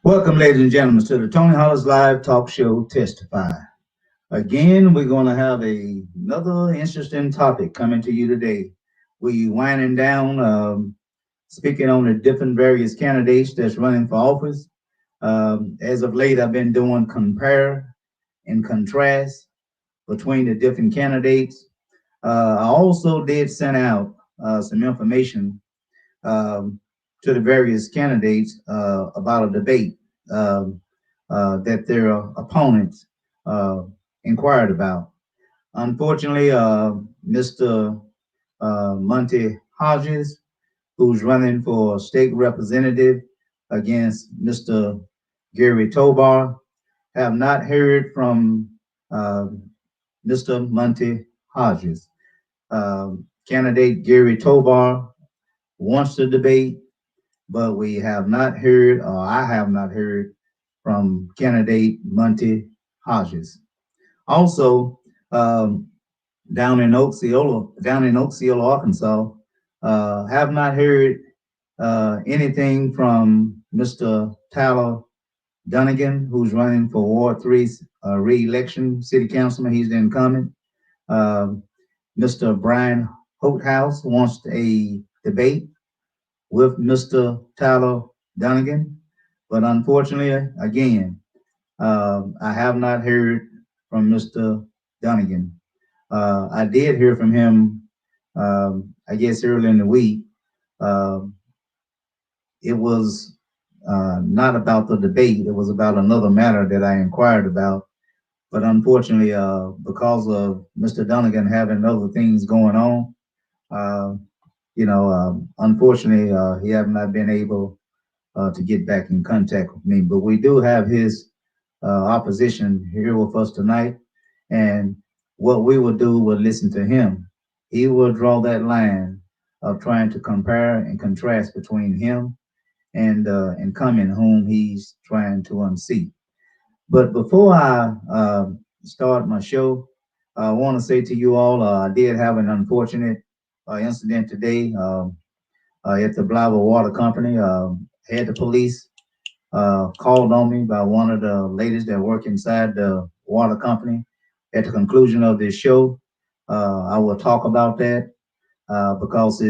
Welcome, ladies and gentlemen, to the Tony Hollis Live Talk Show Testify. Again, we're going to have another interesting topic coming to you today. We winding down, speaking on the different various candidates that's running for office. As of late, I've been doing compare and contrast between the different candidates. I also did send out some information um, to the various candidates about a debate that their opponents uh, inquired about. Unfortunately, Mr. Monty Hodges, who's running for state representative against Mr. Gary Tobar, have not heard from uh, Mr. Monty Hodges. Candidate Gary Tobar wants to debate, but we have not heard, or I have not heard, from candidate Monty Hodges. Also, um, down in Osceola, Arkansas, have not heard anything from Mr. Tyler Dunnigan, who's running for Ward 3's re-election city councilman. He's the incumbent. Um, Mr. Brian Holthouse wants a debate with Mr. Tyler Dunnigan. But unfortunately, again, I have not heard from Mr. Dunnigan. I did hear from him, I guess, early in the week. Um it was not about the debate, it was about another matter that I inquired about. But unfortunately, because of Mr. Dunnigan having other things going on, uh, unfortunately, he have not been able to get back in contact with me. But we do have his opposition here with us tonight. And what we will do will listen to him. He will draw that line of trying to compare and contrast between him and incumbent whom he's trying to unseat. But before I start my show, I want to say to you all, I did have an unfortunate incident today at the Blava Water Company. Had the police called on me by one of the ladies that work inside the water company. At the conclusion of this show, I will talk about that because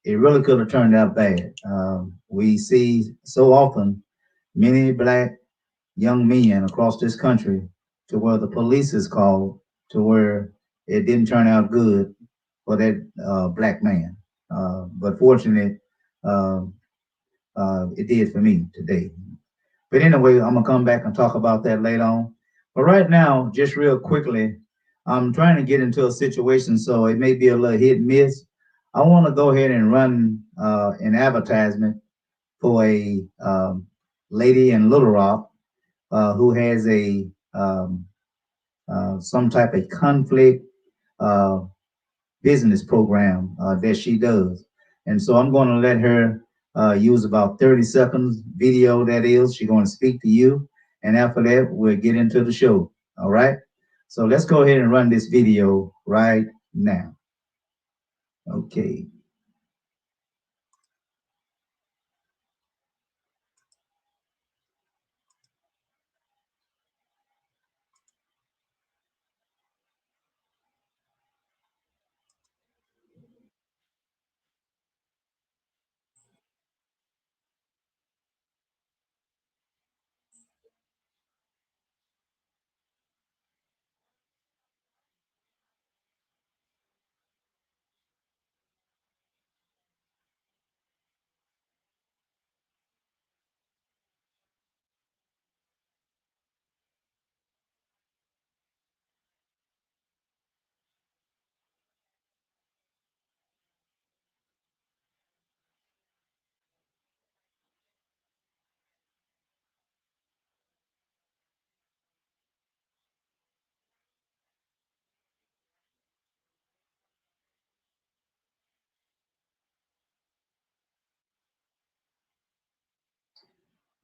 it really could have turned out bad. We see so often many black young men across this country to where the police is called to where it didn't turn out good for that black man. But fortunately, uh, it did for me today. But anyway, I'm gonna come back and talk about that later on. But right now, just real quickly, I'm trying to get into a situation, so it may be a little hit and miss. I want to go ahead and run an advertisement for a lady in Little Rock who has a some type of conflict uh, business program that she does. And so I'm going to let her use about 30 seconds video that is. She's going to speak to you. And after that, we'll get into the show. All right. So let's go ahead and run this video right now. Okay.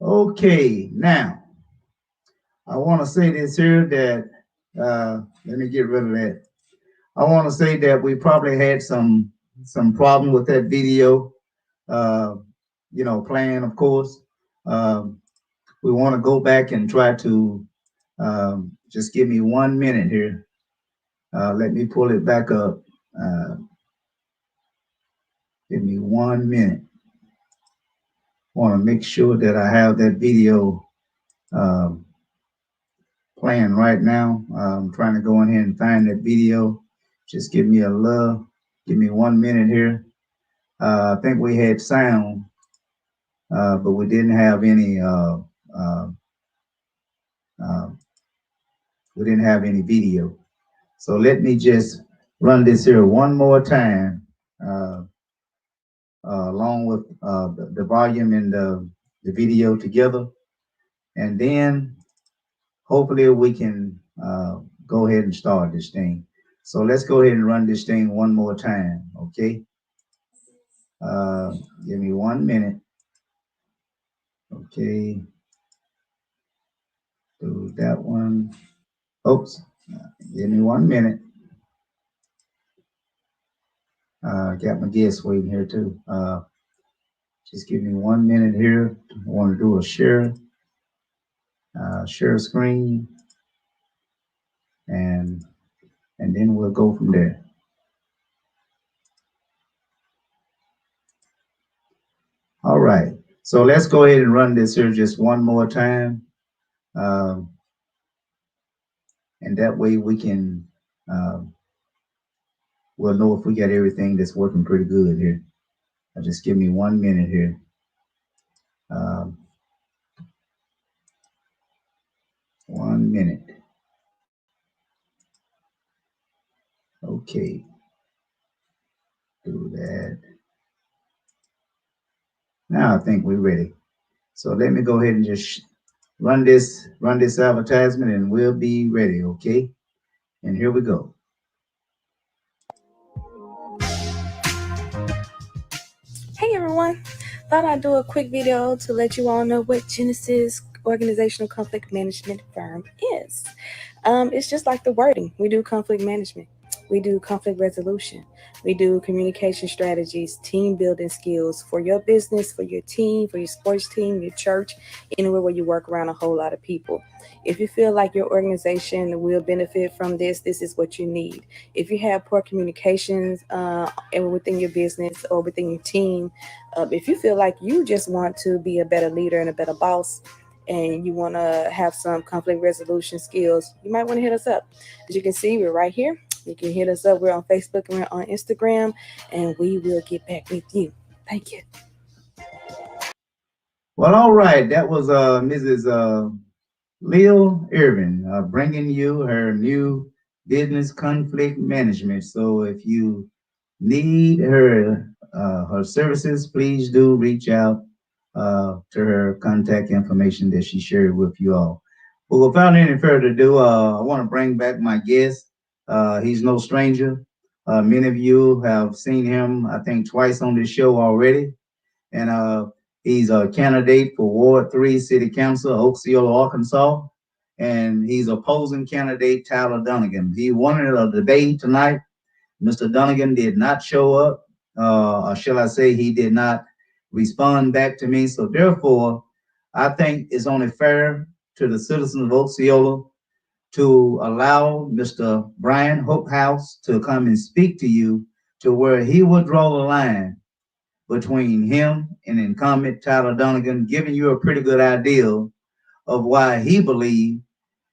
Okay. Now, I want to say this here that, let me get rid of that. I want to say that we probably had some problem with that video, uh, playing, of course. Um, We want to go back and try to just give me 1 minute here. Let me pull it back up. Uh, give me 1 minute. Want to make sure that I have that video um, playing right now. I'm trying to go in here and find that video. Just give me a little, give me 1 minute here. I think we had sound, but we didn't have any. Uh, uh, we didn't have any video. So let me just run this here one more time, uh, along with the volume and the video together, and then hopefully we can go ahead and start this thing. So let's go ahead and run this thing one more time, okay? Uh, Give me 1 minute, okay? Do that one. Oops, give me 1 minute. Got my guests waiting here too. Just give me 1 minute here. I want to do a share screen, and then we'll go from there. All right. So let's go ahead and run this here just one more time, um, and that way we can we'll know if we got everything that's working pretty good here. Just give me 1 minute here. Um, 1 minute. Okay. Do that. Now I think we're ready. So let me go ahead and just run this advertisement, and we'll be ready. Okay. And here we go. Hey everyone! Thought I'd do a quick video to let you all know what Genesis Organizational Conflict Management Firm is. It's just like the wording. We do conflict management. We do conflict resolution. We do communication strategies, team building skills for your business, for your team, for your sports team, your church, anywhere where you work around a whole lot of people. If you feel like your organization will benefit from this is what you need. If you have poor communications within your business or within your team, if you feel like you just want to be a better leader and a better boss, and you want to have some conflict resolution skills, you might want to hit us up. As you can see, we're right here. You can hit us up. We're on Facebook and we're on Instagram, and we will get back with you. Thank you. Well, all right. That was Mrs. Lil Irvin bringing you her new business conflict management. So if you need her services, please do reach out to her contact information that she shared with you all. But without any further ado, I want to bring back my guest. He's no stranger. Many of you have seen him, I think, twice on this show already, and he's a candidate for Ward 3 City Council, Osceola, Arkansas, and he's opposing candidate Tyler Dunnigan. He wanted a debate tonight. Mr. Dunnigan did not show up, or shall I say, he did not respond back to me. So therefore, I think it's only fair to the citizens of Osceola to allow Mr. Brian Hopehouse to come and speak to you to where he would draw the line between him and incumbent Tyler Dunnigan, giving you a pretty good idea of why he believes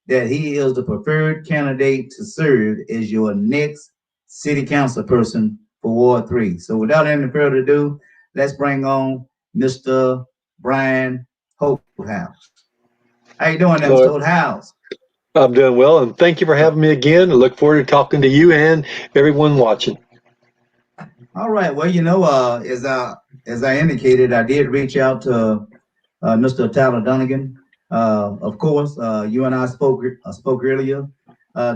that he is the preferred candidate to serve as your next city council person for Ward 3. So without any further ado, let's bring on Mr. Brian Hopehouse. How you doing there, Mr. Hello, Hopehouse? I'm doing well, and thank you for having me again. I look forward to talking to you and everyone watching. All right. Well, as I indicated, I did reach out to Mr. Tyler Dunnigan. Of course, you and I spoke earlier.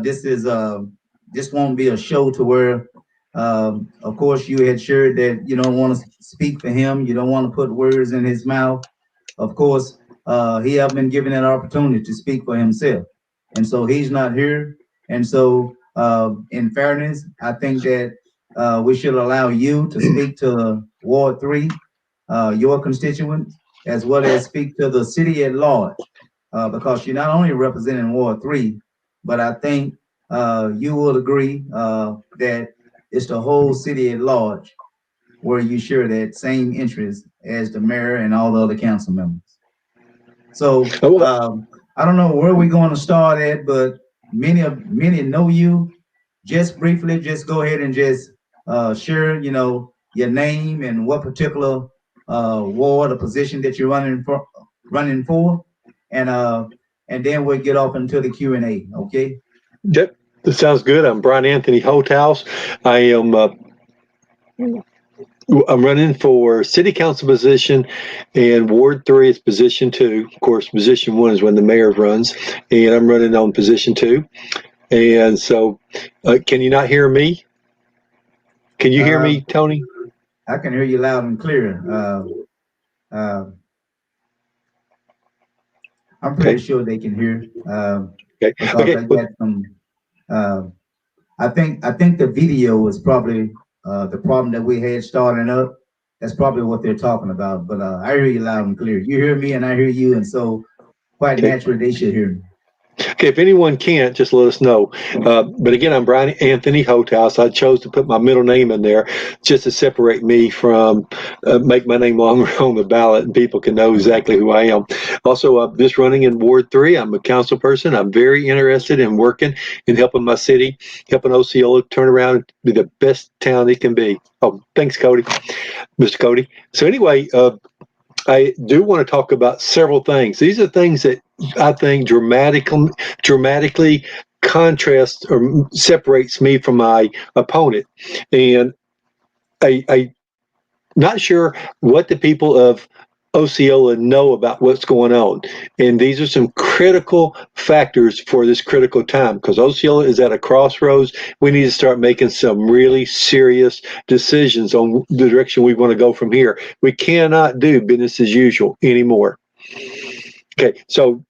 This won't be a show to where, of course, you had shared that you don't want to speak for him. You don't want to put words in his mouth. Of course, he have been given an opportunity to speak for himself, and so he's not here. And so, in fairness, I think that we should allow you to speak to Ward 3, your constituents, as well as speak to the city at large, because you're not only representing Ward 3, but I think you will agree that it's the whole city at large where you share that same interest as the mayor and all the other council members. So Oh, I don't know where we're going to start at, but many know you. Just briefly, just go ahead and just share, your name and what particular ward or position that you're running for, and and then we'll get off into the Q&A. Okay. yep, that sounds good. I'm Brian Anthony Holthouse. I am. I'm running for city council position, and Ward 3 is position 2. Of course, position 1 is when the mayor runs, and I'm running on position 2. And so, can you not hear me? Can you hear Uh, me, Tony? I can hear you loud and clear. Uh, I'm pretty Okay. sure they can hear Okay. because Okay. I Well, got some. Uh, I think the video is probably the problem that we had starting up. That's probably what they're talking about. But I hear you loud and clear. You hear me, and I hear you, and so quite okay. naturally they should hear me. Okay, if anyone can't, just let us know. But again, I'm Brian Anthony Holthouse. I chose to put my middle name in there just to separate me from, make my name longer on the ballot and people can know exactly who I am. Also, just running in Ward 3, I'm a council person. I'm very interested in working and helping my city, helping Osceola turn around and be the best town it can be. Oh, thanks, Cody, Mr. Cody. So anyway, I do want to talk about several things. These are things that I think dramatically contrasts or separates me from my opponent. And I not sure what the people of Osceola know about what's going on. And these are some critical factors for this critical time because Osceola is at a crossroads. We need to start making some really serious decisions on the direction we want to go from here. We cannot do business as usual anymore. Okay, so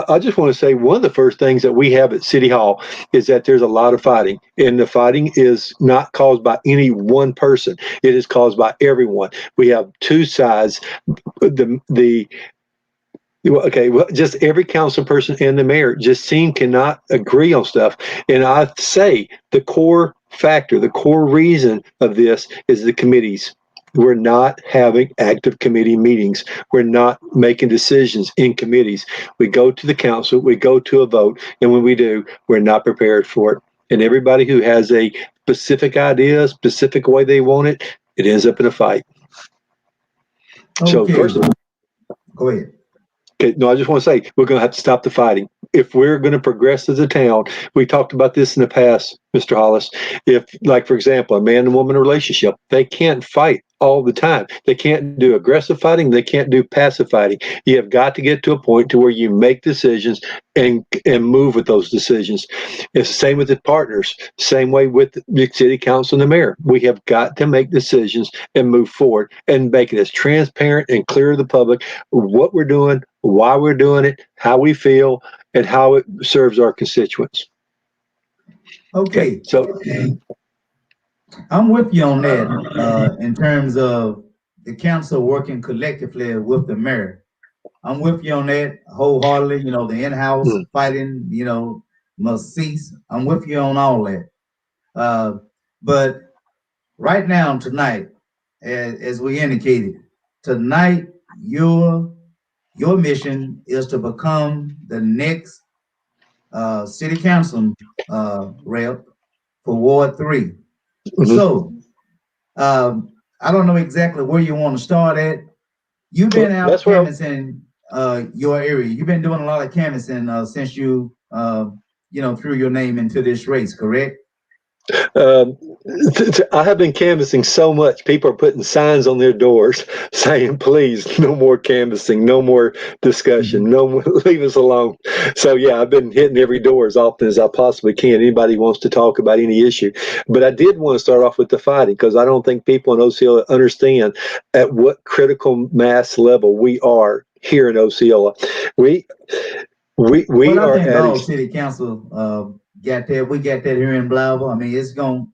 I just want to say one of the first things that we have at City Hall is that there's a lot of fighting, and the fighting is not caused by any one person. It is caused by everyone. We have two sides. The Okay, well, just every council person and the mayor just cannot agree on stuff. And I say the core factor, the core reason of this is the committees. We're not having active committee meetings. We're not making decisions in committees. We go to the council, we go to a vote, and when we do, we're not prepared for it. And everybody who has a specific idea, specific way they want it, it ends up in a fight. So Okay, first of all, go ahead. okay, no, I just want to say we're going to have to stop the fighting. If we're going to progress as a town, we talked about this in the past, Mr. Hollis. If, like, for example, a man and woman relationship, they can't fight all the time. They can't do aggressive fighting. They can't do passive fighting. You have got to get to a point to where you make decisions and move with those decisions. It's the same with the partners. Same way with the city council and the mayor. We have got to make decisions and move forward and make it as transparent and clear to the public what we're doing, why we're doing it, how we feel, and how it serves our constituents. Okay, Okay, so I'm with you on that in terms of the council working collectively with the mayor. I'm with you on that wholeheartedly. The in-house mm, fighting, must cease. I'm with you on all that. Uh, but right now, tonight, as we indicated, tonight your mission is to become the next city council rep for Ward 3. mhm. So I don't know exactly where you want to start at. You've been Well, out that's where canvassing your area. You've been doing a lot of canvassing since you threw your name into this race, correct? Um, I have been canvassing so much. People are putting signs on their doors saying, "Please, no more canvassing, no more discussion, Mhm. no more, leave us alone." So yeah, I've been hitting every door as often as I possibly can. Anybody wants to talk about any issue, but I did want to start off with the fighting because I don't think people in Osceola understand at what critical mass level we are here in Osceola. We Well, we I are think at a all city council got that. We got that here in Blytheville. I mean, it's going.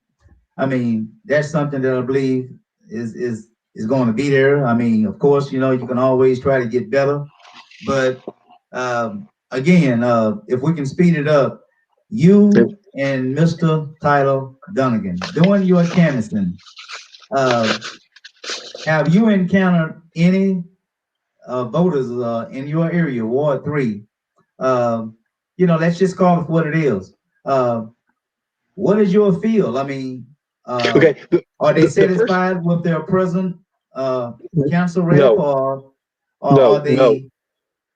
I mean, that's something that I believe is is going to be there. I mean, of course, you can always try to get better, but again, if we can speed it up, you and Mr. Tyler Dunnigan, during your canvassing, uh, have you encountered any voters in your area, Ward 3? Um, let's just call it what it is. Uh, what is your feel? I mean, uh, Okay. are they The first, satisfied with their present uh, council rep, no, or are no. they?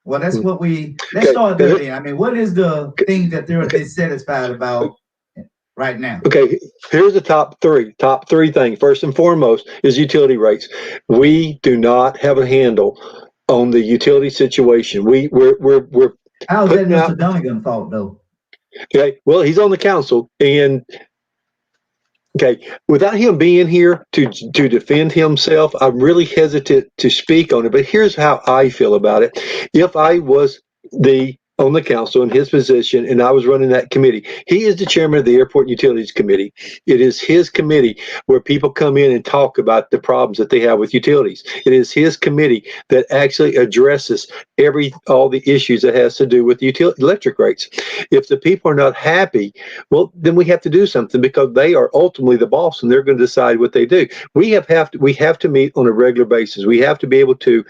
Well, that's what let's Okay. start there then. I mean, what is the thing that they're dissatisfied about right now? Okay, here's the top three. Top three things. First and foremost is utility rates. We do not have a handle on the utility situation. We're How is that putting Mr. out. Dunnigan's fault, though? Okay, well, he's on the council, and okay, without him being here to defend himself, I'm really hesitant to speak on it. But here's how I feel about it. If I was the on the council in his position and I was running that committee, he is the chairman of the Airport Utilities Committee. It is his committee where people come in and talk about the problems that they have with utilities. It is his committee that actually addresses all the issues that has to do with electric rates. If the people are not happy, well, then we have to do something because they are ultimately the boss and they're going to decide what they do. We have to meet on a regular basis. We have to be able to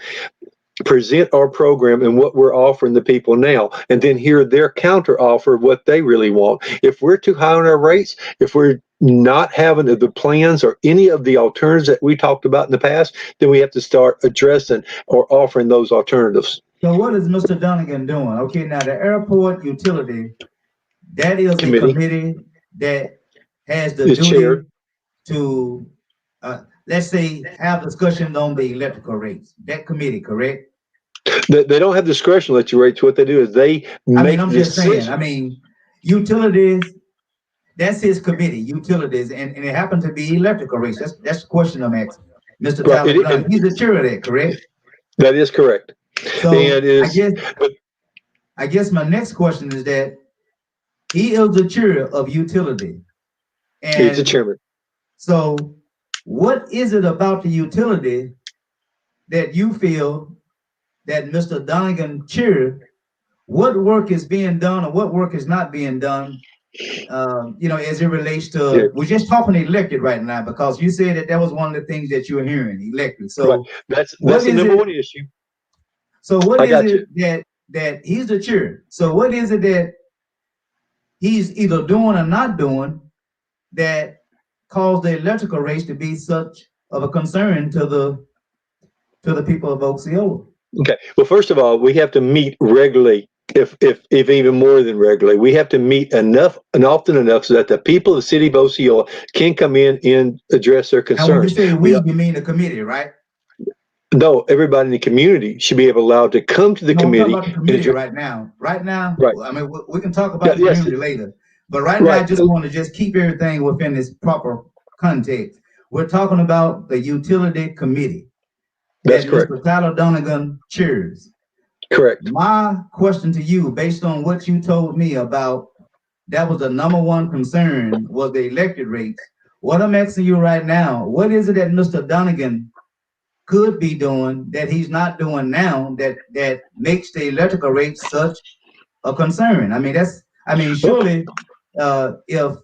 present our program and what we're offering the people now, and then hear their counter offer what they really want. If we're too high on our rates, if we're not having the plans or any of the alternatives that we talked about in the past, then we have to start addressing or offering those alternatives. So what is Mr. Dunnigan doing? Okay, now the airport utility, that is a Committee committee that has the is duty chaired. to, let's say, have discussions on the electrical rates. That committee, correct? They don't have discretion to let you rates. What they do is they I mean, make I'm the just saying. I decision. mean, utilities. That's his committee, utilities, and it happened to be electrical rates. That's the question I'm asking, Mr. Right. Tyler Dunn. And He's the chair of that, correct? that is correct. So And is I guess my next question is that he is the chair of utility, he's the and chairman. so what is it about the utility that you feel that Mr. Donegan chair? What work is being done, or what work is not being done? As it relates Yeah. to, we're just talking elected right now because you said that was one of the things that you were hearing, elected. Right. So That's what the is number it? one issue. So what I is got you. it that he's the chair? So what is it that he's either doing or not doing that caused the electrical rates to be such of a concern to the people of Osceola? Okay. Well, first of all, we have to meet regularly, if even more than regularly. We have to meet enough and often enough so that the people of the city of Osceola can come in and address their And when you concerns. say we, you mean the committee, right? No, everybody in the community should be allowed to come to the No, I'm talking committee about the and committee address. right now. Right now, Right. I mean, we can talk Yeah, about the yes. community later, but right now, I Right. just want to just keep everything within this proper context. We're talking about the utility committee That's that correct. Mr. Tyler Donegan chairs. Correct. My question to you, based on what you told me about that was the number one concern was the elected rates. What I'm asking you right now, what is it that Mr. Donegan could be doing that he's not doing now that makes the electrical rates such a concern? Well, Surely, if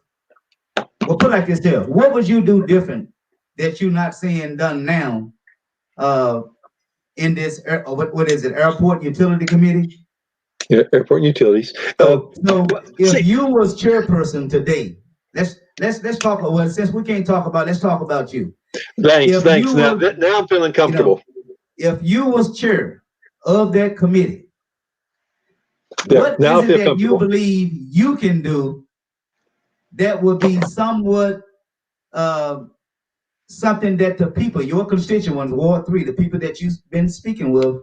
we'll put it like this here, what would you do different that you're not seeing done now uh, in this, what is it, Airport Utility Committee? yeah, airport utilities. So Well, if see, you was chairperson today, let's talk. Well, since we can't talk about, let's talk about you. thanks. If Thanks. you Now, was, now I'm feeling you know, comfortable. if you was chair of that committee, Yeah. what Now is I it feel that you comfortable. believe you can do that would be somewhat uh, something that the people, your constituents, Ward 3, the people that you've been speaking with,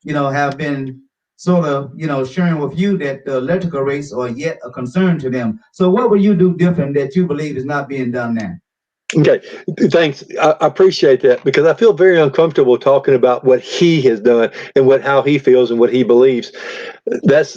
have been sort of, sharing with you that the electrical rates are yet a concern to them. So what will you do different that you believe is not being done now? Okay, thanks. I appreciate that because I feel very uncomfortable talking about what he has done and how he feels and what he believes.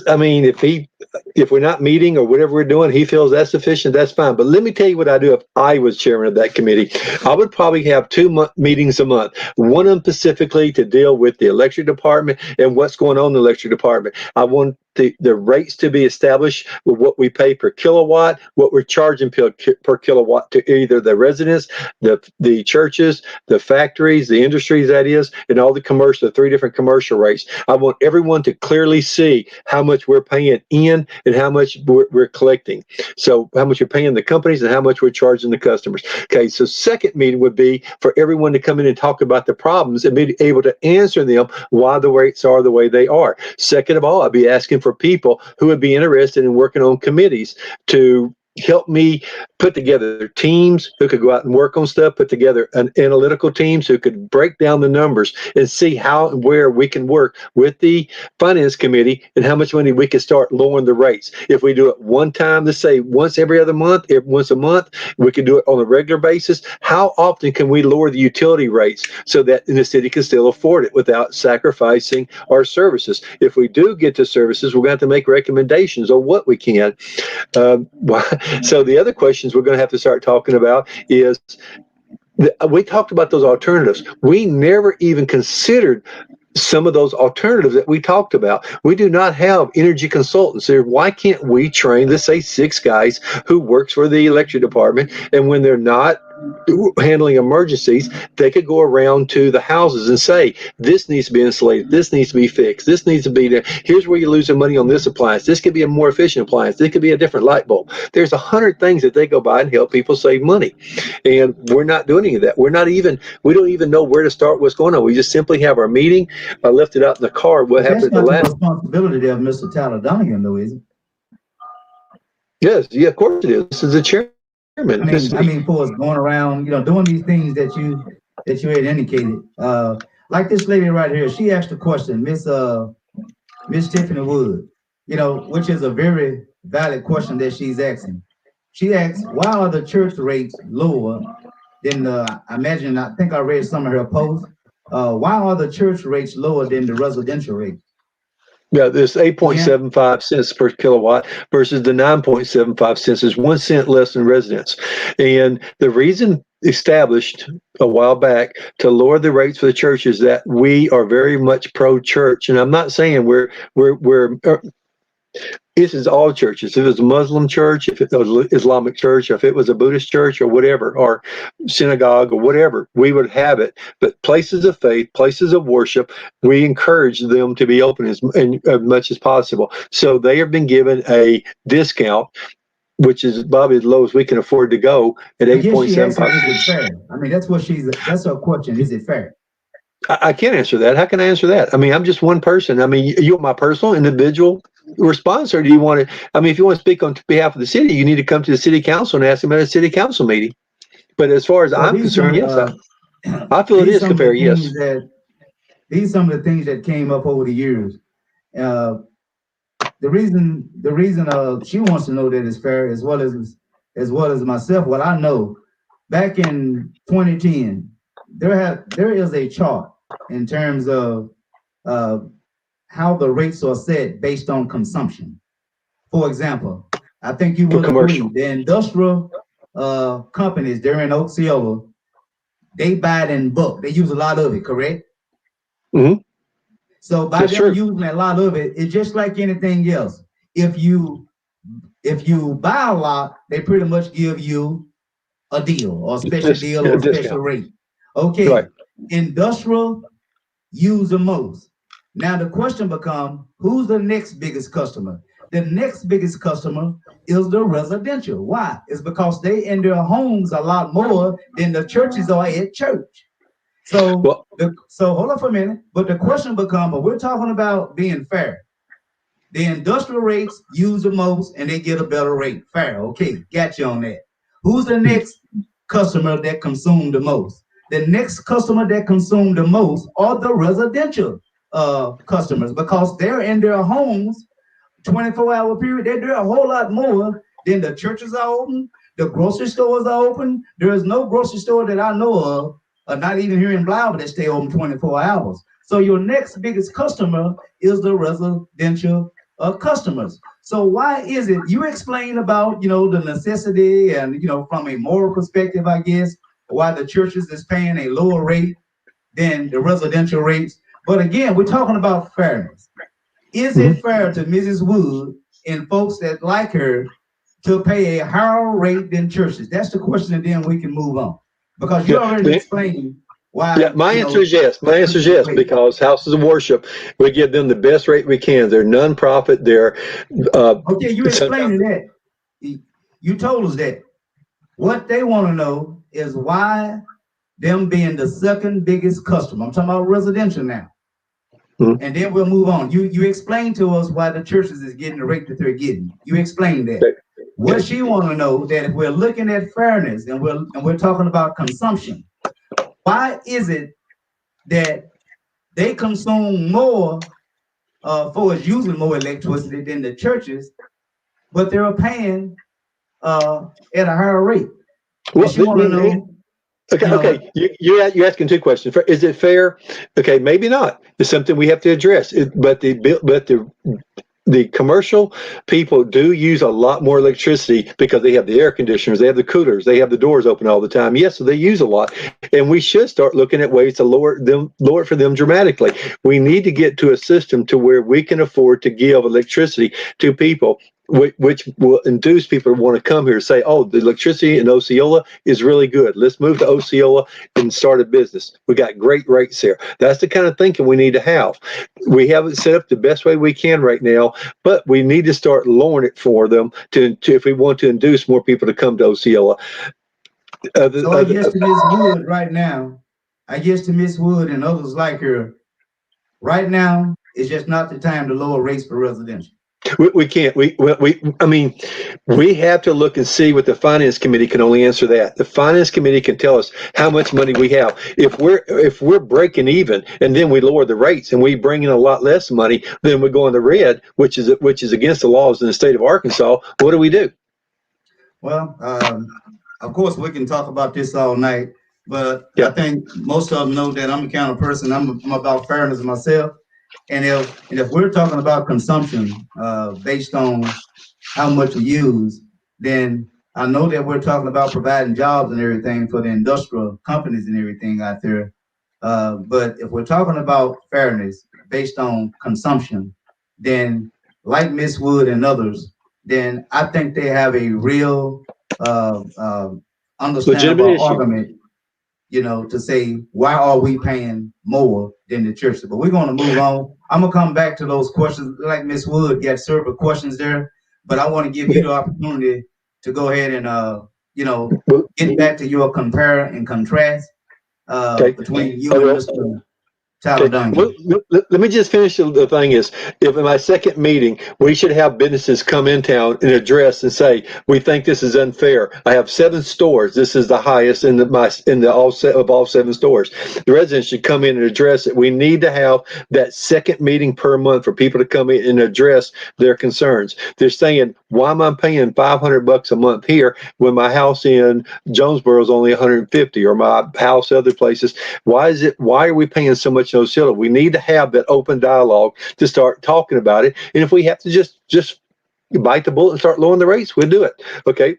I mean, if he if we're not meeting or whatever we're doing, he feels that's sufficient, that's fine. But let me tell you what I do if I was chairman of that committee. I would probably have two meetings a month, one of them specifically to deal with the electric department and what's going on in the electric department. I want the rates to be established with what we pay per kilowatt, what we're charging per kilowatt to either the residents, the churches, the factories, the industries, that is, and all the three different commercial rates. I want everyone to clearly see how much we're paying in and how much we're collecting. So how much you're paying the companies and how much we're charging the customers. Okay, so second meeting would be for everyone to come in and talk about the problems and be able to answer them why the rates are the way they are. Second of all, I'd be asking for people who would be interested in working on committees to help me put together teams who could go out and work on stuff, put together an analytical teams who could break down the numbers and see how and where we can work with the finance committee and how much money we can start lowering the rates. If we do it one time, let's say once every other month, once a month, we can do it on a regular basis. How often can we lower the utility rates so that the city can still afford it without sacrificing our services? If we do get to services, we're going to have to make recommendations on what we can. So the other questions we're going to have to start talking about is, we talked about those alternatives. We never even considered some of those alternatives that we talked about. We do not have energy consultants here. Why can't we train, let's say, 6 guys who works for the electric department, and when they're not handling emergencies, they could go around to the houses and say, this needs to be insulated, this needs to be fixed, this needs to be there. Here's where you're losing money on this appliance. This could be a more efficient appliance. This could be a different light bulb. There's 100 things that they go by and help people save money. And we're not doing any of that. We don't even know where to start, what's going on. We just simply have our meeting. I left it out in the car. What But that's happened at the not the last? responsibility of Mr. Tyler Dunnigan, though, is it? Yes, yeah, of course it is. This is the chairman. For us going around, doing these things that you had indicated. Like this lady right here, she asked a question, Miss Tiffany Wood, which is a very valid question that she's asking. She asks, why are the church rates lower than I think I read some of her posts. Why are the church rates lower than the residential rates? Yeah, this 8.75 cents per kilowatt versus the 9.75 cents is 1 cent less than residents. And the reason established a while back to lower the rates for the church is that we are very much pro-church. And I'm not saying we're this is all churches. If it was a Muslim church, if it was an Islamic church, if it was a Buddhist church or whatever, or synagogue or whatever, we would have it. But places of faith, places of worship, we encourage them to be open as much as possible. So they have been given a discount, which is probably as low as we can afford to go at 8.75. Is it fair? That's her question. Is it fair? I can't answer that. How can I answer that? I mean, I'm just one person. I mean, you want my personal, individual response, or do you want to? I mean, if you want to speak on behalf of the city, you need to come to the city council and ask them at a city council meeting. But as far as I'm concerned, yes, I feel it is fair. Yes. These some of the things that came up over the years. The reason she wants to know that it's fair, as well as myself. What I know, back in 2010, there is a chart in terms of how the rates are set based on consumption. For example, I think you will agree, the industrial companies during Osceola, they buy it in bulk. They use a lot of it, correct? Mm-hmm. So by them using a lot of it, it's just like anything else. If you buy a lot, they pretty much give you a deal or a special deal or a special rate. Okay, right. Industrial use the most. Now the question becomes, who's the next biggest customer? The next biggest customer is the residential. Why? It's because they in their homes a lot more than the churches are at church. So, so hold on for a minute. But the question becomes, but we're talking about being fair. The industrial rates use the most and they get a better rate. Fair. Okay, got you on that. Who's the next customer that consumed the most? The next customer that consumed the most are the residential customers, because they're in their homes 24-hour period. They do a whole lot more than the churches are open, the grocery stores are open. There is no grocery store that I know of, not even here in Blount, that stay open 24 hours. So your next biggest customer is the residential customers. So why is it you explain about, the necessity and, from a moral perspective, I guess, why the churches is paying a lower rate than the residential rates. But again, we're talking about fairness. Is Mhm. it fair to Mrs. Wood and folks that like her to pay a higher rate than churches? That's the question, and then we can move on. Because you Yeah, already explained yeah. why, My answer is yes. My answer is churches yes rate. because houses of worship, we give them the best rate we can. They're nonprofit. They're Okay, you sometimes explaining that. You told us that. What they want to know is why them being the second biggest customer. I'm talking about residential now. Mhm. And then we'll move on. You explain to us why the churches is getting the rate that they're getting. You explain that. Okay. What Okay. she want to know that if we're looking at fairness and we're talking about consumption, why is it that they consume more for us using more electricity than the churches, but they're paying at a higher rate? And Well, she want to know, okay, you know, okay. You're asking two questions. Is it fair? Okay, maybe not. It's something we have to address. But the commercial people do use a lot more electricity because they have the air conditioners, they have the coolers, they have the doors open all the time. Yes, so they use a lot, and we should start looking at ways to lower it for them dramatically. We need to get to a system to where we can afford to give electricity to people. Which will induce people to want to come here and say, oh, the electricity in Osceola is really good. Let's move to Osceola and start a business. We got great rates here. That's the kind of thinking we need to have. We have it set up the best way we can right now, but we need to start lowering it for them to if we want to induce more people to come to Osceola. so I guess to Miss Wood right now, I guess to Miss Wood and others like her, right now is just not the time to lower rates for residential. we can't. I mean, we have to look and see what the finance committee can only answer that. The finance committee can tell us how much money we have. If we're breaking even and then we lower the rates and we bring in a lot less money, then we go in the red, which is against the laws in the state of Arkansas. What do we do? Well, of course, we can talk about this all night, but I Yeah. think most of them know that I'm the kind of person I'm about fairness myself. And if we're talking about consumption based on how much we use, then I know that we're talking about providing jobs and everything for the industrial companies and everything out there. But if we're talking about fairness based on consumption, then like Miss Wood and others, then I think they have a real Legitimate understandable issue. argument, to say why are we paying more than the church? But we're going to move on. I'm gonna come back to those questions. Like Miss Wood got several questions there, but I want to give you Okay. the opportunity to go ahead and you know Well, get back to your compare and contrast okay. between I you and will. Mr. Okay, Taladongi. well, let me just finish. The thing is, if in my second meeting, we should have businesses come in town and address and say, we think this is unfair. I have 7 stores. This is the highest in the all set of all 7 stores. The residents should come in and address it. We need to have that second meeting per month for people to come in and address their concerns. They're saying, why am I paying $500 a month here when my house in Jonesboro is only 150, or my house other places? Why are we paying so much in Osceola? We need to have that open dialogue to start talking about it. And if we have to just bite the bullet and start lowering the rates, we'll do it. Okay.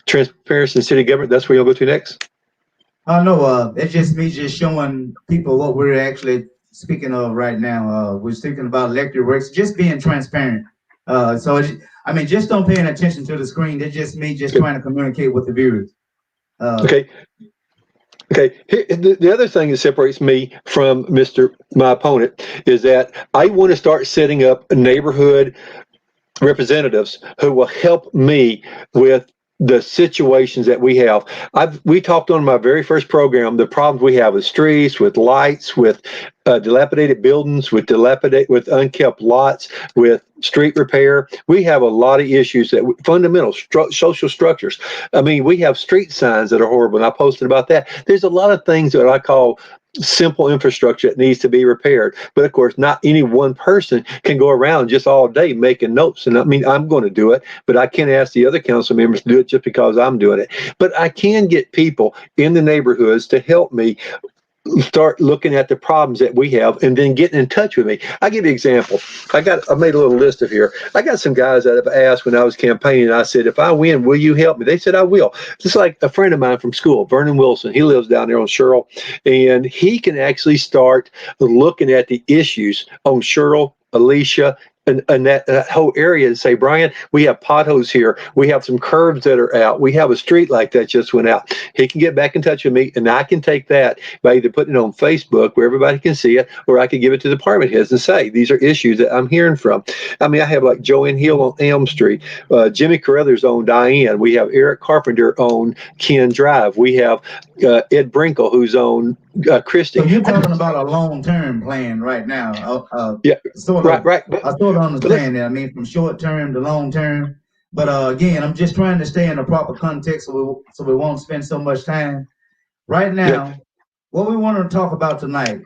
Transparency in city government, that's where you'll go to next. I know it's just me just showing people what we're actually speaking of right now. We're speaking about electric rates, just being transparent. I mean, just don't paying attention to the screen. It's just me just Okay. trying to communicate with the viewers. Uh, Okay. Okay. The other thing that separates me from my opponent is that I want to start setting up neighborhood representatives who will help me with the situations that we have. We talked on my very first program the problems we have with streets, with lights, with dilapidated buildings, with unkept lots, with street repair. We have a lot of issues that fundamental social structures. I mean, we have street signs that are horrible, and I posted about that. There's a lot of things that I call simple infrastructure that needs to be repaired. But of course, not any one person can go around just all day making notes. And I mean, I'm going to do it, but I can't ask the other council members to do it just because I'm doing it. But I can get people in the neighborhoods to help me start looking at the problems that we have and then getting in touch with me. I'll give you an example. I made a little list of here. I got some guys that have asked when I was campaigning, I said, if I win, will you help me? They said, I will. Just like a friend of mine from school, Vernon Wilson, he lives down there on Sherrill, and he can actually start looking at the issues on Sherrill, Alicia, and that whole area and say, Brian, we have potholes here. We have some curves that are out. We have a street like that just went out. He can get back in touch with me, and I can take that by either putting it on Facebook where everybody can see it, or I could give it to department heads and say, these are issues that I'm hearing from. I mean, I have like Joanne Hill on Elm Street, Jimmy Carruthers on Diane. We have Eric Carpenter on Ken Drive. We have Ed Brinkle, who's on Christie. So you're talking about a long-term plan right now. Yeah, Sort of. right. I sort of understand that. I mean, from short-term to long-term. But again, I'm just trying to stay in the proper context so we won't spend so much time. Right now, what we want to talk about tonight,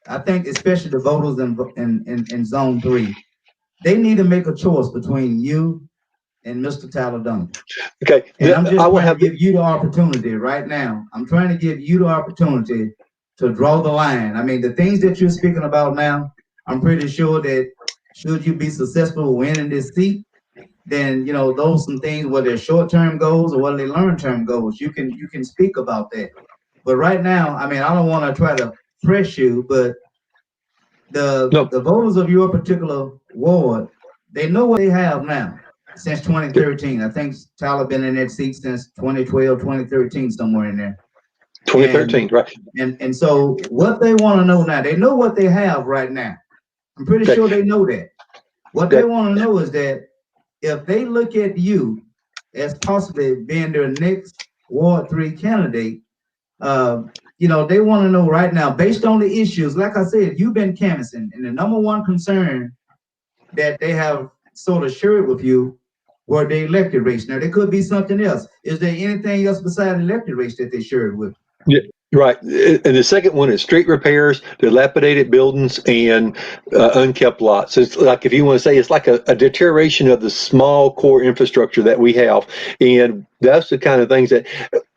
I think especially the voters in Zone 3, they need to make a choice between you and Mr. Tyler Duncan. Okay. And I'm just trying to give you the opportunity right now. I'm trying to give you the opportunity to draw the line. I mean, the things that you're speaking about now, I'm pretty sure that should you be successful winning this seat, then those some things, whether they're short-term goals or whether they're long-term goals, you can speak about that. But right now, I mean, I don't want to try to press you, but the voters of your particular ward, they know what they have now since 2013. I think Tyler been in that seat since 2012, 2013, somewhere in there. 2013, right. And so what they want to know now, they know what they have right now. I'm pretty sure they know that. What they want to know is that if they look at you as possibly being their next Ward 3 candidate, they want to know right now, based on the issues, like I said, you've been canvassing, and the number one concern that they have sort of shared with you were the elected race. Now, there could be something else. Is there anything else besides the elected race that they shared with you? Yeah. Right. And the second one is street repairs, dilapidated buildings, and unkept lots. It's like, if you want to say, it's like a deterioration of the small core infrastructure that we have. And that's the kind of things that,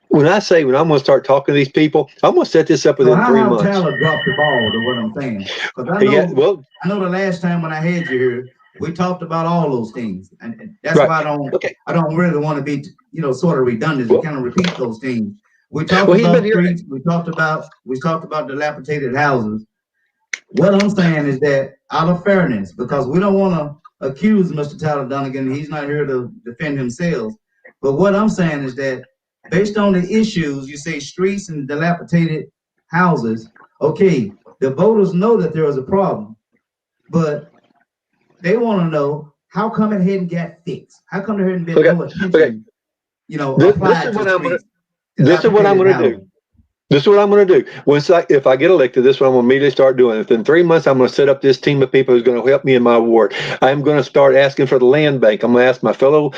when I'm going to start talking to these people, I'm going to set this up within 3 months. How Tyler dropped the ball to what I'm saying? Because I know the last time when I had you here, we talked about all those things. And that's why I don't really want to be, sort of redundant and kind of repeat those things. We talked about streets. We talked about dilapidated houses. What I'm saying is that out of fairness, because we don't want to accuse Mr. Tyler Dunnigan, he's not here to defend himself. But what I'm saying is that based on the issues, you say streets and dilapidated houses. Okay, the voters know that there is a problem, but they want to know how come it hadn't got fixed. How come there hadn't been no attention, applied to streets. This is what I'm going to do. This is what I'm going to do. If I get elected, this is what I'm going to immediately start doing. Within 3 months, I'm going to set up this team of people who's going to help me in my ward. I'm going to start asking for the land bank. I'm going to ask my fellow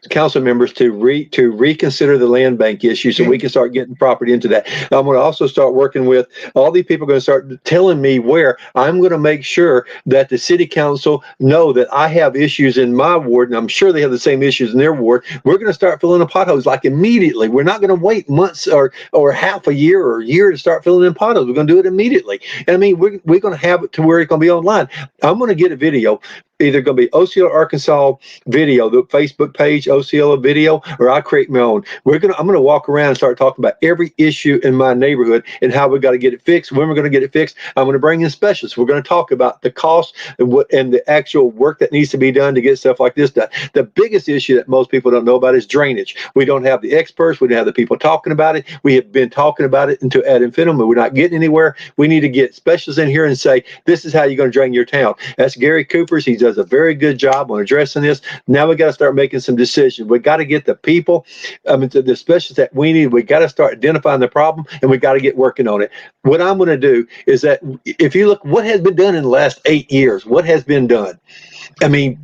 council members to reconsider the land bank issue so we can start getting property into that. I'm going to also start working with all these people, going to start telling me where. I'm going to make sure that the city council know that I have issues in my ward, and I'm sure they have the same issues in their ward. We're going to start filling the potholes like immediately. We're not going to wait months or half a year or a year to start filling in potholes. We're going to do it immediately. And I mean, we're going to have it to where it's going to be online. I'm going to get a video, either going to be Osceola, Arkansas video, the Facebook page, Osceola video, or I create my own. I'm going to walk around and start talking about every issue in my neighborhood and how we got to get it fixed, when we're going to get it fixed. I'm going to bring in specialists. We're going to talk about the cost and the actual work that needs to be done to get stuff like this done. The biggest issue that most people don't know about is drainage. We don't have the experts. We don't have the people talking about it. We have been talking about it until ad infinitum, but we're not getting anywhere. We need to get specialists in here and say, this is how you're going to drain your town. That's Gary Cooper's. He does a very good job on addressing this. Now we got to start making some decisions. We got to get the people, the specialists that we need. We got to start identifying the problem, and we got to get working on it. What I'm going to do is that if you look, what has been done in the last 8 years? What has been done? I mean,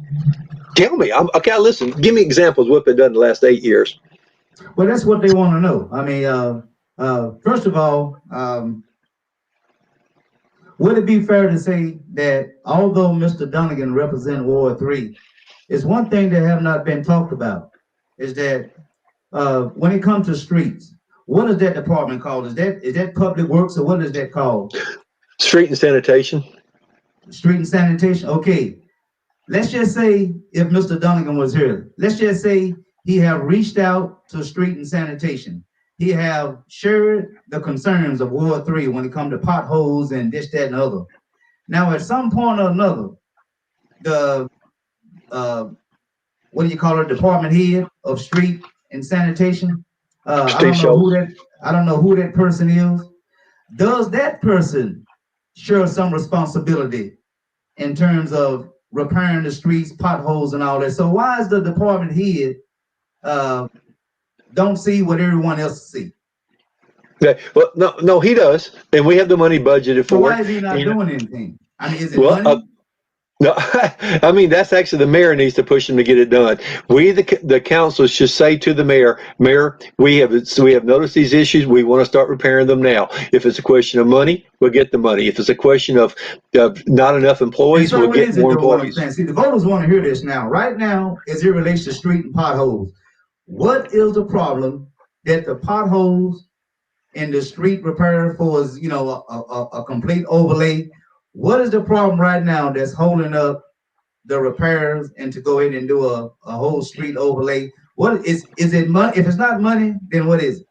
tell me. Okay, listen. Give me examples of what's been done in the last 8 years. Well, that's what they want to know. I mean, first of all, would it be fair to say that although Mr. Dunnigan represents Ward 3, it's one thing that have not been talked about is that when it comes to streets, What is that department called? Is that public works or what is that called? Street and sanitation. Street and sanitation. Okay. Let's just say if Mr. Dunnigan was here, let's just say he have reached out to street and sanitation. He have shared the concerns of Ward 3 when it comes to potholes and this, that, and other. Now, at some point or another, the uh, what do you call it, department head of street and sanitation. I Steve don't know who Schultz. that I don't know who that person is. Does that person share some responsibility in terms of repairing the streets, potholes, and all that? So why is the department head uh, don't see what everyone else see? Okay. Well, no, he does, and we have the money budgeted So for why it. is he not You know, doing anything? I mean, is it well, money? no, I mean that's actually the mayor needs to push him to get it done. We, the council, should say to the mayor, Mayor, we have noticed these issues. We want to start repairing them now. If it's a question of money, we'll get the money. If it's a question of not enough And employees, so we'll what get is it more though? What I'm employees. saying. See, the voters want to hear this now. Right now, as it relates to street and potholes, what is the problem that the potholes in the street repair for is, a complete overlay? What is the problem right now that's holding up the repairs and to go ahead and do a whole street overlay? What is it money? If it's not money, then what is it?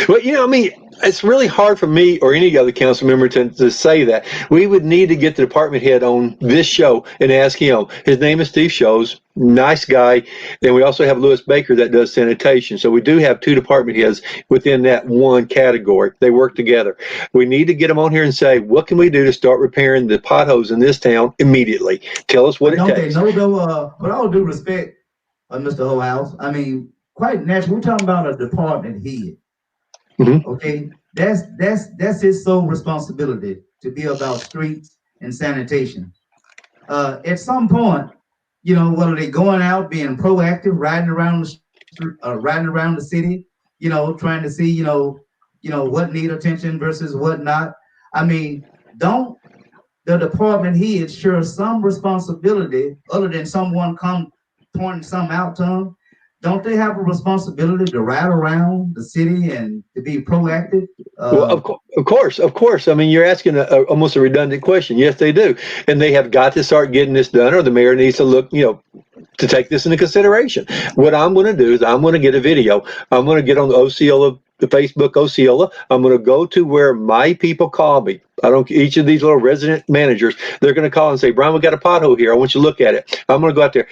Well, I mean, it's really hard for me or any other council member to say that. We would need to get the department head on this show and ask him. His name is Steve Shows, nice guy. And we also have Lewis Baker that does sanitation. So we do have two department heads within that one category. They work together. We need to get them on here and say, what can we do to start repairing the potholes in this town immediately? Tell us what But it don't they takes. know though? With all due respect, Mr. House, I mean, quite naturally, we're talking about a department head. Mhm. Okay, that's his sole responsibility to be about streets and sanitation. At some point, whether they going out being proactive, riding around the city, trying to see, what need attention versus what not. I mean, don't the department heads share some responsibility other than someone come pointing something out to them? Don't they have a responsibility to ride around the city and to be proactive? Well, of course. I mean, you're asking almost a redundant question. Yes, they do, and they have got to start getting this done, or the mayor needs to look, to take this into consideration. What I'm going to do is I'm going to get a video. I'm going to get on the Osceola, the Facebook Osceola. I'm going to go to where my people call me. I don't. Each of these little resident managers, they're going to call and say, Brian, we got a pothole here. I want you to look at it. I'm going to go out there.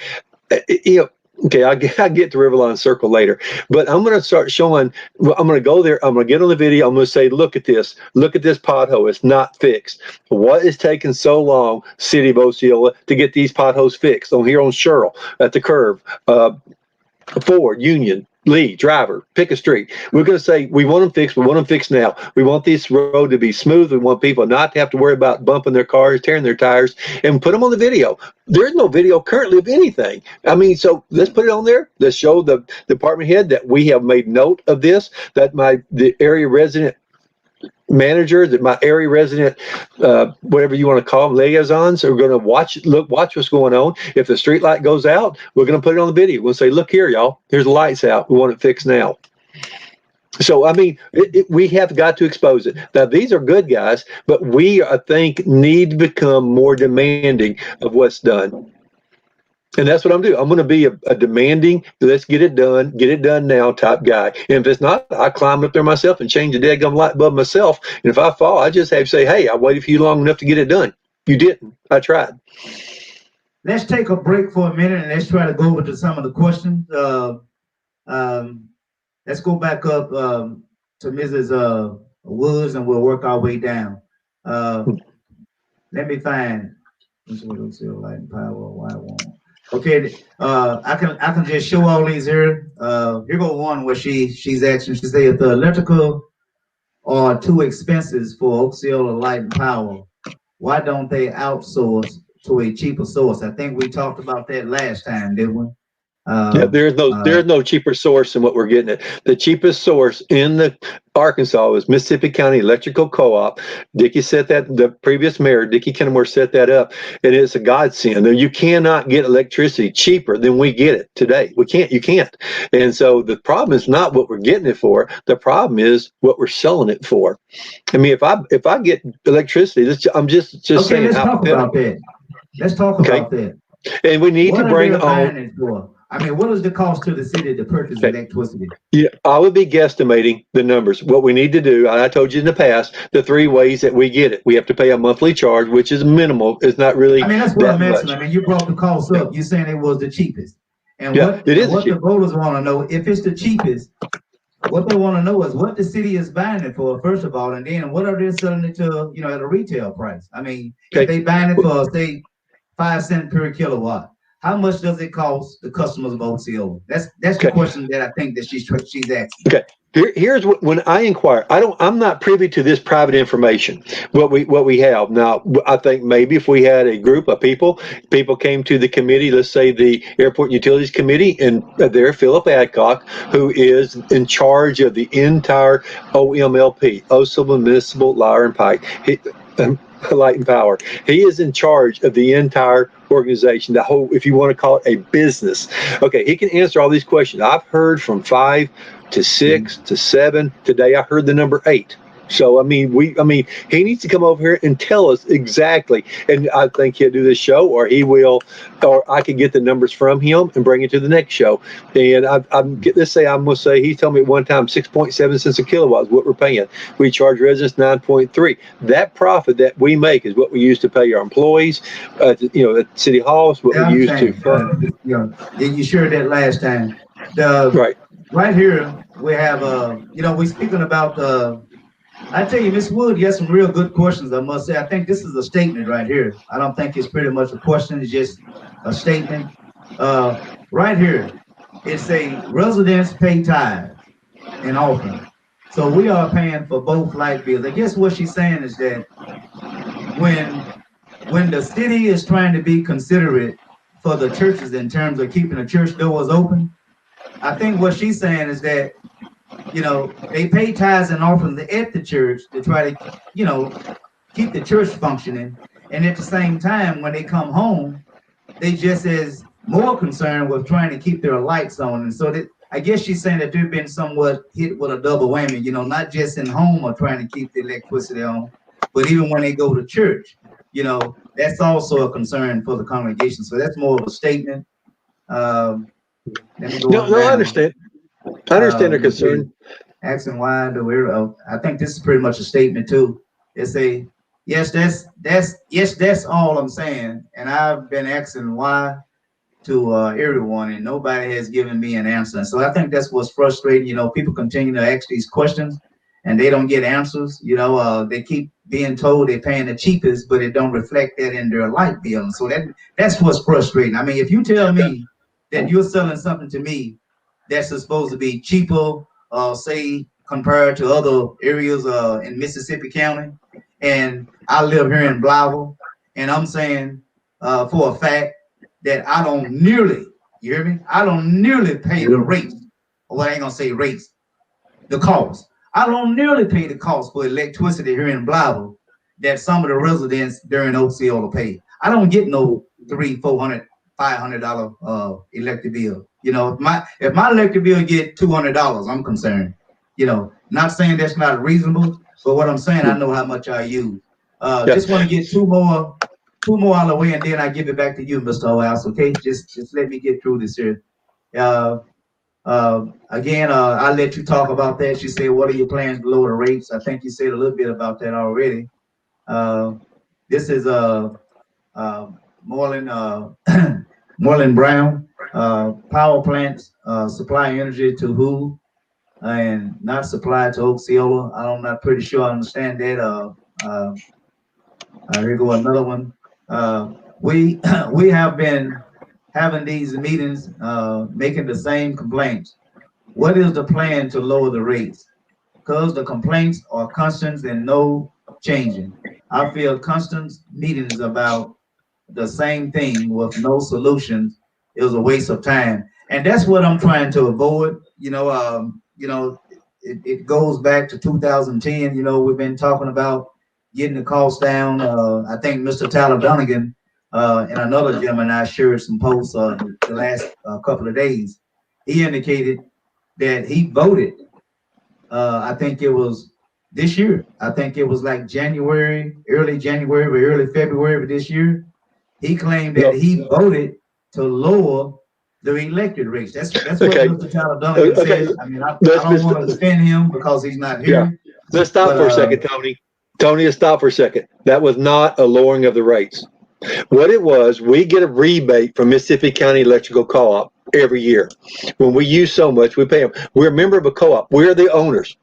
Uh, You know, okay, I get to Riverline Circle later, but I'm going to start showing. Well, I'm going to go there. I'm going to get on the video. I'm going to say, look at this. Look at this pothole. It's not fixed. What is taking so long, City of Osceola, to get these potholes fixed? On here on Sherrill at the curve, Ford, Union, Lee, Driver, pick a street. We're going to say we want them fixed. We want them fixed now. We want this road to be smooth. We want people not to have to worry about bumping their cars, tearing their tires, and put them on the video. There's no video currently of anything. I mean, so let's put it on there. Let's show the department head that we have made note of this, that the area resident manager, that my area resident, whatever you want to call them, liaisons, are going to watch what's going on. If the street light goes out, we're going to put it on the video. We'll say, look here, y'all, here's the lights out. We want it fixed now. So, I mean, we have got to expose it. Now, these are good guys, but we, I think, need to become more demanding of what's done. And that's what I'm doing. I'm going to be a demanding, let's get it done now type guy. And if it's not, I climb up there myself and change the daggum light bulb myself. And if I fall, I just have to say, hey, I waited for you long enough to get it done. You didn't. I tried. Let's take a break for a minute and let's try to go over to some of the questions. Um, let's go back up to Mrs. Woods and we'll work our way down. Uh, let me find. Light and power. Why won't? Okay, I can just show all these here. Here go one where she's asking. She say if the electrical are too expensive for Osceola Light and Power, why don't they outsource to a cheaper source? I think we talked about that last time, didn't we? Yeah, Uh, there's no cheaper source than what we're getting at. The cheapest source in the Arkansas was Mississippi County Electrical Co-op. Dickie set that. The previous mayor, Dickie Kenmore, set that up, and it's a godsend. And you cannot get electricity cheaper than we get it today. We can't. You can't. And so the problem is not what we're getting it for. The problem is what we're selling it for. I mean, if I get electricity, I'm just okay, saying let's talk about hypothetically. that. Let's talk Okay, about that. and we need to What are bring they on. buying it for? I mean, what is the cost to the city to purchase Okay. electricity? Yeah, I would be guesstimating the numbers. What we need to do, and I told you in the past, the three ways that we get it. We have to pay a monthly charge, which is minimal. It's not I really mean, that's what that I'm asking. much. I mean, you brought the cost Yeah, up. You're saying it was the cheapest. And yeah, it is a what the cheap. voters want to know, if it's the cheapest, what they want to know is what the city is buying it for, first of all, and then what are they selling it to, at a retail price? I mean, if Okay. they buying it for, say, 5 cents per kilowatt, how much does it cost the customers of OCO? That's the Okay. question that I think that she's asking. Okay. Here's what, when I inquire, I'm not privy to this private information. What we have now, I think maybe if we had a group of people came to the committee, let's say the Airport Utilities Committee, and there Philip Adcock, who is in charge of the entire OMLP, Osable Municipal Light and Pike. Light and Power. He is in charge of the entire organization, the whole, if you want to call it a business. Okay, he can answer all these questions. I've heard from 5 to 6 to 7. Today I heard the number 8. So I mean, he needs to come over here and tell us exactly. And I think he'll do this show, or he will, or I can get the numbers from him and bring it to the next show. And I'm gonna say he told me at one time 6.7 cents a kilowatt is what we're paying. We charge residents 9.3. That profit that we make is what we use to pay our employees. At City Hall is what Yeah, we I use to understand. fund. You shared that last time. The Right. right here we have we're speaking about I tell you, Miss Wood, you have some real good questions, I must say. I think this is a statement right here. I don't think it's pretty much a question, it's just a statement. Uh, right here, it's a residents pay tithes and offering. So we are paying for both light bills. I guess what she's saying is that when when the city is trying to be considerate for the churches in terms of keeping the church doors open, I think what she's saying is that they pay tithes and offerings at the church to try to, keep the church functioning. And at the same time, when they come home, they just as more concerned with trying to keep their lights on. And so that I guess she's saying that they've been somewhat hit with a double whammy, not just in home or trying to keep the electricity on, but even when they go to church, that's also a concern for the congregation. So that's more of a statement. Um, Let me go No, on no, I down. understand. I understand their Let me see. concern. Asking why the weird. I think this is pretty much a statement too. It's a yes. That's all I'm saying. And I've been asking why to everyone, and nobody has given me an answer. So I think that's what's frustrating. People continue to ask these questions, and they don't get answers. They keep being told they're paying the cheapest, but it don't reflect that in their light bill. And so that's what's frustrating. I mean, if you tell me that you're selling something to me that's supposed to be cheaper, say compared to other areas in Mississippi County, and I live here in Blyville, and I'm saying for a fact that I don't nearly, you hear me? I don't nearly pay the rates, or what I ain't gonna say rates, the cost. I don't nearly pay the cost for electricity here in Blyville that some of the residents during OCO pay. I don't get no three, $400, $500 electric bill. If my electric bill get $200, I'm concerned. Not saying that's not reasonable, but what I'm saying, I know how much I use. Yeah. Just want to get two more out of the way, and then I give it back to you, Mr. House. Okay, just let me get through this here. Uh, Again, I'll let you talk about that. She said, "What are your plans to lower the rates?" I think you said a little bit about that already. Uh, this is Moreland Moreland Brown. Power plants supply energy to who and not supply to Osceola. I'm not pretty sure I understand that. Here go another one. We we have been having these meetings, making the same complaints. What is the plan to lower the rates? Because the complaints are constant and no changing. I feel constant meetings about the same thing with no solutions is a waste of time. And that's what I'm trying to avoid. It goes back to 2010. We've been talking about getting the costs down. I think Mr. Tyler Dunnigan and another gentleman I shared some posts the last couple of days. He indicated that he voted. I think it was this year. I think it was like January, early January or early February of this year. He claimed that No. he voted to lower the elected rates. That's what Okay. Mr. Tyler Duncan Okay. said. I mean, I Let's, don't want to defend him because he's not yeah. here. Let's stop But for a second, Tony. Tony, let's stop for a second. That was not a lowering of the rates. What it was, we get a rebate from Mississippi County Electrical Co-op every year. When we use so much, we pay them. We're a member of a co-op. We're the owners.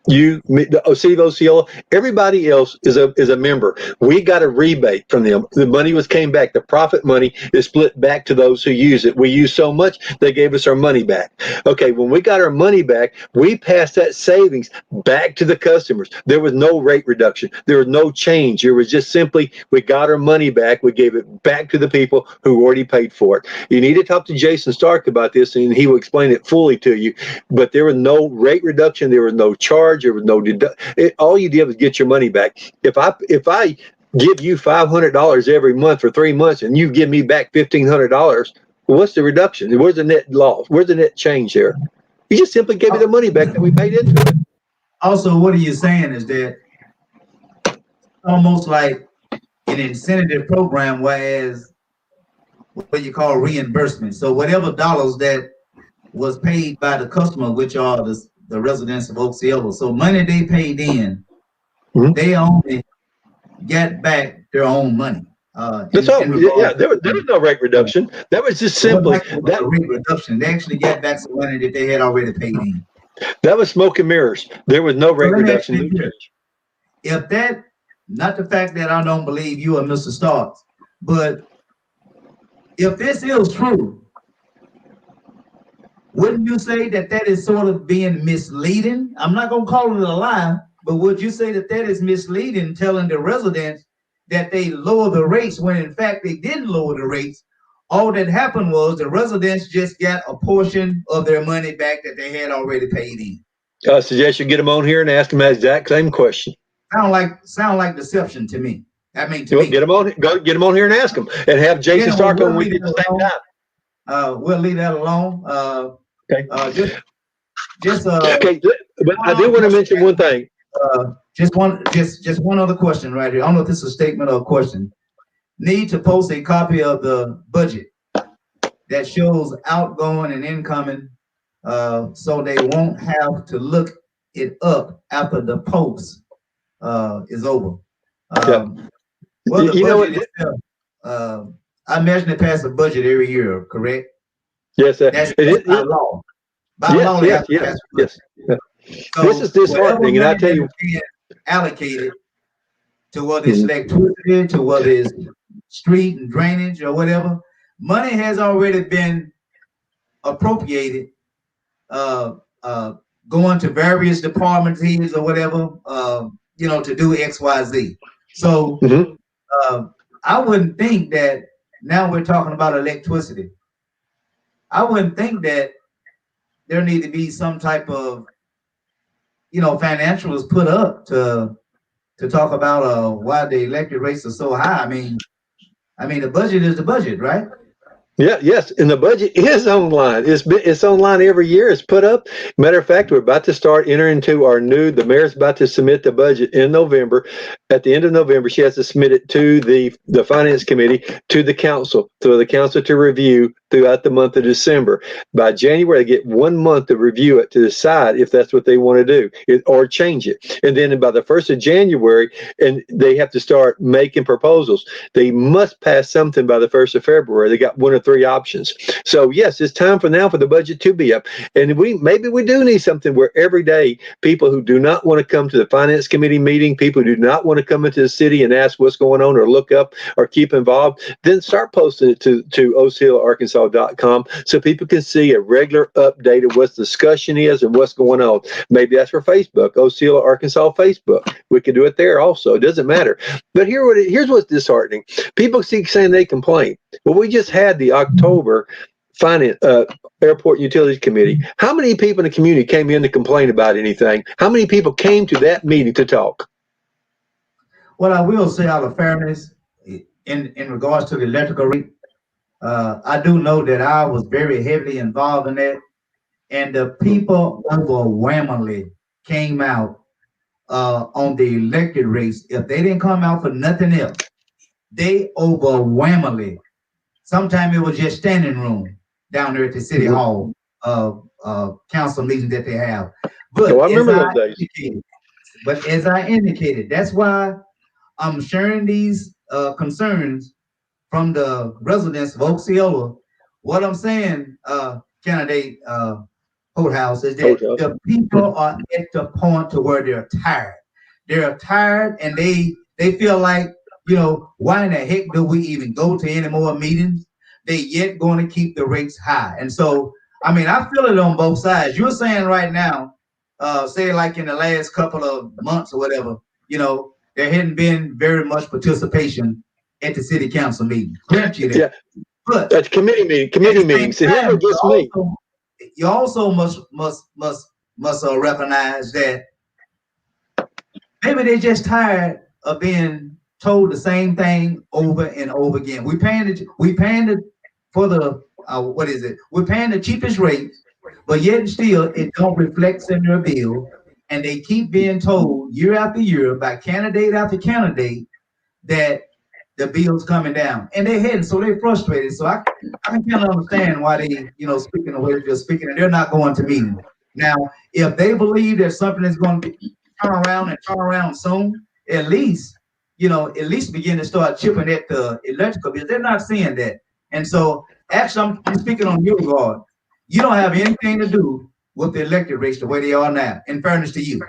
You, the city of Osceola, everybody else is a member. We got a rebate from them. The money came back. The profit money is split back to those who use it. We use so much, they gave us our money back. Okay, when we got our money back, we passed that savings back to the customers. There was no rate reduction. There was no change. It was just simply we got our money back. We gave it back to the people who already paid for it. You need to talk to Jason Stark about this, and he will explain it fully to you. But there was no rate reduction. There was no charge. There was no all you did was get your money back. If I give you $500 every month for 3 months and you give me back $1,500, well, what's the reduction? Where's the net loss? Where's the net change there? You just simply gave me the money back that we paid into it. also, what are you saying is that almost like an incentive program, whereas what you call reimbursement. So whatever dollars that was paid by the customer, which are the residents of Osceola, so money they paid in, they only get back their own money. That's all. In Yeah, regards there was no rate reduction. That was just simply a rate reduction. They actually get back some money that they had already paid in. that was smoke and mirrors. There was no So rate let me ask reduction. you No this. change. If that, not the fact that I don't believe you or Mr. Starks, but if this is true, wouldn't you say that that is sort of being misleading? I'm not going to call it a lie, but would you say that that is misleading, telling the residents that they lower the rates when in fact they didn't lower the rates? All that happened was the residents just got a portion of their money back that they had already paid in. I suggest you get them on here and ask them that exact same question. Sound like deception to me. I mean, to Well, me. get them on here and ask them, and have Jason Stark on with you at the same time. We'll leave that alone. Okay. Just Okay, but I did want to mention one thing. Just one other question right here. I don't know if this is a statement or a question. Need to post a copy of the budget that shows outgoing and incoming, so they won't have to look it up after the post is over. Well, the budget itself, I imagine they pass a budget every year, correct? Yes, That's by law. By law, they have to pass a budget. So this is disheartening, and I tell you, allocated to whether it's electricity, to whether it's street and drainage or whatever, money has already been appropriated, going to various department heads or whatever, to do X, Y, Z. So I wouldn't think that now we're talking about electricity. I wouldn't think that there need to be some type of, financials put up to talk about why the electric rates are so high. I mean, the budget is the budget, right? Yeah, yes, and the budget is online. It's online every year. It's put up. Matter of fact, we're about to start entering into the mayor's about to submit the budget in November. At the end of November, she has to submit it to the finance committee, to the council, for the council to review throughout the month of December. By January, they get 1 month to review it to decide if that's what they want to do or change it. And then by the 1st of January, and they have to start making proposals. They must pass something by the 1st of February. They got 1 or 3 options. So yes, it's time for the budget to be up. And maybe we do need something where every day people who do not want to come to the finance committee meeting, people who do not want to come into the city and ask what's going on or look up or keep involved, then start posting it to OceolaArkansas.com so people can see a regular update of what the discussion is and what's going on. Maybe that's for Facebook, Osceola, Arkansas Facebook. We can do it there also. It doesn't matter. But here's what's disheartening. People keep saying they complain. Well, we just had the October finance, airport utilities committee. How many people in the community came in to complain about anything? How many people came to that meeting to talk? What I will say out of fairness, in regards to the electrical rate, I do know that I was very heavily involved in that, and the people overwhelmingly came out on the elected race. If they didn't come out for nothing else, they overwhelmingly. Sometimes it was just standing room down there at the city Mhm. hall council meeting that they have. Oh, But I as remember I those days. indicated, that's why I'm sharing these concerns from the residents of Osceola. What I'm saying, candidate Courthouse, is that Hotels. the people are at the point to where they're tired. They're tired, and they feel like, why in the heck do we even go to any more meetings? They yet going to keep the rates high, and so I mean I feel it on both sides. You're saying right now, say like in the last couple of months or whatever, there hadn't been very much participation at the city council meeting. Grant you that, Yeah, but that's committee meeting, at committee the same meetings. And here's time, what gets me. you also must recognize that maybe they're just tired of being told the same thing over and over again. We paying for the what is it? We're paying the cheapest rates, but yet and still it don't reflect in their bill, and they keep being told year after year by candidate after candidate that the bill's coming down, and they're heading, so they're frustrated. So I can kind of understand why they, speaking the way they're speaking, and they're not going to meetings. Now, if they believe that something is going to turn around soon, at least begin to start chipping at the electrical bills. They're not seeing that, and so actually, I'm speaking on your regard. You don't have anything to do with the elected rates the way they are now. In fairness to you,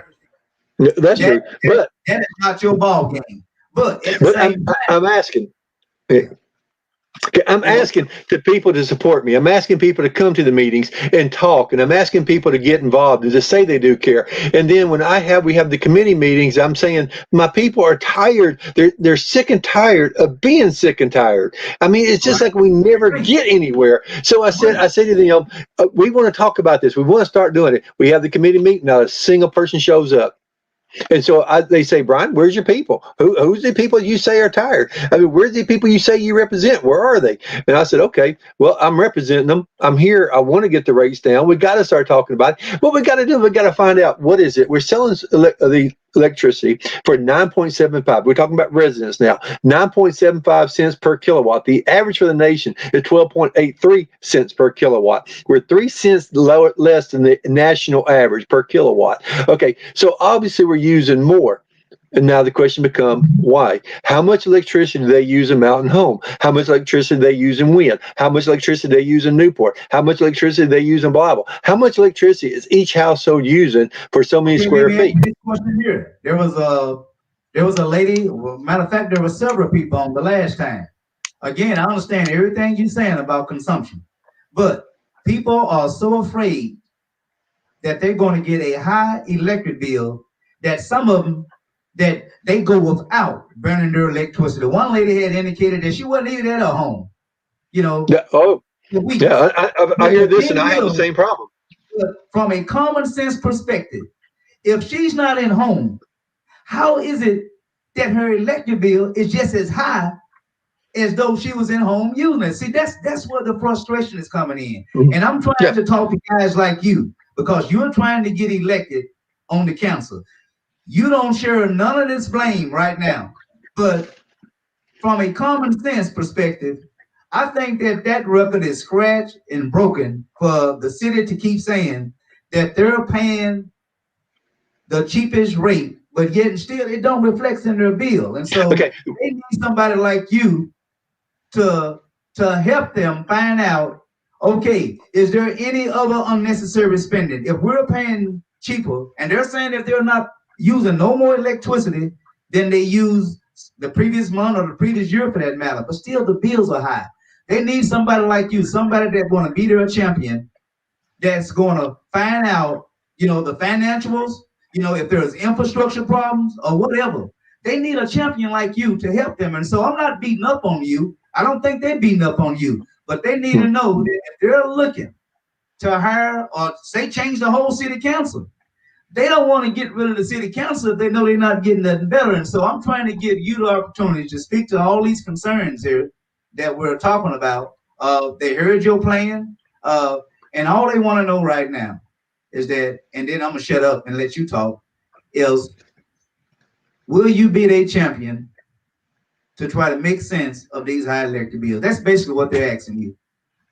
That's that true. that, that is not your ball game. But at the But same time, I'm asking. Okay, I'm you know, asking the people to support me. I'm asking people to come to the meetings and talk, and I'm asking people to get involved and to say they do care. And then when we have the committee meetings, I'm saying my people are tired. They're sick and tired of being sick and tired. I mean, it's all just right, like we never agree, get anywhere. So agree. I said to them, we want to talk about this. We want to start doing it. We have the committee meeting. Not a single person shows up. And so they say, Brian, where's your people? Who's the people you say are tired? I mean, where's the people you say you represent? Where are they? And I said, okay, well, I'm representing them. I'm here. I want to get the rates down. We got to start talking about it. What we got to do, we got to find out what is it. We're selling the electricity for 9.75. We're talking about residents now. 9.75 cents per kilowatt. The average for the nation is 12.83 cents per kilowatt. We're 3 cents less than the national average per kilowatt. Okay, so obviously we're using more. And now the question becomes why? How much electricity do they use in Mountain Home? How much electricity do they use in Wynn? How much electricity do they use in Newport? How much electricity do they use in Bible? How much electricity is each household using for so many Okay, let square me ask feet? you this question here. There was a lady. Well, matter of fact, there were several people on the last time. Again, I understand everything you're saying about consumption, but people are so afraid that they're going to get a high electric bill that some of them that they go without burning their electricity. One lady had indicated that she wasn't even at her home, you know, Yeah, oh, for yeah, weeks. I But hear the this and thing I have the is, same problem. from a common sense perspective, if she's not in home, how is it that her electric bill is just as high as though she was in home using it? See, that's where the frustration is coming in. Mhm. And I'm trying Yeah. to talk to guys like you because you're trying to get elected on the council. You don't share none of this blame right now. But from a common sense perspective, I think that record is scratched and broken for the city to keep saying that they're paying the cheapest rate, but yet still it don't reflect in their bill. And so Okay. they need somebody like you to help them find out, okay, is there any other unnecessary spending? If we're paying cheaper and they're saying that they're not using no more electricity than they used the previous month or the previous year for that matter, but still the bills are high. They need somebody like you, somebody that's going to be their champion, that's going to find out, the financials, if there's infrastructure problems or whatever. They need a champion like you to help them. And so I'm not beating up on you. I don't think they're beating up on you. But they need Hmm. to know that if they're looking to hire or say change the whole city council, they don't want to get rid of the city council if they know they're not getting nothing better. And so I'm trying to give you the opportunity to speak to all these concerns here that we're talking about. They heard your plan, and all they want to know right now is that, and then I'm gonna shut up and let you talk. Is will you be their champion to try to make sense of these high electric bills? That's basically what they're asking you.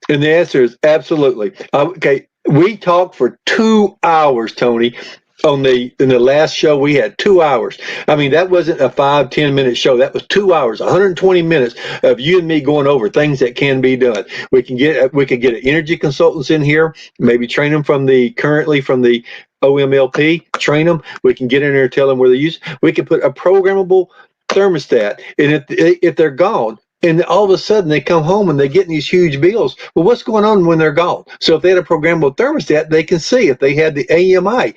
And the answer is absolutely. Okay, we talked for 2 hours, Tony. In the last show we had 2 hours. I mean, that wasn't a 5-10 minute show. That was 2 hours, 120 minutes of you and me going over things that can be done. We could get energy consultants in here, maybe train them from the OMLP, train them. We can get in there and tell them where they use. We can put a programmable thermostat, and if they're gone, and all of a sudden they come home and they're getting these huge bills. Well, what's going on when they're gone? So if they had a programmable thermostat, they can see. If they had the AMI,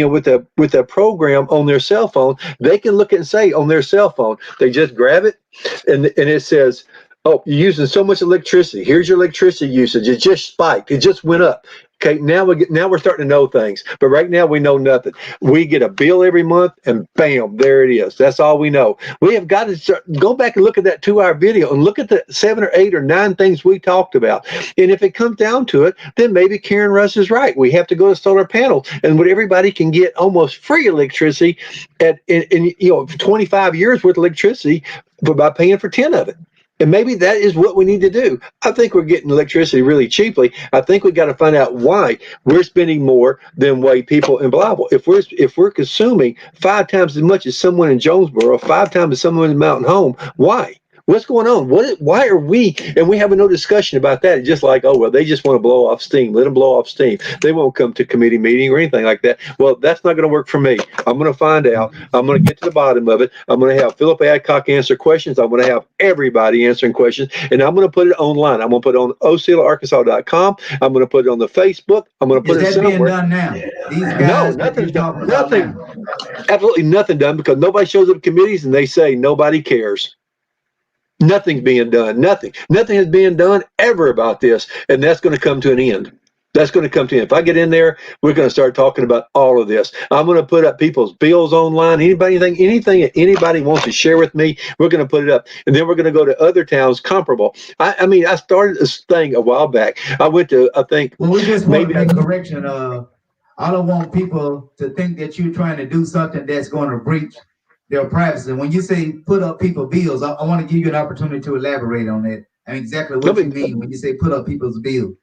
with a program on their cell phone, they can look and say on their cell phone, they just grab it, and it says, "Oh, you're using so much electricity. Here's your electricity usage. It just spiked. It just went up." Okay, now we're starting to know things, but right now we know nothing. We get a bill every month, and bam, there it is. That's all we know. We have got to go back and look at that 2 hour video and look at the 7 or 8 or 9 things we talked about. And if it comes down to it, then maybe Karen Russ is right. We have to go to solar panels, and what everybody can get almost free electricity in 25 years worth of electricity by paying for 10 of it. And maybe that is what we need to do. I think we're getting electricity really cheaply. I think we got to find out why we're spending more than way people in Blytheville. If we're consuming 5 times as much as someone in Jonesboro, 5 times as someone in Mountain Home, why? What's going on? Why are we? And we have no discussion about that. It's just like, oh well, they just want to blow off steam. Let them blow off steam. They won't come to committee meeting or anything like that. Well, that's not going to work for me. I'm going to find out. I'm going to get to the bottom of it. I'm going to have Philip Adcock answer questions. I'm going to have everybody answering questions, and I'm going to put it online. I'm going to put it on OCLARkansas.com. I'm going to put it on the Facebook. I'm going to put Is it that being somewhere. done now? These No, guys that you're nothing's done. talking about Nothing. now. Absolutely nothing done because nobody shows up at committees and they say nobody cares. Nothing's being done. Nothing is being done ever about this, and that's going to come to an end. That's going to come to an end. If I get in there, we're going to start talking about all of this. I'm going to put up people's bills online. Anything that anybody wants to share with me, we're going to put it up, and then we're going to go to other towns comparable. I mean, I started this thing a while back. I went to, I think, Well, we just want to maybe make correction. I don't want people to think that you're trying to do something that's going to breach their privacy. When you say put up people bills, I want to give you an opportunity to elaborate on that and exactly what you mean when you say put up people's bills.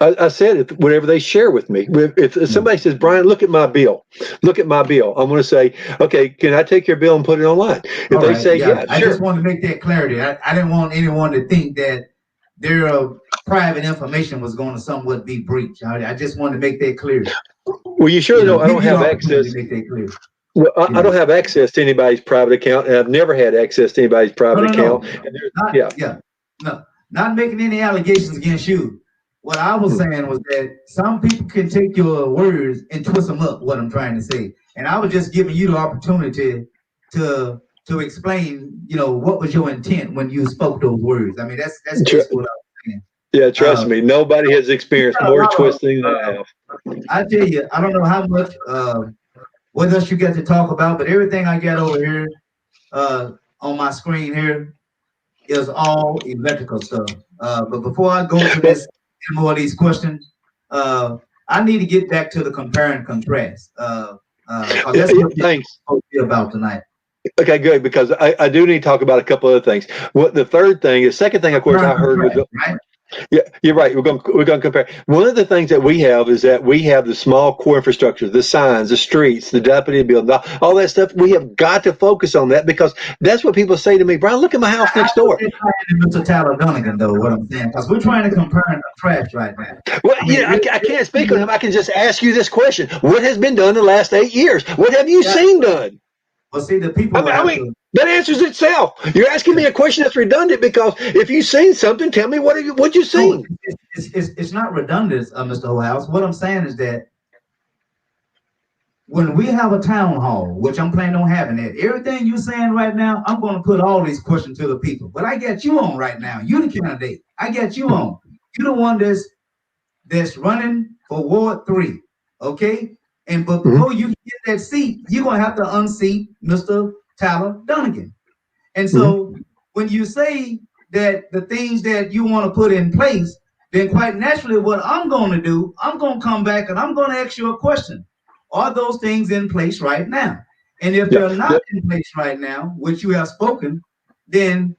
I said whatever they share with me. If somebody says, Brian, look at my bill, I'm going to say, okay, can I take your bill and put it online? If All they right, say, yeah. yeah, I sure. just want to make that clarity. I didn't want anyone to think that their private information was going to somewhat be breached. I just want to make that clear. Well, you surely know I Give don't you the have opportunity access. to make that clear. Well, I don't have access to anybody's private account, and I've never had access to anybody's private account. Not making any allegations against you. What I was saying was that some people can take your words and twist them up. What I'm trying to say, and I was just giving you the opportunity to explain. What was your intent when you spoke those words? I mean, that's basically what I was saying. Yeah, trust me, nobody has experienced more twisting than I have. I tell you, I don't know how much what else you get to talk about, but everything I got over here on my screen here is all electrical stuff. But before I go to this more of these questions, I need to get back to the compare and contrast. That's what we're supposed to be about tonight. Okay, good, because I do need to talk about a couple other things. What the second thing, of course, I heard was right? Yeah, you're right. We're going to compare. One of the things that we have is that we have the small core infrastructure, the signs, the streets, the deputy building, all that stuff. We have got to focus on that because that's what people say to me, Brian, look at my house next door. Mr. Tyler Dunnigan, though, what I'm saying, because we're trying to compare and contrast right now. Well, I can't speak on him. I can just ask you this question: what has been done in the last 8 years? What have you seen done? Well, see, the people. That answers itself. You're asking me a question that's redundant because if you've seen something, tell me what you seen. It's not redundant, Mr. Holehouse. What I'm saying is that when we have a town hall, which I'm planning on having it, everything you're saying right now, I'm going to put all these questions to the people. But I got you on right now. You the candidate. I got you on. You the one that's running for Ward 3. Okay? And but Mhm. before you get that seat, you're gonna have to unseat Mr. Tyler Dunnigan. And Mhm. so when you say that the things that you want to put in place, then quite naturally, what I'm going to do, I'm going to come back and I'm going to ask you a question. Are those things in place right now? And if Yeah. they're not in place right now, which you have spoken, then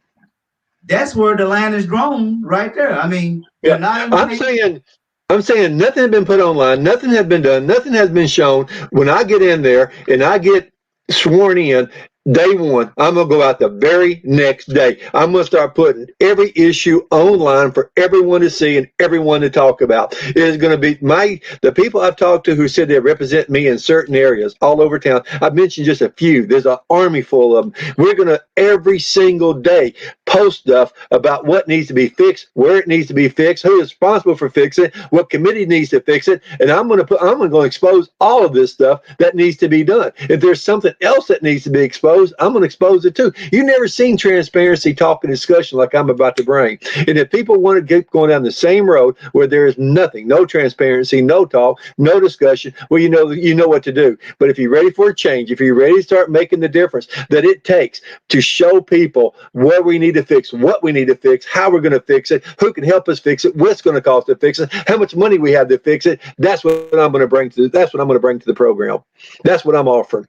that's where the line is drawn right there. I mean, they're Yeah, not in I'm place. saying, I'm saying nothing has been put online, nothing has been done, nothing has been shown. When I get in there and I get sworn in day one, I'm gonna go out the very next day. I'm gonna start putting every issue online for everyone to see and everyone to talk about. It is gonna be the people I've talked to who said they represent me in certain areas all over town. I've mentioned just a few. There's an army full of them. We're gonna every single day post stuff about what needs to be fixed, where it needs to be fixed, who is responsible for fixing it, what committee needs to fix it, and I'm going to expose all of this stuff that needs to be done. If there's something else that needs to be exposed, I'm going to expose it too. You've never seen transparency talk and discussion like I'm about to bring. And if people want to keep going down the same road where there is nothing, no transparency, no talk, no discussion, well, you know what to do. But if you're ready for a change, if you're ready to start making the difference that it takes to show people where we need to fix, what we need to fix, how we're going to fix it, who can help us fix it, what's going to cost to fix it, how much money we have to fix it. That's what I'm going to bring to the program. That's what I'm offering.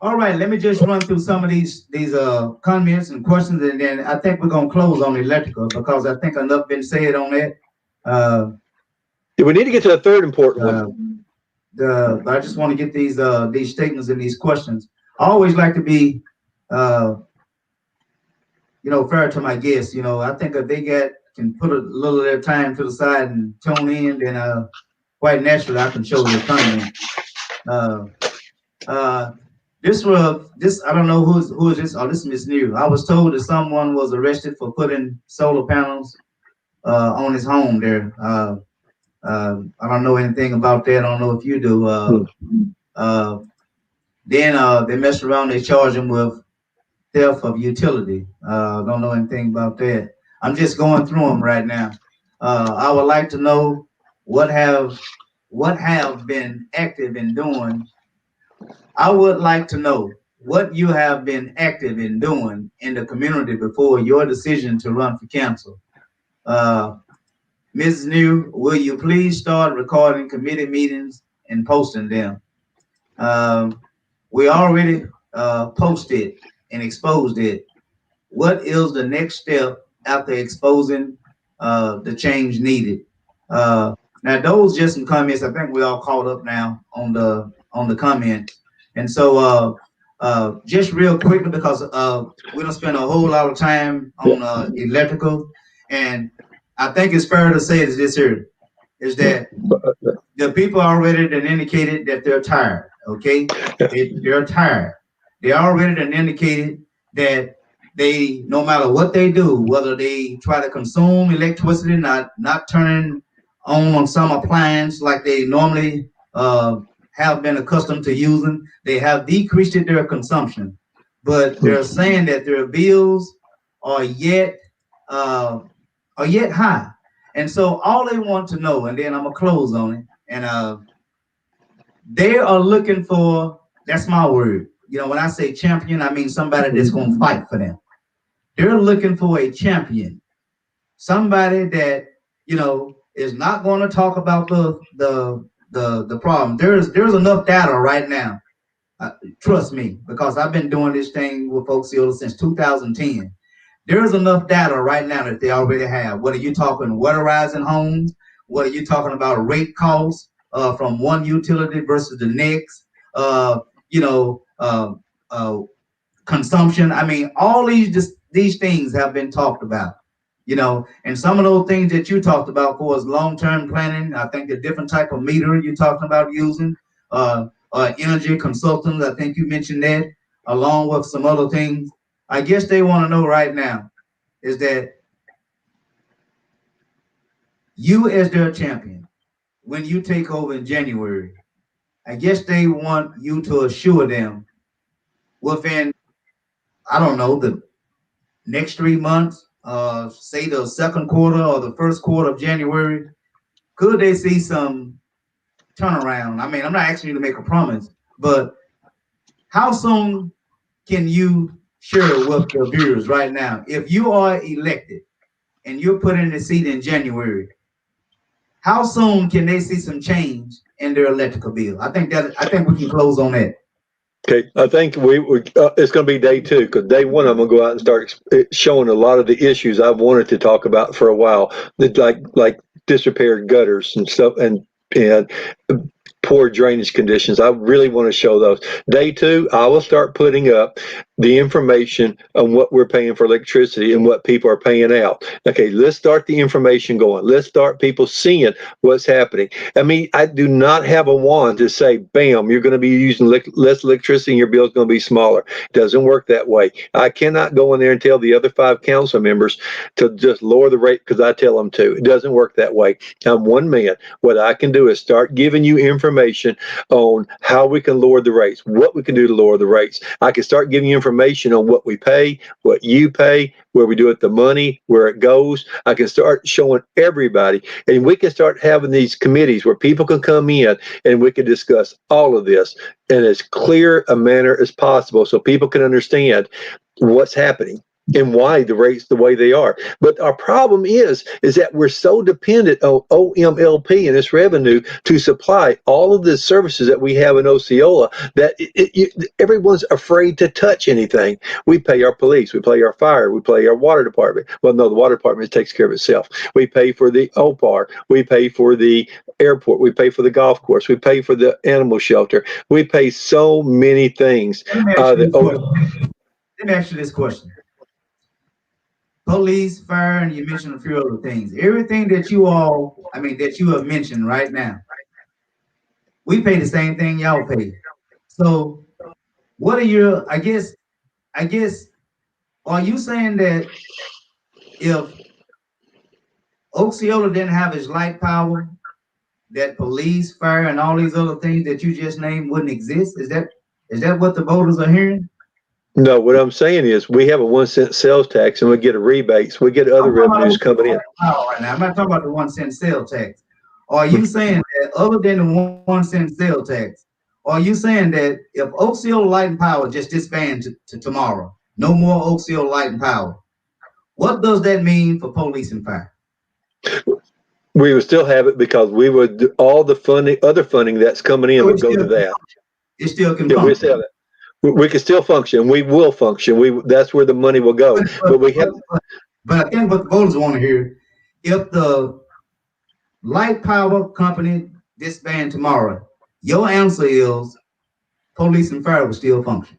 All right, let me just run through some of these comments and questions, and then I think we're gonna close on electrical because I think enough been said on that. Uh, We need to get to the third important one. uh, I just want to get these statements and these questions. I always like to be uh, fair to my guests. I think if they can put a little of their time to the side and tune in, then quite naturally I can show their comment. Uh, uh, this I don't know who is this. Oh, this is Miss New. I was told that someone was arrested for putting solar panels on his home there. I don't know anything about that. I don't know if you do. Uh, then they messed around. They charged him with theft of utility. Don't know anything about that. I'm just going through them right now. I would like to know what have what have been active in doing. I would like to know what you have been active in doing in the community before your decision to run for council. Uh, Ms. New, will you please start recording committee meetings and posting them? Um, we already posted and exposed it. What is the next step after exposing the change needed? Now, those just some comments. I think we all caught up now on the comments, and so just real quickly because we don't spend a whole lot of time Yeah. on electrical, and I think it's fair to say this here is that the people already done indicated that they're tired. Okay, they're tired. They already done indicated that they, no matter what they do, whether they try to consume electricity, not turning on some appliance like they normally have been accustomed to using, they have decreased their consumption. But they're saying that their bills are yet uh, are yet high. And so all they want to know, and then I'm gonna close on it, and they are looking for, that's my word. When I say champion, I mean somebody that's gonna fight for them. They're looking for a champion, somebody that is not going to talk about the problem. There's enough data right now. Trust me, because I've been doing this thing with folks here since 2010. There is enough data right now that they already have. Whether you're talking weatherizing homes, whether you're talking about rate costs from one utility versus the next, uh, you know, uh, uh, consumption. I mean, all these things have been talked about. And some of those things that you talked about for us long-term planning. I think the different type of meter you're talking about using, energy consultants. I think you mentioned that, along with some other things. I guess they want to know right now is that you, as their champion, when you take over in January, I guess they want you to assure them within, I don't know, the next 3 months, say the second quarter or the first quarter of January, could they see some turnaround? I mean, I'm not asking you to make a promise, but how soon can you share with the viewers right now? If you are elected and you're put in the seat in January, how soon can they see some change in their electrical bill? I think we can close on that. Okay, I think it's going to be day two because day one I'm going to go out and start showing a lot of the issues I've wanted to talk about for a while, like disrepaired gutters and stuff, and poor drainage conditions. I really want to show those. Day two, I will start putting up the information on what we're paying for electricity and what people are paying out. Okay, let's start the information going. Let's start people seeing what's happening. I mean, I do not have a wand to say, bam, you're going to be using less electricity and your bill is going to be smaller. It doesn't work that way. I cannot go in there and tell the other 5 council members to just lower the rate because I tell them to. It doesn't work that way. I'm one man. What I can do is start giving you information on how we can lower the rates, what we can do to lower the rates. I can start giving you information on what we pay, what you pay, where we do it, the money, where it goes. I can start showing everybody, and we can start having these committees where people can come in and we can discuss all of this in as clear a manner as possible so people can understand what's happening and why the rates the way they are. But our problem is that we're so dependent on OMLP and its revenue to supply all of the services that we have in Osceola that everyone's afraid to touch anything. We pay our police, we pay our fire, we pay our water department. Well, no, the water department takes care of itself. We pay for the OPAR, we pay for the airport, we pay for the golf course, we pay for the animal shelter. We pay so many things. Let me ask you this question. Let me ask you this question. Police, fire, and you mentioned a few other things. Everything that that you have mentioned right now, we pay the same thing y'all pay. So, what are your? I guess, are you saying that if Osceola didn't have its light power, that police, fire, and all these other things that you just named wouldn't exist? Is that what the voters are hearing? No, what I'm saying is we have a 1 cent sales tax and we get a rebate, so we get other I'm talking about revenues coming in. Osceola power right now. I'm not talking about the 1 cent sales tax. Are you saying that other than the 1 cent sales tax, are you saying that if Osceola Light and Power just disband to tomorrow, no more Osceola Light and Power, what does that mean for police and fire? We would still have it because we would all the funding, other funding that's coming in So would go to that. it still can Yeah, we still function. have it. We can still function. We will function. That's where the money will go. But, but, But we but, have but I think what the voters want to hear, if the light power company disband tomorrow, your answer is police and fire will still function.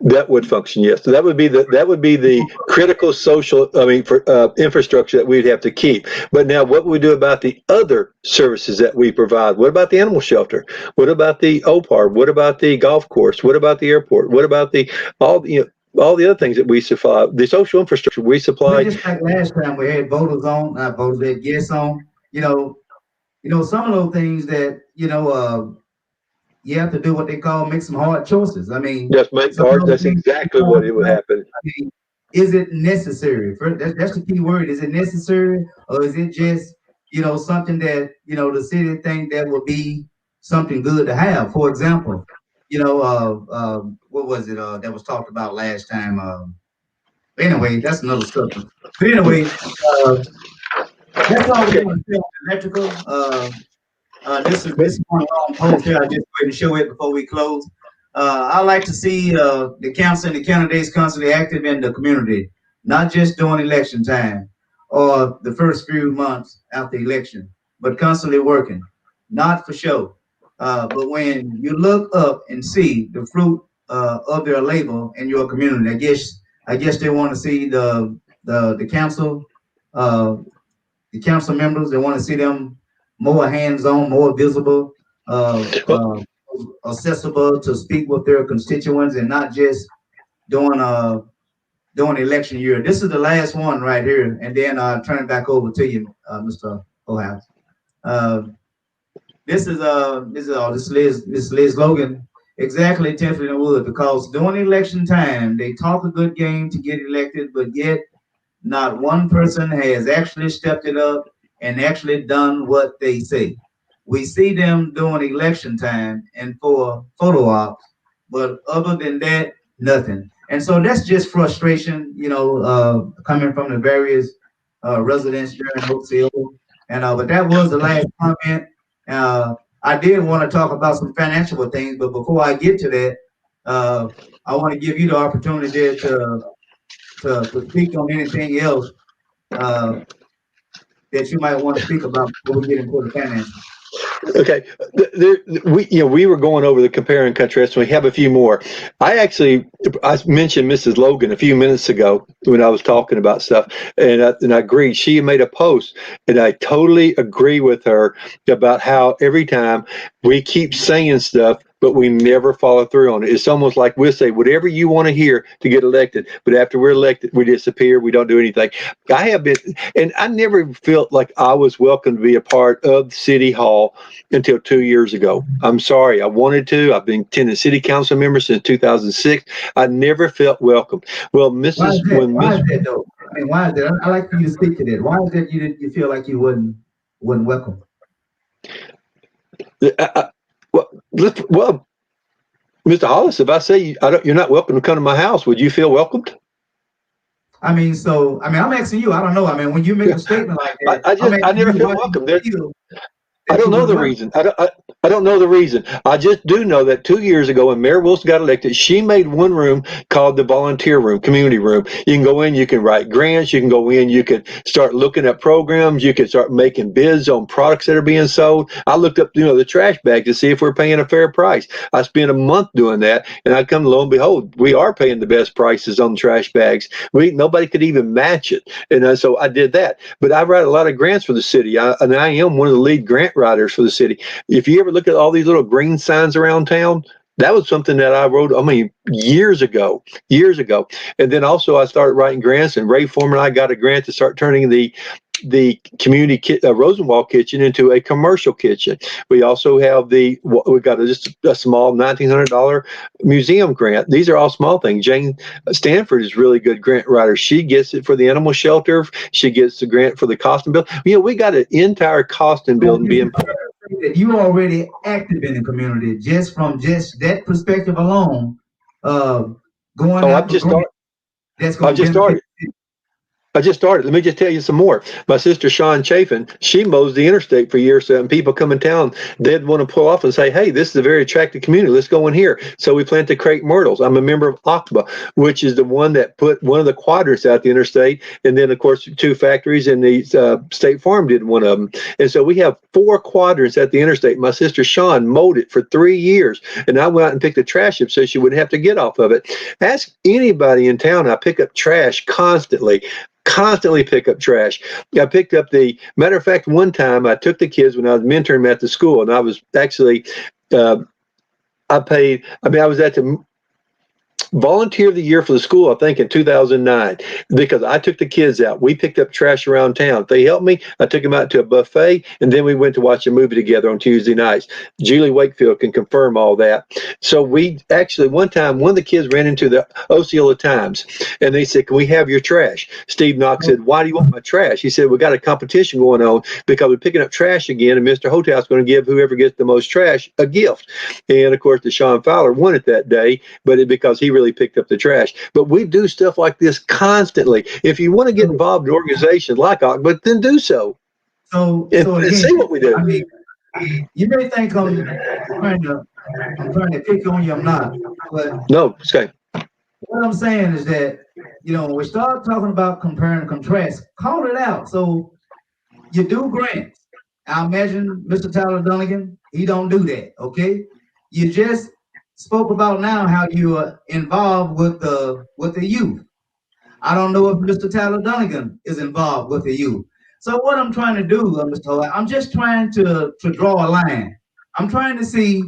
that would function. Yes, so that would be the critical social. I mean, for infrastructure that we'd have to keep. But now, what we do about the other services that we provide? What about the animal shelter? What about the OPAR? What about the golf course? What about the airport? What about the all the all the other things that we supply? The social infrastructure we Well, supply. just like last time we had voters on, not voters, we had guests on, some of those things that, you have to do what they call make some hard choices. I mean, Just make some of hard. those That's things that exactly you what talk it would about, happen. I mean, is it necessary? That's the key word. Is it necessary, or is it just, something that, the city think that would be something good to have? For example, what was it that was talked about last time? Anyway, that's another subject. But anyway, uh, that's all we Okay. want to say on electrical. This is one long post here. I just wanted to show it before we close. I like to see the council and the candidates constantly active in the community, not just during election time or the first few months after election, but constantly working, not for show. But when you look up and see the fruit of their labor in your community, I guess they want to see the council uh, the council members. They want to see them more hands-on, more visible, uh, Well, uh, accessible to speak with their constituents, and not just during during election year. This is the last one right here, and then turn it back over to you, Mr. O'House. Uh, This Liz Logan exactly Tiffany Wood, because during election time they talk a good game to get elected, but yet not one person has actually stepped it up and actually done what they say. We see them during election time and for photo ops, but other than that, nothing. And so that's just frustration, coming from the various residents here in Oak Hill. And but that was the last comment. Uh, I did want to talk about some financial things, but before I get to that, uh, I want to give you the opportunity to speak on anything else uh, that you might want to speak about before we get into the financial. Okay, we were going over the compare and contrast. And we have a few more. I mentioned Mrs. Logan a few minutes ago when I was talking about stuff, and I agreed. She made a post, and I totally agree with her about how every time we keep saying stuff, but we never follow through on it. It's almost like we'll say whatever you want to hear to get elected, but after we're elected, we disappear. We don't do anything. I have been, and I never felt like I was welcome to be a part of City Hall until 2 years ago. I'm sorry, I wanted to. I've been attending city council member since 2006. I never felt welcome. Well, Why is Mrs. that? when Why is Miss that though? I mean, why is that? I like for you to speak to that. Why is that you feel like you wouldn't welcome? I, well, well, Mr. Hollis, if I say you're not welcome to come to my house, would you feel welcomed? I'm asking you. I don't know. I mean, when you make Yeah, a statement like that, I'm I asking never you felt why do you welcome. feel I that don't you know wouldn't the welcome. reason. I don't know the reason. I just do know that 2 years ago, when Mayor Wilson got elected, she made one room called the volunteer room, community room. You can go in, you can write grants, you can go in, you can start looking at programs, you can start making bids on products that are being sold. I looked up, the trash bag to see if we're paying a fair price. I spent a month doing that, and I come lo and behold, we are paying the best prices on the trash bags. Nobody could even match it, and so I did that. But I write a lot of grants for the city, and I am one of the lead grant writers for the city. If you ever look at all these little green signs around town, that was something that I wrote, I mean, years ago. And then also I started writing grants, and Ray Foreman and I got a grant to start turning the community Rosenwald kitchen into a commercial kitchen. We also have we got just a small $1,900 museum grant. These are all small things. Jane Stanford is really good grant writer. She gets it for the animal shelter. She gets the grant for the costume build. We got an entire costume So building is being it put. fair to say that you already active in the community just from just that perspective alone, uh, going Oh, I've after just grants started. that's I've going to just benefit? started. I just started. Let me just tell you some more. My sister Sean Chafin, she mows the interstate for years, and people come in town, they'd want to pull off and say, "Hey, this is a very attractive community. Let's go in here." So we planted crepe myrtles. I'm a member of ACBA, which is the one that put one of the quadrants out the interstate, and then of course two factories, and the State Farm did one of them. And so we have four quadrants at the interstate. My sister Sean mowed it for 3 years, and I went out and picked the trash up so she wouldn't have to get off of it. Ask anybody in town. I pick up trash constantly pick up trash. I picked up matter of fact, one time I took the kids when I was mentoring them at the school, and I was actually, uh, I was at the volunteer of the year for the school, I think in 2009, because I took the kids out. We picked up trash around town. They helped me. I took them out to a buffet, and then we went to watch a movie together on Tuesday nights. Julie Wakefield can confirm all that. So we actually, one time, one of the kids ran into the Osceola Times, and they said, "Can we have your trash?" Steve Knox said, "Why do you want my trash?" He said, "We got a competition going on because we're picking up trash again, and Mr. Hotel's going to give whoever gets the most trash a gift." And of course, Deshaun Fowler won it that day, but because he really picked up the trash. But we do stuff like this constantly. If you want to get So, involved in organizations like but then do so so and again, see what we I do. mean, you may think trying to I'm trying to pick on you. I'm not, but No, okay. what I'm saying is that when we start talking about compare and contrast, call it out. So you do grants. I imagine Mr. Tyler Dunnigan, he don't do that. Okay, you just spoke about now how you are involved with the youth. I don't know if Mr. Tyler Dunnigan is involved with the youth. So what I'm trying to do, Mr. Howard, I'm just trying to draw a line. I'm trying to see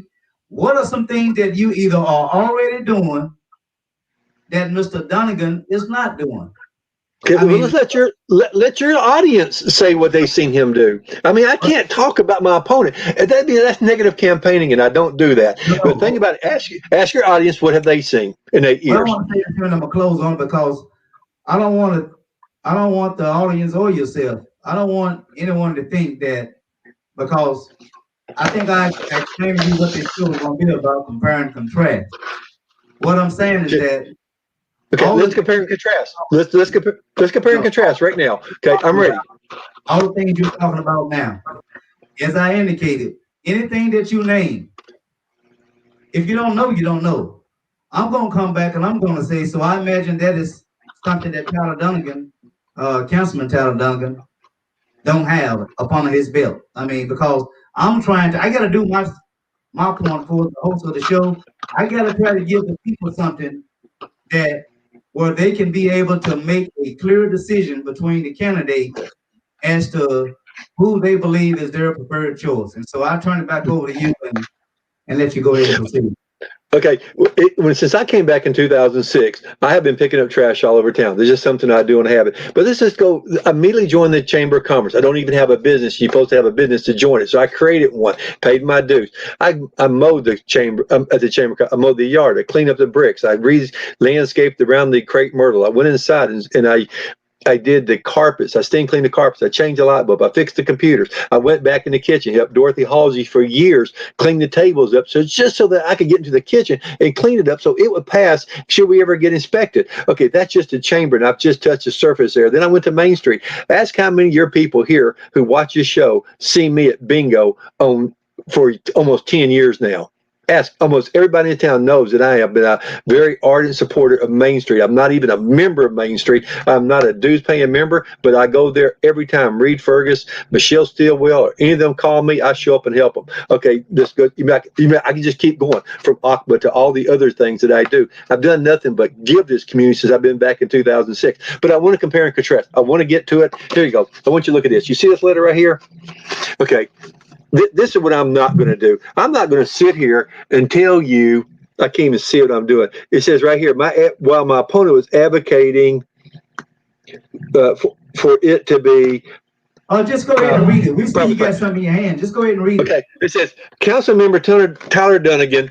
what are some things that you either are already doing that Mr. Dunnigan is not doing. Okay, I well, mean, let your audience say what they've seen him do. I mean, I can't talk about my opponent. That's negative campaigning, and I don't do that. But think no. about it. Ask your audience what have they seen in 8 What I years. want to say is, I'm gonna close on because I don't want to. I don't want the audience or yourself. I don't want anyone to think that because I think I explained to you what this show is going to be about, compare and contrast. What I'm saying is that Okay, all let's the compare and contrast. Let's compare and no, contrast right now. Okay, I'm ready. all the things you're talking about now, as I indicated, anything that you name, if you don't know, you don't know. I'm going to come back and I'm going to say, so I imagine that is something that Tyler Dunnigan, Councilman Tyler Dunnigan, don't have upon his belt. I mean, because I got to do my point for the host of the show. I got to try to give the people something that where they can be able to make a clear decision between the candidates as to who they believe is their preferred choice. And so I turn it back over to you and let you go ahead and proceed. Okay, since I came back in 2006, I have been picking up trash all over town. There's just something I do and have it. But let's just go immediately join the Chamber of Commerce. I don't even have a business. You're supposed to have a business to join it. So I created one, paid my dues. I mowed the chamber at the chamber. I mowed the yard. I cleaned up the bricks. I landscaped around the crepe myrtle. I went inside and I did the carpets. I steam cleaned the carpets. I changed the light bulb. I fixed the computers. I went back in the kitchen, helped Dorothy Halsey for years clean the tables up. So just so that I could get into the kitchen and clean it up so it would pass should we ever get inspected. Okay, that's just a chamber, and I've just touched the surface there. Then I went to Main Street. Ask how many of your people here who watch this show see me at bingo for almost 10 years now. Ask almost everybody in town knows that I have been a very ardent supporter of Main Street. I'm not even a member of Main Street. I'm not a dues paying member, but I go there every time. Reed Fergus, Michelle Stilwell, or any of them call me, I show up and help them. Okay, this good. I can just keep going from Aqua to all the other things that I do. I've done nothing but give this community since I've been back in 2006. But I want to compare and contrast. I want to get to it. Here you go. I want you to look at this. You see this letter right here? Okay. This is what I'm not going to do. I'm not going to sit here and tell you. I can't even see what I'm doing. It says right here, while my opponent was advocating for it to be. Oh, just go ahead and read it. We see you got Public. something in your hand. Just go ahead and read it. Okay. It says, Councilmember Tyler Dunnigan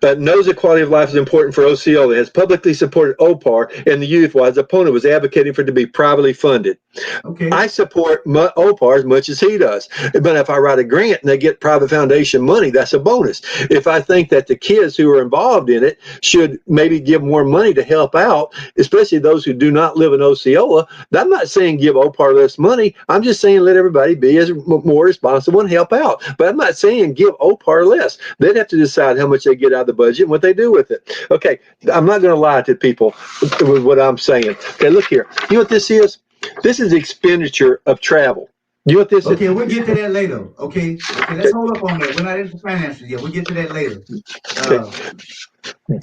knows that quality of life is important for Osceola, has publicly supported OPAR and the youth, while his opponent was advocating for it to be privately funded. Okay. I support OPAR as much as he does. But if I write a grant and they get private foundation money, that's a bonus. If I think that the kids who are involved in it should maybe give more money to help out, especially those who do not live in Osceola, I'm not saying give OPAR less money. I'm just saying let everybody be as more responsible and help out. But I'm not saying give OPAR less. They'd have to decide how much they get out of the budget and what they do with it. Okay, I'm not going to lie to people with what I'm saying. Okay, look here. You know what this is? This is expenditure of travel. You know what this Okay, is? we'll get to that later. Okay, let's hold up on that. We're not into financial yet. We'll get to that later.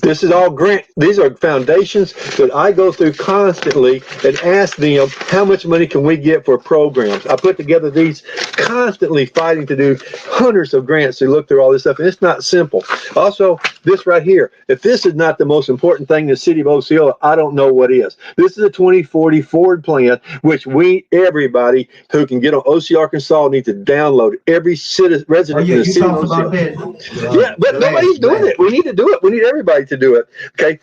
This is all grant. These are foundations that I go through constantly and ask them how much money can we get for programs. I put together these constantly fighting to do hundreds of grants to look through all this stuff, and it's not simple. Also, this right here, if this is not the most important thing in the city of Osceola, I don't know what is. This is a 2040 Ford plan, which everybody who can get on OC Arkansas needs to download. Every resident in the city of Osceola. Yeah, but nobody's doing it. We need to do it. We need everybody to do it. Okay.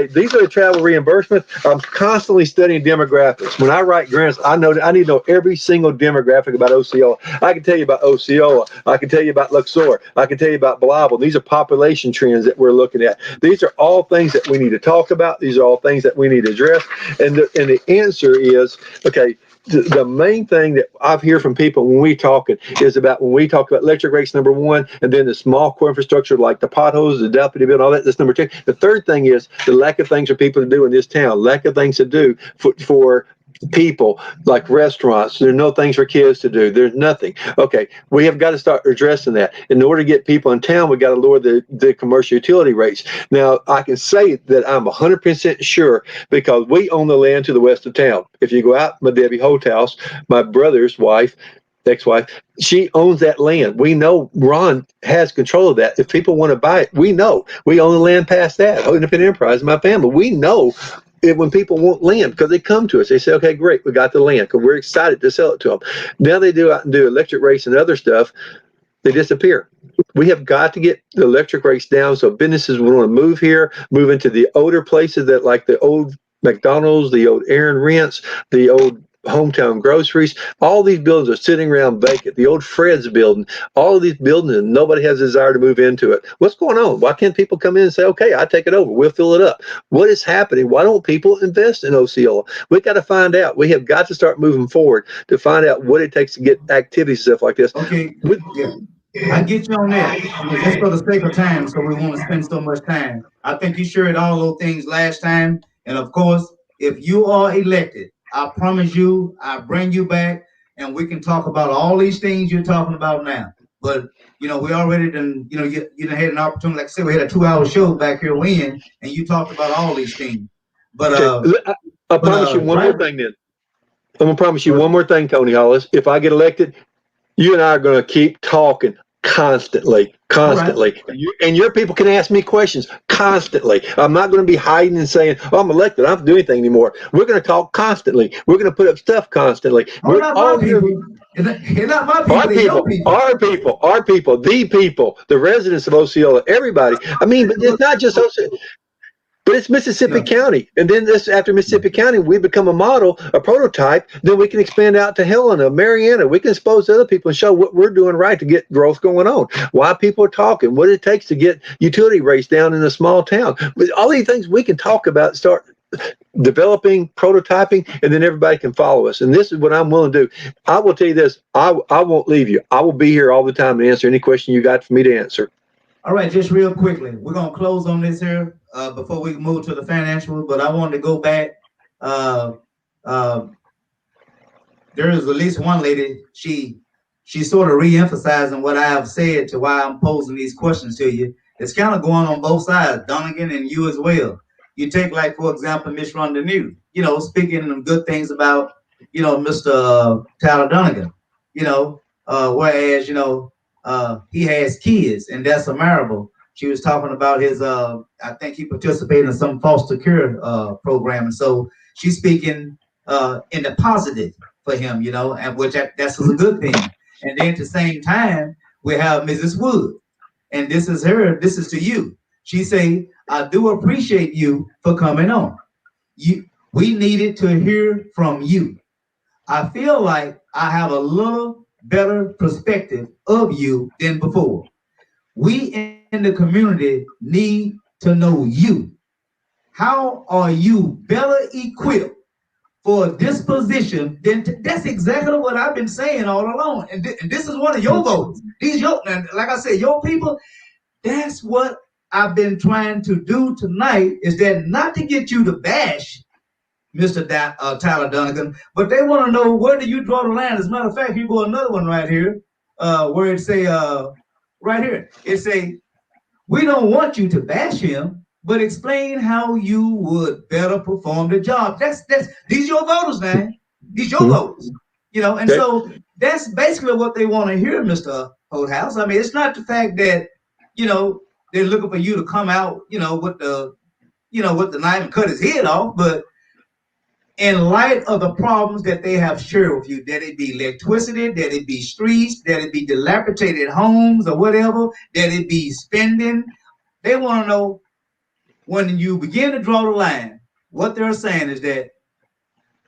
These are the travel reimbursements. I'm constantly studying demographics. When I write grants, I know that I need to know every single demographic about Osceola. I can tell you about Osceola. I can tell you about Luxor. I can tell you about Blytheville. These are population trends that we're looking at. These are all things that we need to talk about. These are all things that we need to address. And the answer is, okay, the main thing that I've heard from people when we talk about electric rates, number one, and then the small core infrastructure like the potholes, the deputy bill, and all that. That's number two. The third thing is the lack of things for people to do in this town, lack of things to do for people like restaurants. There's no things for kids to do. There's nothing. Okay, we have got to start addressing that. In order to get people in town, we got to lower the commercial utility rates. Now, I can say that I'm 100% sure because we own the land to the west of town. If you go out, my Debbie Holt house, my brother's wife, ex-wife, she owns that land. We know Ron has control of that. If people want to buy it, we know. We own the land past that. Independent Enterprise, my family, we know when people want land, because they come to us, they say, okay, great, we got the land, because we're excited to sell it to them. Now they do out and do electric race and other stuff, they disappear. We have got to get the electric rates down so businesses want to move here, move into the older places that like the old McDonald's, the old Aaron Rents, the old hometown groceries. All these buildings are sitting around vacant. The old Fred's building, all of these buildings, and nobody has a desire to move into it. What's going on? Why can't people come in and say, okay, I take it over, we'll fill it up? What is happening? Why don't people invest in Osceola? We've got to find out. We have got to start moving forward to find out what it takes to get activities, stuff like this. Okay, yeah, I get you on that. Just for the sake of time, so we won't spend so much time. I think you shared all those things last time, and of course, if you are elected, I promise you, I bring you back, and we can talk about all these things you're talking about now. But we already done. You done had an opportunity. Like I said, we had a 2-hour show back here when, and you talked about all these things. But Okay, I promise you one right, more thing then. I'm gonna promise you but one more thing, Tony Hollis. If I get elected, you and I are going to keep talking constantly, all right. constantly. And your people can ask me questions constantly. I'm not going to be hiding and saying, oh, I'm elected, I don't have to do anything anymore. We're going to talk constantly. We're going to put up stuff constantly. Oh, We're not my all here. people. They're not my people. Our They're your people, people. our people, our people, the people, the residents of Osceola, everybody. I mean, but it's not just Osceola. But it's Mississippi Yeah. County. And then this after Mississippi County, we become a model, a prototype. Then we can expand out to Helena, Marietta. We can expose to other people and show what we're doing right to get growth going on. Why people are talking, what it takes to get utility rates down in a small town. But all these things we can talk about, start developing, prototyping, and then everybody can follow us. And this is what I'm willing to do. I will tell you this, I won't leave you. I will be here all the time to answer any question you got for me to answer. All right, just real quickly, we're gonna close on this here before we move to the financial. But I wanted to go back. Uh, uh, there is at least one lady. She's sort of re-emphasizing what I have said to why I'm posing these questions to you. It's kind of going on both sides, Donegan and you as well. You take like for example, Miss Rhonda New. Speaking good things about Mr. Tyler Donegan. Whereas he has kids, and that's admirable. She was talking about his. I think he participated in some foster care program, and so she's speaking in the positive for him, and that's a good thing. And then at the same time, we have Mrs. Wood, and this is her. This is to you. She say, "I do appreciate you for coming on. We needed to hear from you. I feel like I have a little better perspective of you than before. We in the community need to know you. How are you better equipped for this position that's exactly what I've been saying all along. And this is one of your votes. Like I said, your people, that's what I've been trying to do tonight, is that not to get you to bash Mr. Tyler Donegan, but they want to know, where do you draw the line? As a matter of fact, you go another one right here, where it say, right here, it say, we don't want you to bash him, but explain how you would better perform the job. These your voters, man. These your voters. And so that's basically what they want to hear, Mr. Holdhouse. I mean, it's not the fact that, they're looking for you to come out, with the knife and cut his head off, but in light of the problems that they have shared with you, that it be electricity, that it be streets, that it be dilapidated homes or whatever, that it be spending, they want to know, when you begin to draw the line, what they're saying is that,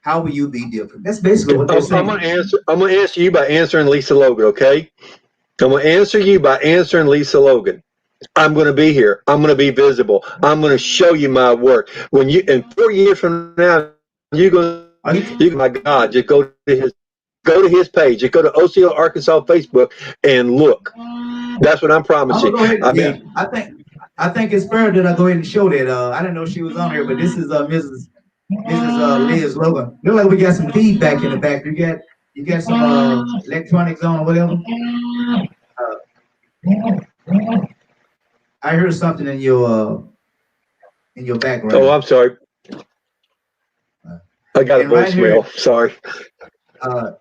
how will you be different? That's basically what they're saying. I'm gonna answer you by answering Lisa Logan, okay? I'm gonna answer you by answering Lisa Logan. I'm going to be here. I'm going to be visible. I'm going to show you my work. When you, in 4 years from now, my God, just go to his page. Just go to Osceola, Arkansas Facebook and look. That's what I'm promising. Go ahead. I think it's fair that I go ahead and show that. I didn't know she was on here, but this is Mrs. Liz Logan. Look like we got some feedback in the back. You got some electronics on or whatever. I heard something in your background. Oh, I'm sorry. I got a voicemail. Right, sorry.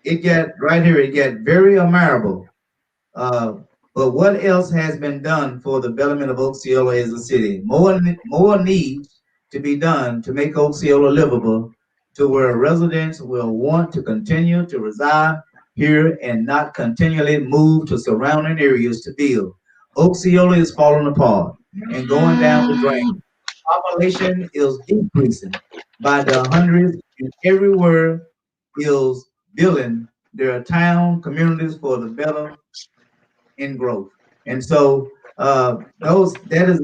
It got right here. It got very admirable. But what else has been done for the betterment of Osceola as a city? More needs to be done to make Osceola livable to where residents will want to continue to reside here and not continually move to surrounding areas to build. Osceola is falling apart and going down the drain. Population is decreasing by the hundreds, and everywhere is building their town communities for the better in growth. And so those that is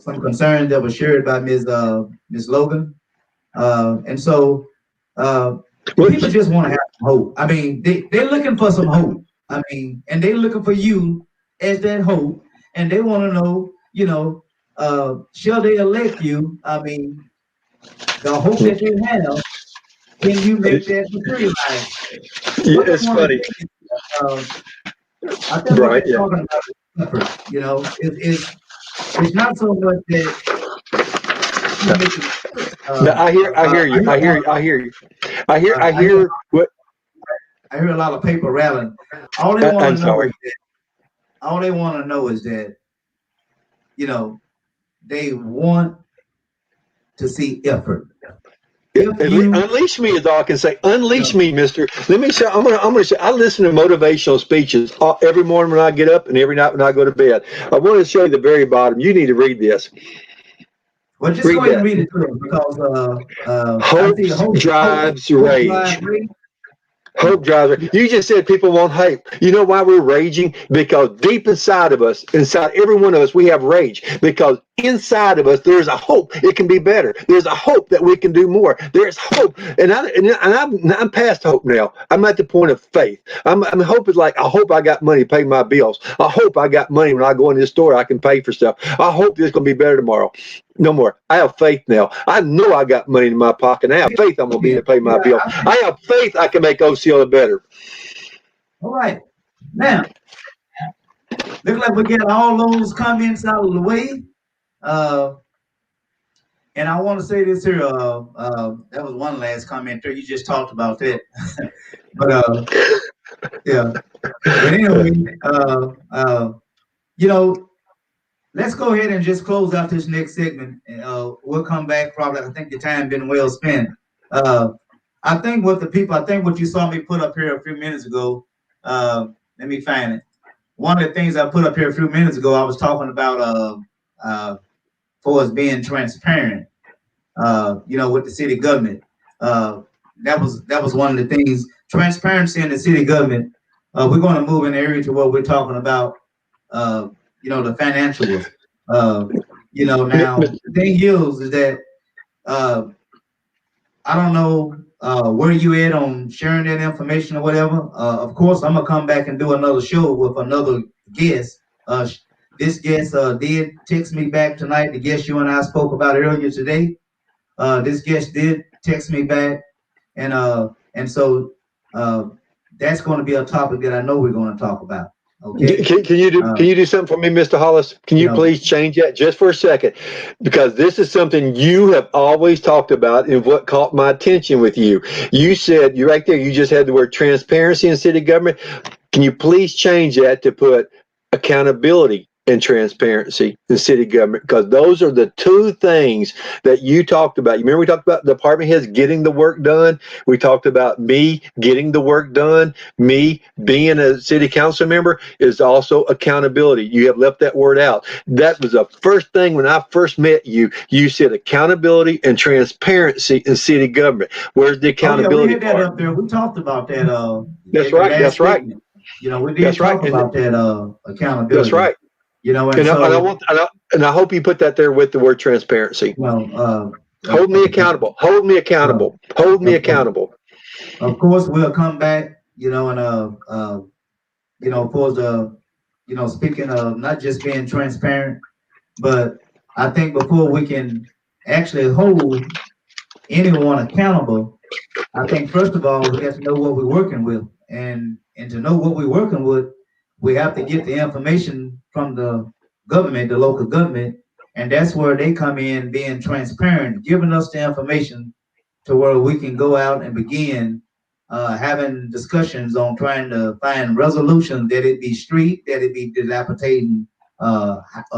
some concerns that were shared by Ms. Logan. And so uh, the Well, people just want to have hope. I mean, they're looking for some hope. I mean, and they're looking for you as that hope, and they want to know, shall they elect you? I mean, the hope that they have, can you make that materialize? What they it's want to funny, see is, uh, I think what Brian. they're Yeah. talking about is effort. It's not so much that you making. No, I hear I you. hear I a hear lot you. I hear you. I hear. I I hear hear. What? I hear a lot of paper rattling. All they want I'm to know is sorry. that all they want to know is that you know they want to see effort. If you Unleash me is all I can say. you Unleash know me, Mister. Let me say. I'm gonna say. I listen to motivational speeches every morning when I get up and every night when I go to bed. I want to show you the very bottom. You need to read this. well, just go Read ahead and that. read it to them because I see Hopes drives hope drive rage. rate. Hope drives. You just said people want hope. You know why we're raging? Because deep inside of us, inside every one of us, we have rage. Because inside of us, there's a hope it can be better. There's a hope that we can do more. There's hope, and I'm past hope now. I'm at the point of faith. I'm hope is like I hope I got money to pay my bills. I hope I got money when I go in this store I can pay for stuff. I hope it's gonna be better tomorrow. No more. I have faith now. I know I got money in my pocket. I have faith I'm gonna be able to pay my Yeah, bill. I have faith I can make Osceola better. all right. Now, look like we get all those comments out of the way. Uh, and I want to say this here. That was one last comment there. You just talked about that, but yeah. But anyway, you know, let's go ahead and just close out this next segment. We'll come back probably. I think the time been well spent. Uh, I think what you saw me put up here a few minutes ago. Let me find it. One of the things I put up here a few minutes ago, I was talking about for us being transparent. With the city government. Uh, that was one of the things. Transparency in the city government. We're going to move in the area to what we're talking about. Uh, the financials. Uh, now the thing is that uh, I don't know where you at on sharing that information or whatever. Of course, I'm gonna come back and do another show with another guest. This guest did text me back tonight. The guest you and I spoke about earlier today. This guest did text me back, and so uh, that's going to be a topic that I know we're going to talk about. Okay, Can you do something for me, Mr. Hollis? Can you you know, please change that just for a second? Because this is something you have always talked about and what caught my attention with you. You said you right there, you just had the word transparency in city government. Can you please change that to put accountability and transparency in city government? Because those are the two things that you talked about. You remember we talked about department heads getting the work done. We talked about me getting the work done. Me being a city council member is also accountability. You have left that word out. That was the first thing when I first met you. You said accountability and transparency in city government. Where's the oh yeah, we accountability had that part? up there. We talked about that That's in the right. last That's right. statement. We did That's right. talk about that That's accountability. right. And And I so want and I hope you put that there with the word transparency. you know, Hold me accountable. Hold me uh, accountable. Hold me of, of, accountable. of course we'll come back. And for the speaking of not just being transparent, but I think before we can actually hold anyone accountable, I think first of all we got to know what we're working with, and to know what we're working with, we have to get the information from the government, the local government, and that's where they come in, being transparent, giving us the information to where we can go out and begin having discussions on trying to find resolutions, that it be street, that it be dilapidating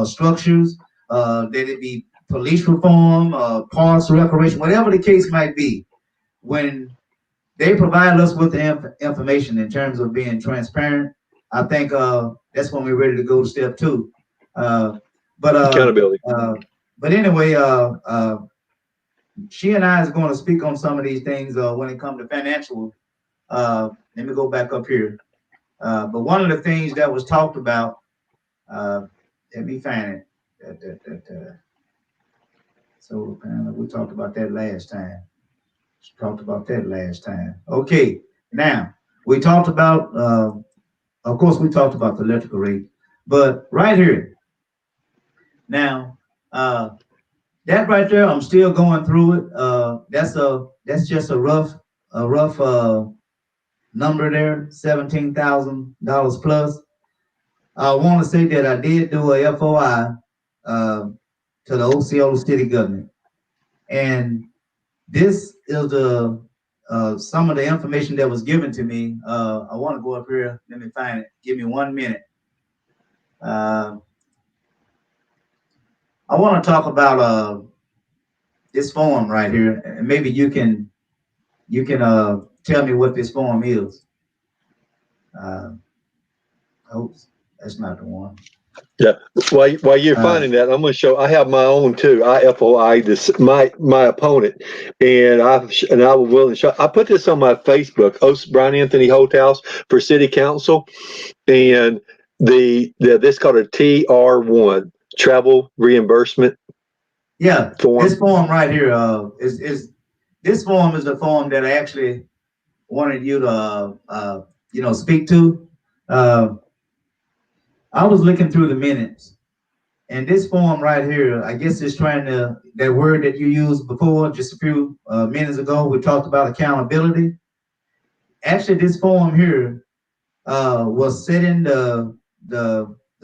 structures, that it be police reform, parks recreation, whatever the case might be, when they provide us with the information in terms of being transparent, I think that's when we're ready to go to step two. Uh, but uh, Accountability. uh, but anyway, she and I is going to speak on some of these things when it comes to financial. Let me go back up here. But one of the things that was talked about, uh, let me find it. So we talked about that last time. Talked about that last time. Okay, now we talked about, of course, we talked about the electrical rate, but right here, now, that right there, I'm still going through it. That's just a rough number there, $17,000 plus. I want to say that I did do a FOI uh, to the Osceola City government, and this is the some of the information that was given to me. I want to go up here. Let me find it. Give me 1 minute. Uh, I want to talk about this form right here, and maybe you can tell me what this form is. Uh, oops, that's not the one. Yeah. While you're Uh, finding that, I'm going to show. I have my own too. IFOI this my opponent, and I will willing to show. I put this on my Facebook. Brian Anthony Hotehouse for City Council, and this called a TR1 travel reimbursement yeah, form. this form right here is this form is the form that I actually wanted you to speak to. Uh, I was looking through the minutes, and this form right here, I guess it's trying to that word that you used before, just a few minutes ago. We talked about accountability. Actually, this form here was setting the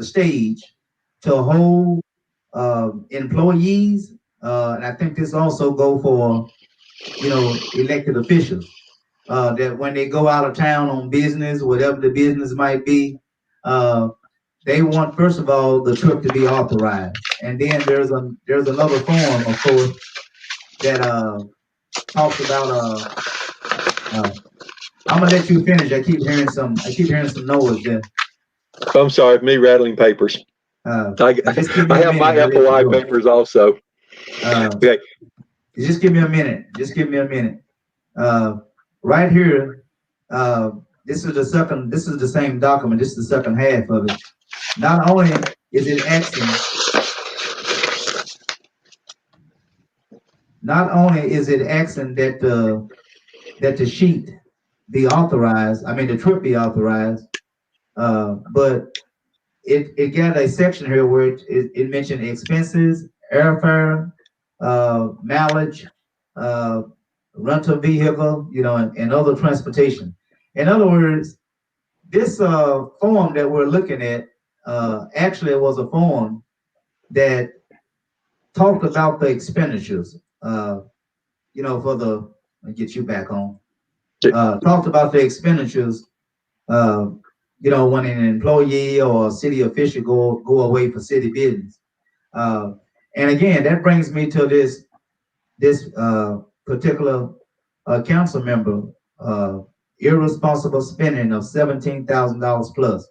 stage to hold employees, and I think this also go for elected officials that when they go out of town on business, whatever the business might be, uh, they want first of all the trip to be authorized, and then there's another form, of course, that talks about. Uh, I'm gonna let you finish. I keep hearing some noise there. I'm sorry, me rattling papers. I Just give me I a have my minute. I'll let you FOI go. papers also. Uh, Okay. just give me a minute. Just give me a minute. Uh, right here, uh, this is the second. This is the same document. This is the second half of it. Not only is it asking, not only is it asking that the sheet be authorized. I mean, the trip be authorized. But it got a section here where it mentioned expenses, airfare, mileage, uh, rental vehicle, and other transportation. In other words, this form that we're looking at actually was a form that talked about the expenditures. For I'll get you back on. Talked about the expenditures. Uh, when an employee or a city official go away for city business. Uh, and again, that brings me to this particular council member irresponsible spending of $17,000 plus.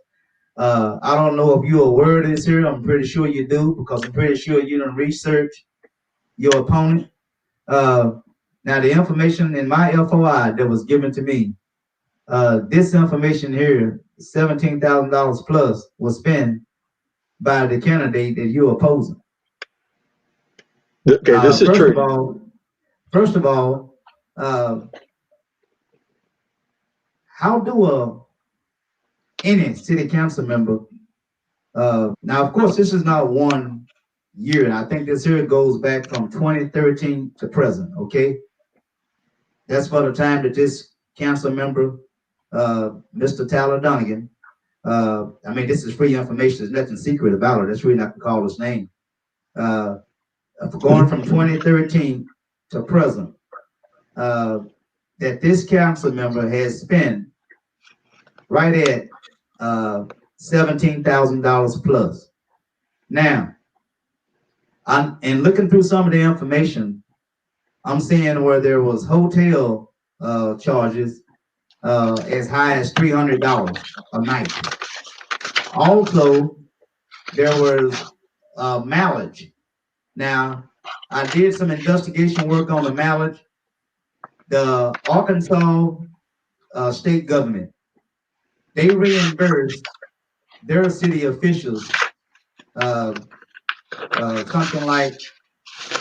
I don't know if you're aware of this here. I'm pretty sure you do because I'm pretty sure you done research your opponent. Uh, Now, the information in my FOI that was given to me, this information here, $17,000 plus, was spent by the candidate that you're opposing. Okay, this is First of true. all, first of all, uh, how do any city council member? Now, of course, this is not 1 year. I think this here goes back from 2013 to present. Okay, that's for the time that this council member, Mr. Tyler Donegan. I mean, this is free information. There's nothing secret about it. That's really not to call his name. Uh, Going from 2013 to present, uh, that this council member has spent right at $17,000 plus. Now, And looking through some of the information, I'm seeing where there was hotel charges as high as $300 a night. Also, there was mileage. Now, I did some investigation work on the mileage. The Arkansas state government, they reimbursed their city officials uh, something like,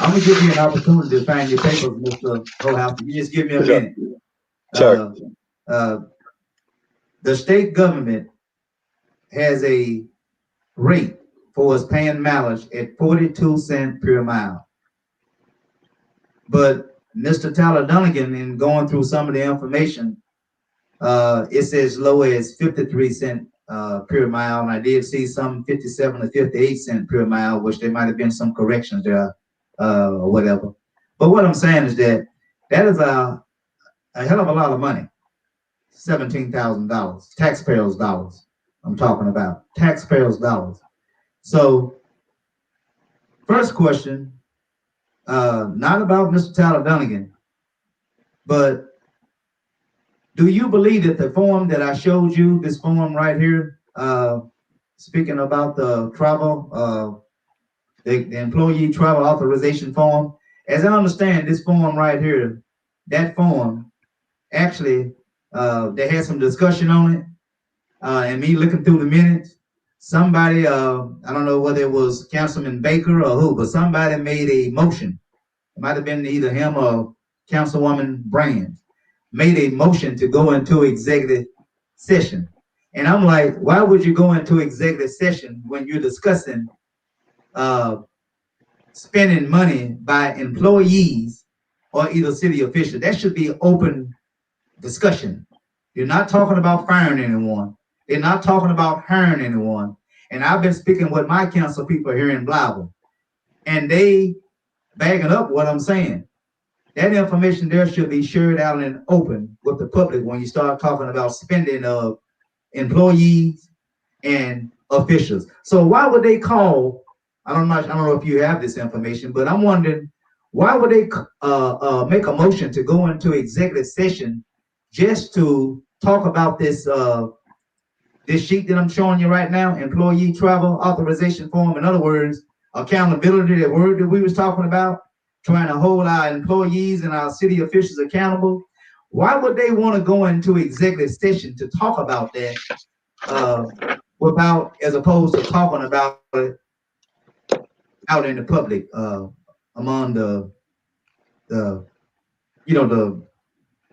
I'm gonna give you an opportunity to find your papers, Mr. Hohouse. You just give me a Sorry. minute. Sorry. Uh, uh, the state government has a rate for us paying mileage at 42 cents per mile. But Mr. Tyler Dunnigan, in going through some of the information, it's as low as 53 cents per mile. And I did see some 57 to 58 cents per mile, which there might have been some corrections there or whatever. But what I'm saying is that is a hell of a lot of money. $17,000, taxpayers' dollars. I'm talking about taxpayers' dollars. So, first question, not about Mr. Tyler Dunnigan, but do you believe that the form that I showed you, this form right here, speaking about the travel, the employee travel authorization form, as I understand this form right here, that form actually, they had some discussion on it, and me looking through the minutes, somebody, I don't know whether it was Councilman Baker or who, but somebody made a motion. It might have been either him or Councilwoman Brand made a motion to go into executive session. And I'm like, why would you go into executive session when you're discussing uh, spending money by employees or either city officials? That should be open discussion. You're not talking about firing anyone. They're not talking about hiring anyone. And I've been speaking with my council people here in Blyville, and they bagging up what I'm saying. That information there should be shared out and open with the public when you start talking about spending of employees and officials. So why would they call? I don't know if you have this information, but I'm wondering why would they make a motion to go into executive session just to talk about this sheet that I'm showing you right now, employee travel authorization form. In other words, accountability, that word that we was talking about, trying to hold our employees and our city officials accountable. Why would they want to go into executive session to talk about that uh, without, as opposed to talking about it out in the public among the the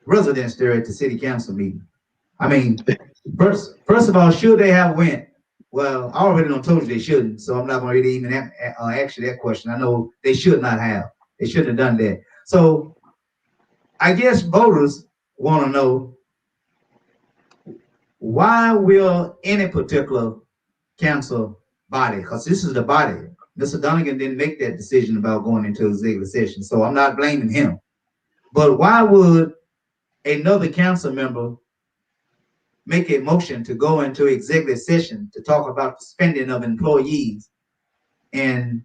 residents there at the city council meeting? I mean, first of all, should they have went? Well, I already done told you they shouldn't, so I'm not going to really even ask you that question. I know they should not have. They shouldn't have done that. So I guess voters want to know, why will any particular council body, because this is the body, Mr. Dunnigan didn't make that decision about going into executive session, so I'm not blaming him. But why would another council member make a motion to go into executive session to talk about the spending of employees and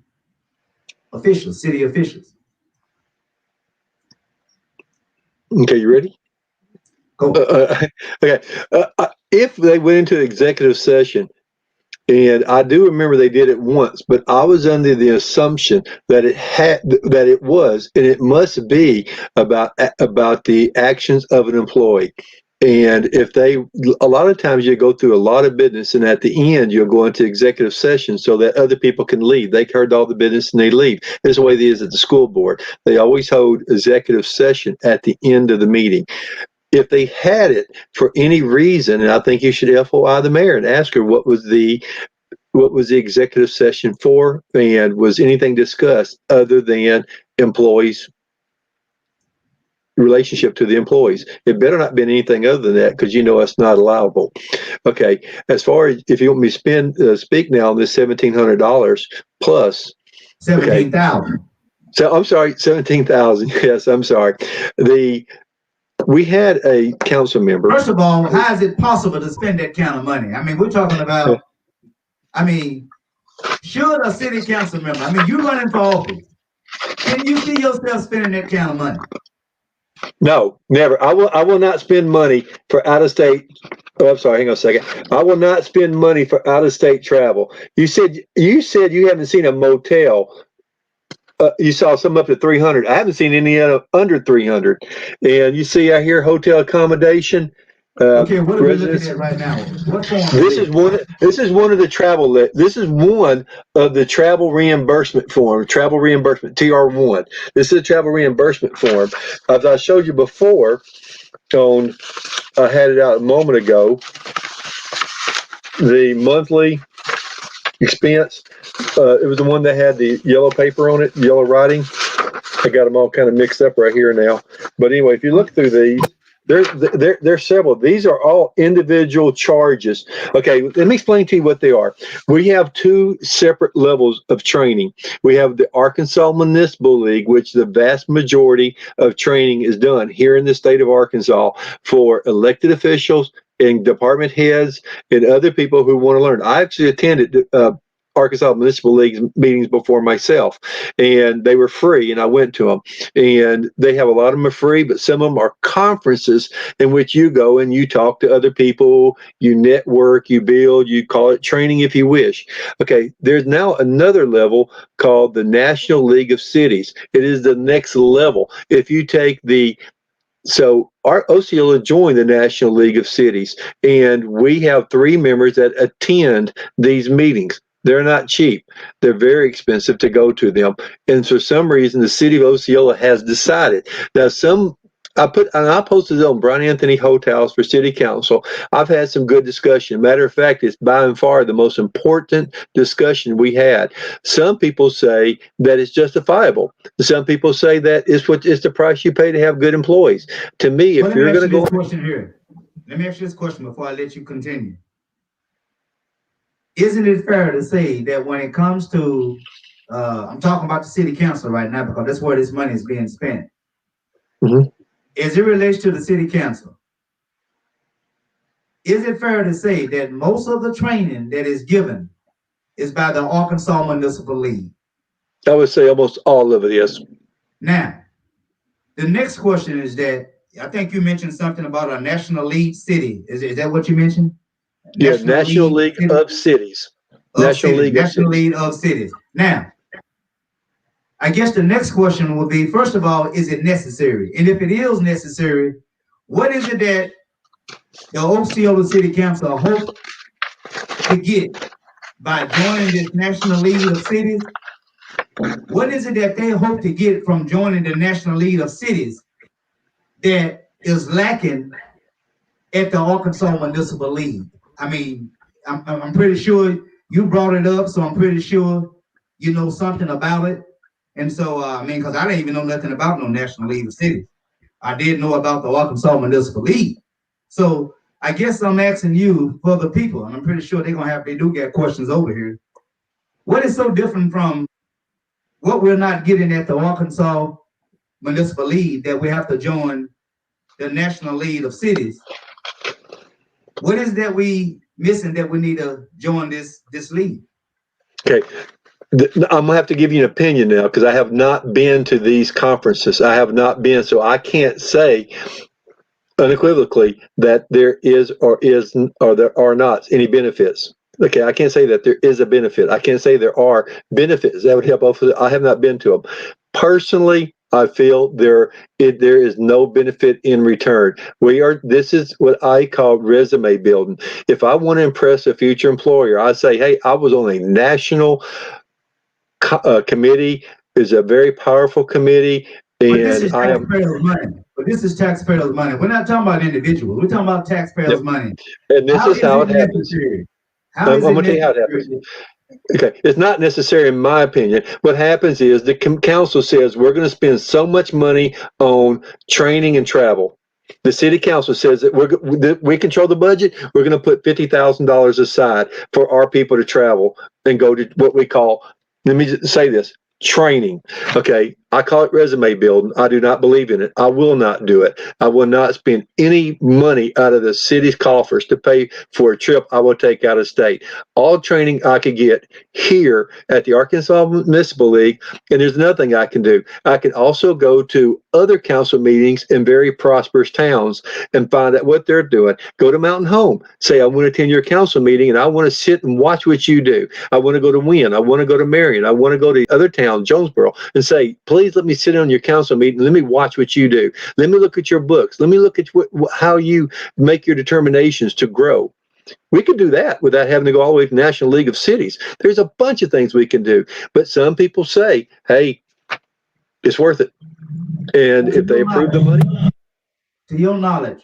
officials, city officials? Okay, you ready? Go. Okay. If they went into executive session, and I do remember they did it once, but I was under the assumption that it was, and it must be about the actions of an employee. And a lot of times you go through a lot of business, and at the end you'll go into executive session so that other people can leave. They heard all the business and they leave. That's the way it is at the school board. They always hold executive session at the end of the meeting. If they had it for any reason, and I think you should FOI the mayor and ask her what was the executive session for, and was anything discussed other than employees' relationship to the employees. It better not be anything other than that, because it's not allowable. Okay, as far as if you want me to speak now on this $1,700 plus. 17,000. So I'm sorry, 17,000. Yes, I'm sorry. We had a council member. First of all, how is it possible to spend that kind of money? I mean, we're talking about, I mean, Should a city council member, I mean, you running for office, can you see yourself spending that kind of money? No, never. I will not spend money for out of state. Oh, I'm sorry. Hang on a second. I will not spend money for out of state travel. You said you haven't seen a motel. You saw some up to 300. I haven't seen any under 300. And you see, I hear hotel accommodation. Okay, what are we looking Residents. at right now? What form is This is this? one. This is one of the travel. This is one of the travel reimbursement form. Travel reimbursement TR1. This is a travel reimbursement form. As I showed you before, on I had it out a moment ago. The monthly expense. It was the one that had the yellow paper on it, yellow writing. I got them all kind of mixed up right here now. But anyway, if you look through these, there's several. These are all individual charges. Okay, let me explain to you what they are. We have two separate levels of training. We have the Arkansas Municipal League, which the vast majority of training is done here in the state of Arkansas for elected officials and department heads and other people who want to learn. I actually attended Arkansas Municipal League meetings before myself, and they were free, and I went to them. And they have a lot of them are free, but some of them are conferences in which you go and you talk to other people, you network, you build, you call it training if you wish. Okay, there's now another level called the National League of Cities. It is the next level. If you take so our Osceola joined the National League of Cities, and we have 3 members that attend these meetings. They're not cheap. They're very expensive to go to them. And for some reason, the city of Osceola has decided. Now, I posted it on Brian Anthony House for city council. I've had some good discussion. Matter of fact, it's by and far the most important discussion we had. Some people say that it's justifiable. Some people say that it's the price you pay to have good employees. To me, Well, if let me you're ask going you to this go, question here. Let me ask you this question before I let you continue. Isn't it fair to say that when it comes to, I'm talking about the city council right now because that's where this money is being spent. Mhm. As it relates to the city council, is it fair to say that most of the training that is given is by the Arkansas Municipal League? I would say almost all of it is. Now, the next question is that I think you mentioned something about a National League city. Is that what you mentioned? Yeah, National National League League City of Cities. of National Cities. League of National Cities. League of Cities. Now, I guess the next question will be, first of all, is it necessary? And if it is necessary, what is it that the Osceola City Council hope to get by joining this National League of Cities? What is it that they hope to get from joining the National League of Cities that is lacking at the Arkansas Municipal League? I mean, I'm pretty sure you brought it up, so I'm pretty sure you know something about it. And so, I mean, because I didn't even know nothing about no National League of Cities. I did know about the Arkansas Municipal League. So I guess I'm asking you for the people, and I'm pretty sure they do get questions over here. What is so different from what we're not getting at the Arkansas Municipal League that we have to join the National League of Cities? What is that we missing that we need to join this league? Okay. I'm gonna have to give you an opinion now because I have not been to these conferences. I have not been, so I can't say unequivocally that there is or there are not any benefits. Okay, I can't say that there is a benefit. I can't say there are benefits that would help both. I have not been to them personally. I feel there is no benefit in return. This is what I call resume building. If I want to impress a future employer, I say, hey, I was on a national committee. Is a very powerful committee, But this and is I am. taxpayers' money. But this is taxpayers' money. We're not talking about individuals. We're talking about taxpayers' Yep. money. And this How is is how it it happens. necessary? How I'm is it going to tell you how it happens. necessary? Okay, it's not necessary in my opinion. What happens is the council says we're going to spend so much money on training and travel. The city council says that we control the budget. We're going to put $50,000 aside for our people to travel and go to what we call. Let me just say this: training. Okay, I call it resume building. I do not believe in it. I will not do it. I will not spend any money out of the city's coffers to pay for a trip I will take out of state. All training I could get here at the Arkansas Municipal League, and there's nothing I can do. I can also go to other council meetings in very prosperous towns and find out what they're doing. Go to Mountain Home. Say, I want to attend your council meeting and I want to sit and watch what you do. I want to go to Wynn. I want to go to Marion. I want to go to other towns, Jonesboro, and say, please let me sit on your council meeting. Let me watch what you do. Let me look at your books. Let me look at how you make your determinations to grow. We could do that without having to go all the way to National League of Cities. There's a bunch of things we can do. But some people say, hey, it's worth it. And if they approve the money. To your knowledge,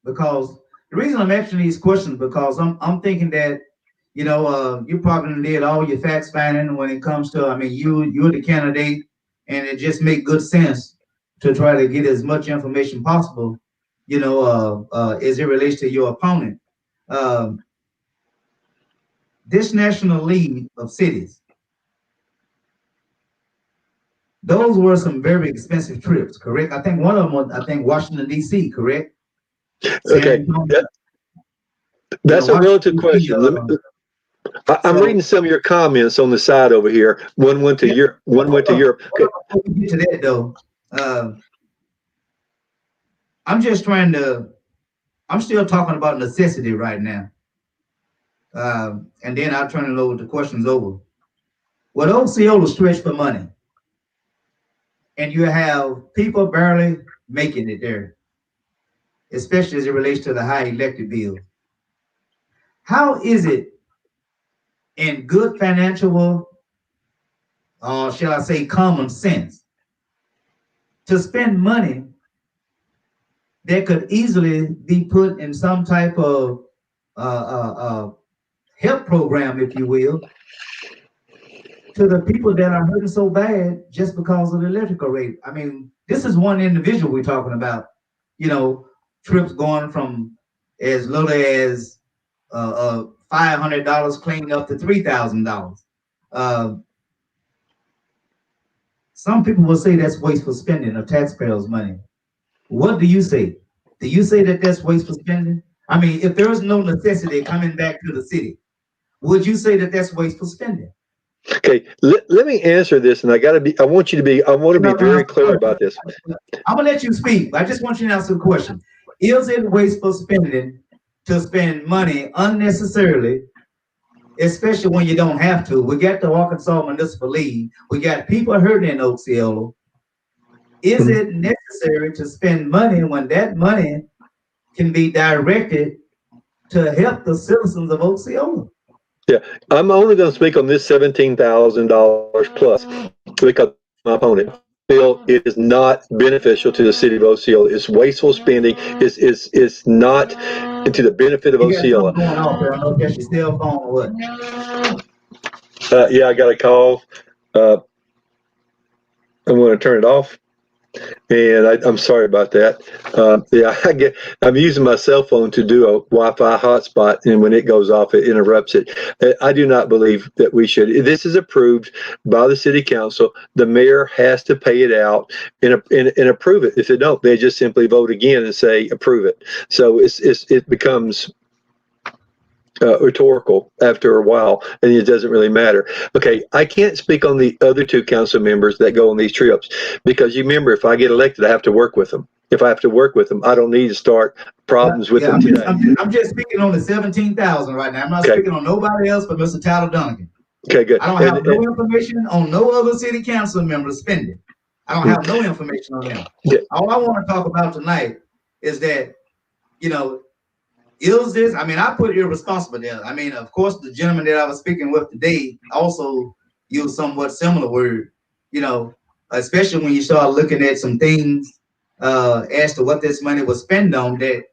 because the reason I'm asking these questions, because I'm thinking that, you probably did all your facts finding when it comes to, you're the candidate, and it just make good sense to try to get as much information possible, as it relates to your opponent. Um, this National League of Cities, those were some very expensive trips, correct? I think one of them was, Washington, D.C., correct? Okay. That's a relative question. I'm reading some of your comments on the side over here. One went to Europe. One went to Europe. Okay. Before we get to that, though, I'm just trying to. I'm still talking about necessity right now, and then I'll turn it over to questions over. Well, Osceola stretch for money, and you have people barely making it there, especially as it relates to the high electric bill. How is it in good financial, shall I say, common sense, to spend money that could easily be put in some type of help program, if you will, to the people that are hurting so bad just because of the electrical rate? I mean, this is one individual we're talking about. Trips going from as little as $500 cleaning up to $3,000. Some people will say that's wasteful spending of taxpayers' money. What do you say? Do you say that that's wasteful spending? I mean, if there is no necessity coming back to the city, would you say that that's wasteful spending? Okay, let me answer this, and I want to be very clear about this. I'm gonna let you speak, but I just want you to answer the question. Is it wasteful spending to spend money unnecessarily, especially when you don't have to? We got the Arkansas Municipal League. We got people hurting in Osceola. Is it necessary to spend money when that money can be directed to help the citizens of Osceola? Yeah, I'm only going to speak on this $17,000 plus because my opponent feel it is not beneficial to the city of Osceola. It's wasteful spending. It's not to the benefit of Osceola. Going off there. I don't know if that's your cell phone or what. Yeah, I got a call. I'm going to turn it off. And I'm sorry about that. I'm using my cell phone to do a Wi-Fi hotspot, and when it goes off, it interrupts it. I do not believe that we should. This is approved by the city council. The mayor has to pay it out and approve it. If they don't, they just simply vote again and say approve it. So it becomes rhetorical after a while, and it doesn't really matter. Okay, I can't speak on the other two council members that go on these trips, because you remember, if I get elected, I have to work with them. If I have to work with them, I don't need to start problems with them today. I'm just speaking on the 17,000 right now. I'm not speaking on nobody else but Mr. Tyler Duncan. Okay, good. I don't have no information on no other city council member spending. I don't have no information on them. Yeah. All I want to talk about tonight is that, is this, I put irresponsible there. Of course, the gentleman that I was speaking with today also used somewhat similar word, especially when you start looking at some things as to what this money was spent on, that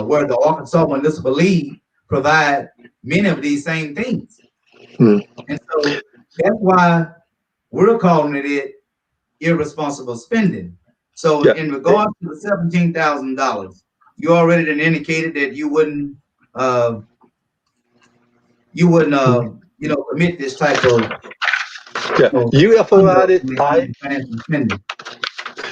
where the Arkansas Municipal League provide many of these same things. And so that's why we're calling it irresponsible spending. So in regards to the $17,000, you already indicated that you wouldn't commit this type of Yeah, know, UFO under audit. when it comes to financial spending.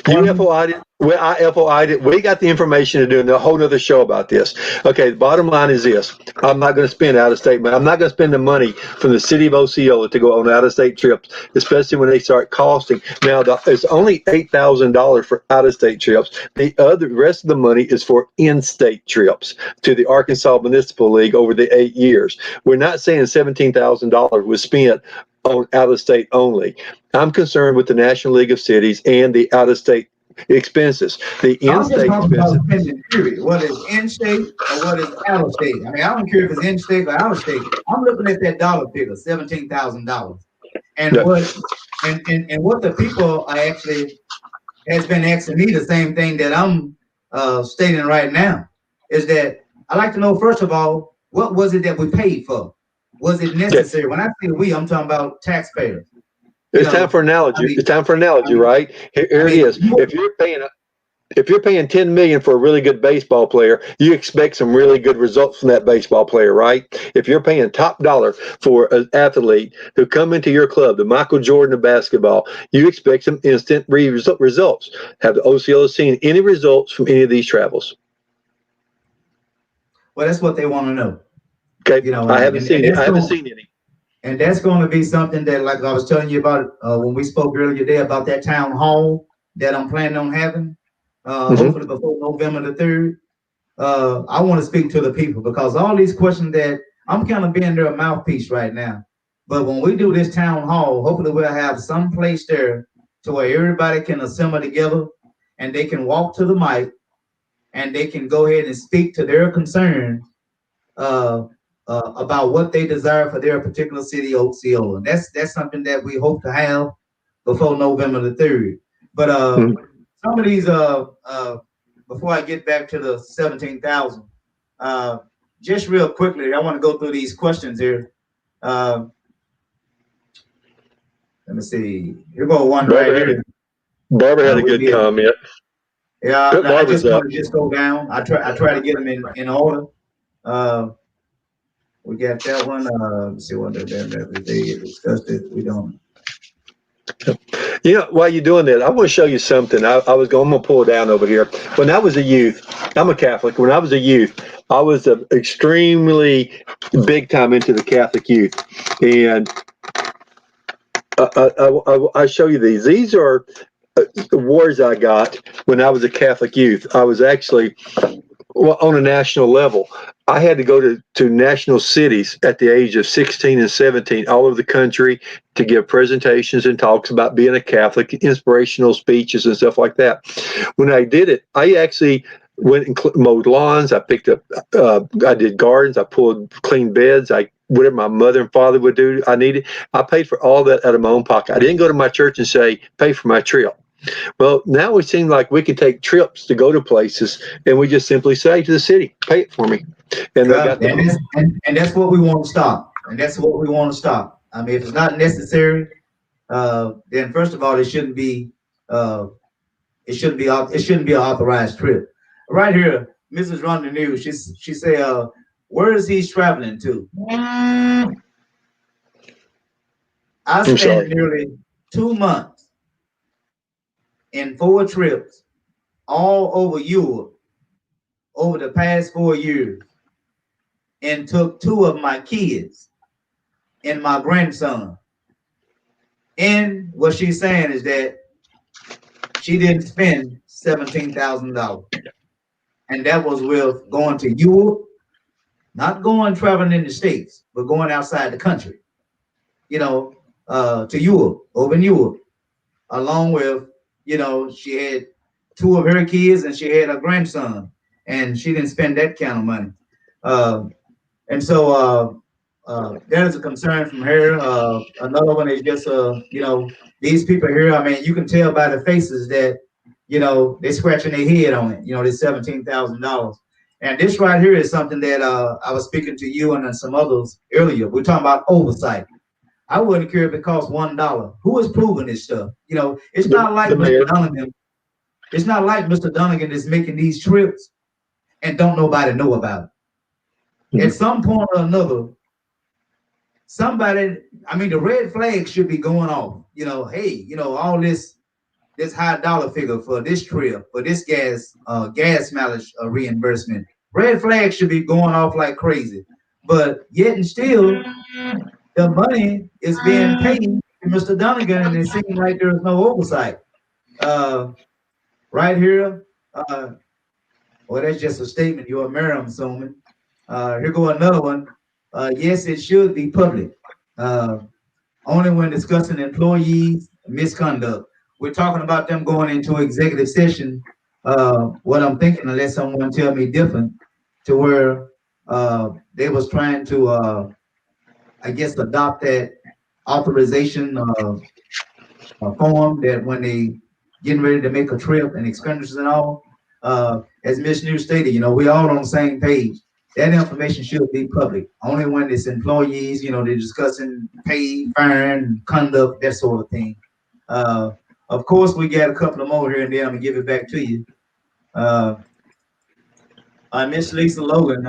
Pardon me? UFO audit. Well, IFO audit. We got the information to do a whole nother show about this. Okay, the bottom line is this: I'm not going to spend out of state money. I'm not going to spend the money from the city of Osceola to go on out of state trips, especially when they start costing. Now, it's only $8,000 for out of state trips. The rest of the money is for in-state trips to the Arkansas Municipal League over the 8 years. We're not saying $17,000 was spent on out of state only. I'm concerned with the National League of Cities and the out of state expenses. The I'm just in-state talking expenses. about spending, period. Whether it's in state or whether it's out of state. I mean, I don't care if it's in state or out of state. I'm looking at that dollar figure, $17,000, and No, what the people are actually has been asking me the same thing that I'm stating right now is that I like to know first of all what was it that we paid for? Was it okay. necessary? When I say we, I'm talking about taxpayers. You It's time know, for I analogy. mean, It's time for I analogy, mean, right? I Here it mean, is. If you're paying 10 million for a really good baseball player, you expect some really good results from that baseball player, right? If you're paying top dollar for an athlete who come into your club, the Michael Jordan of basketball, you expect some instant results. Have the OCLO seen any results from any of these travels? well, that's what they want to know. Okay, You know, I haven't seen it. I haven't seen any. and that's going to be something that, like I was telling you about when we spoke earlier today about that town hall that I'm planning on having, Hmm. hopefully before November the 3rd. I want to speak to the people because all these questions that I'm kind of being their mouthpiece right now. But when we do this town hall, hopefully we'll have some place there to where everybody can assemble together and they can walk to the mic and they can go ahead and speak to their concerns uh, about what they desire for their particular city, Osceola. That's something that we hope to have before November the 3rd. But some of these before I get back to the 17,000, uh, just real quickly, I want to go through these questions here. Uh, Let me see. Here go one right Barbara had a here. Barbara had a We good did. comment. Yeah, Put I Barbara's just want up. to just go down. I try to get them in order. Uh, we got that one. Let's see what they discussed it. We don't. While you're doing that, I want to show you something. I'm gonna pull it down over here. When I was a youth, I'm a Catholic. When I was a youth, I was extremely big time into the Catholic youth, and I show you these. These are awards I got when I was a Catholic youth. I was actually on a national level. I had to go to national cities at the age of 16 and 17 all over the country to give presentations and talks about being a Catholic, inspirational speeches and stuff like that. When I did it, I actually went and mowed lawns. I picked up, I did gardens. I pulled clean beds. Whatever my mother and father would do, I needed. I paid for all that out of my own pocket. I didn't go to my church and say, pay for my trip. Well, now it seems like we can take trips to go to places, and we just simply say to the city, "Pay it for me," and they Yeah, got the money. and that's what we want to stop. And that's what we want to stop. I mean, if it's not necessary, then first of all, it shouldn't be. Uh, it shouldn't be an authorized trip. Right here, Mrs. Run the News. She say, where is he traveling to? I I'm spent sorry. nearly 2 months in 4 trips all over Europe over the past 4 years, and took two of my kids and my grandson. And what she's saying is that she didn't spend $17,000, and that was with going to Europe, not going traveling in the states, but going outside the country. You know, to Europe, over in Europe, along with she had two of her kids and she had a grandson, and she didn't spend that kind of money. Uh, and so that is a concern from her. Another one is just these people here. I mean, you can tell by the faces that they're scratching their head on it. This $17,000. And this right here is something that I was speaking to you and some others earlier. We're talking about oversight. I wouldn't care if it costs $1. Who is proving this stuff? It's not like The Mr. mayor. Dunnigan. It's not like Mr. Dunnigan is making these trips and don't nobody know about it. At Mhm. some point or another, somebody, I mean, the red flag should be going off. Hey, all this high dollar figure for this trip, for this gas mileage reimbursement. Red flag should be going off like crazy. But yet and still, the money is being paid to Mr. Dunnigan, and it seems like there's no oversight. Uh, right here, well, that's just a statement. You're a mayor, I'm assuming. Here go another one. Yes, it should be public. Uh, Only when discussing employees misconduct. We're talking about them going into executive session. What I'm thinking, unless someone tell me different, to where they was trying to, I guess, adopt that authorization form that when they getting ready to make a trip and expenditures and all. As Ms. New stated, we all on the same page. That information should be public. Only when it's employees, they're discussing pay, fine, conduct, that sort of thing. Of course, we got a couple of more here and there. I'm gonna give it back to you. Uh, Miss Lisa Logan,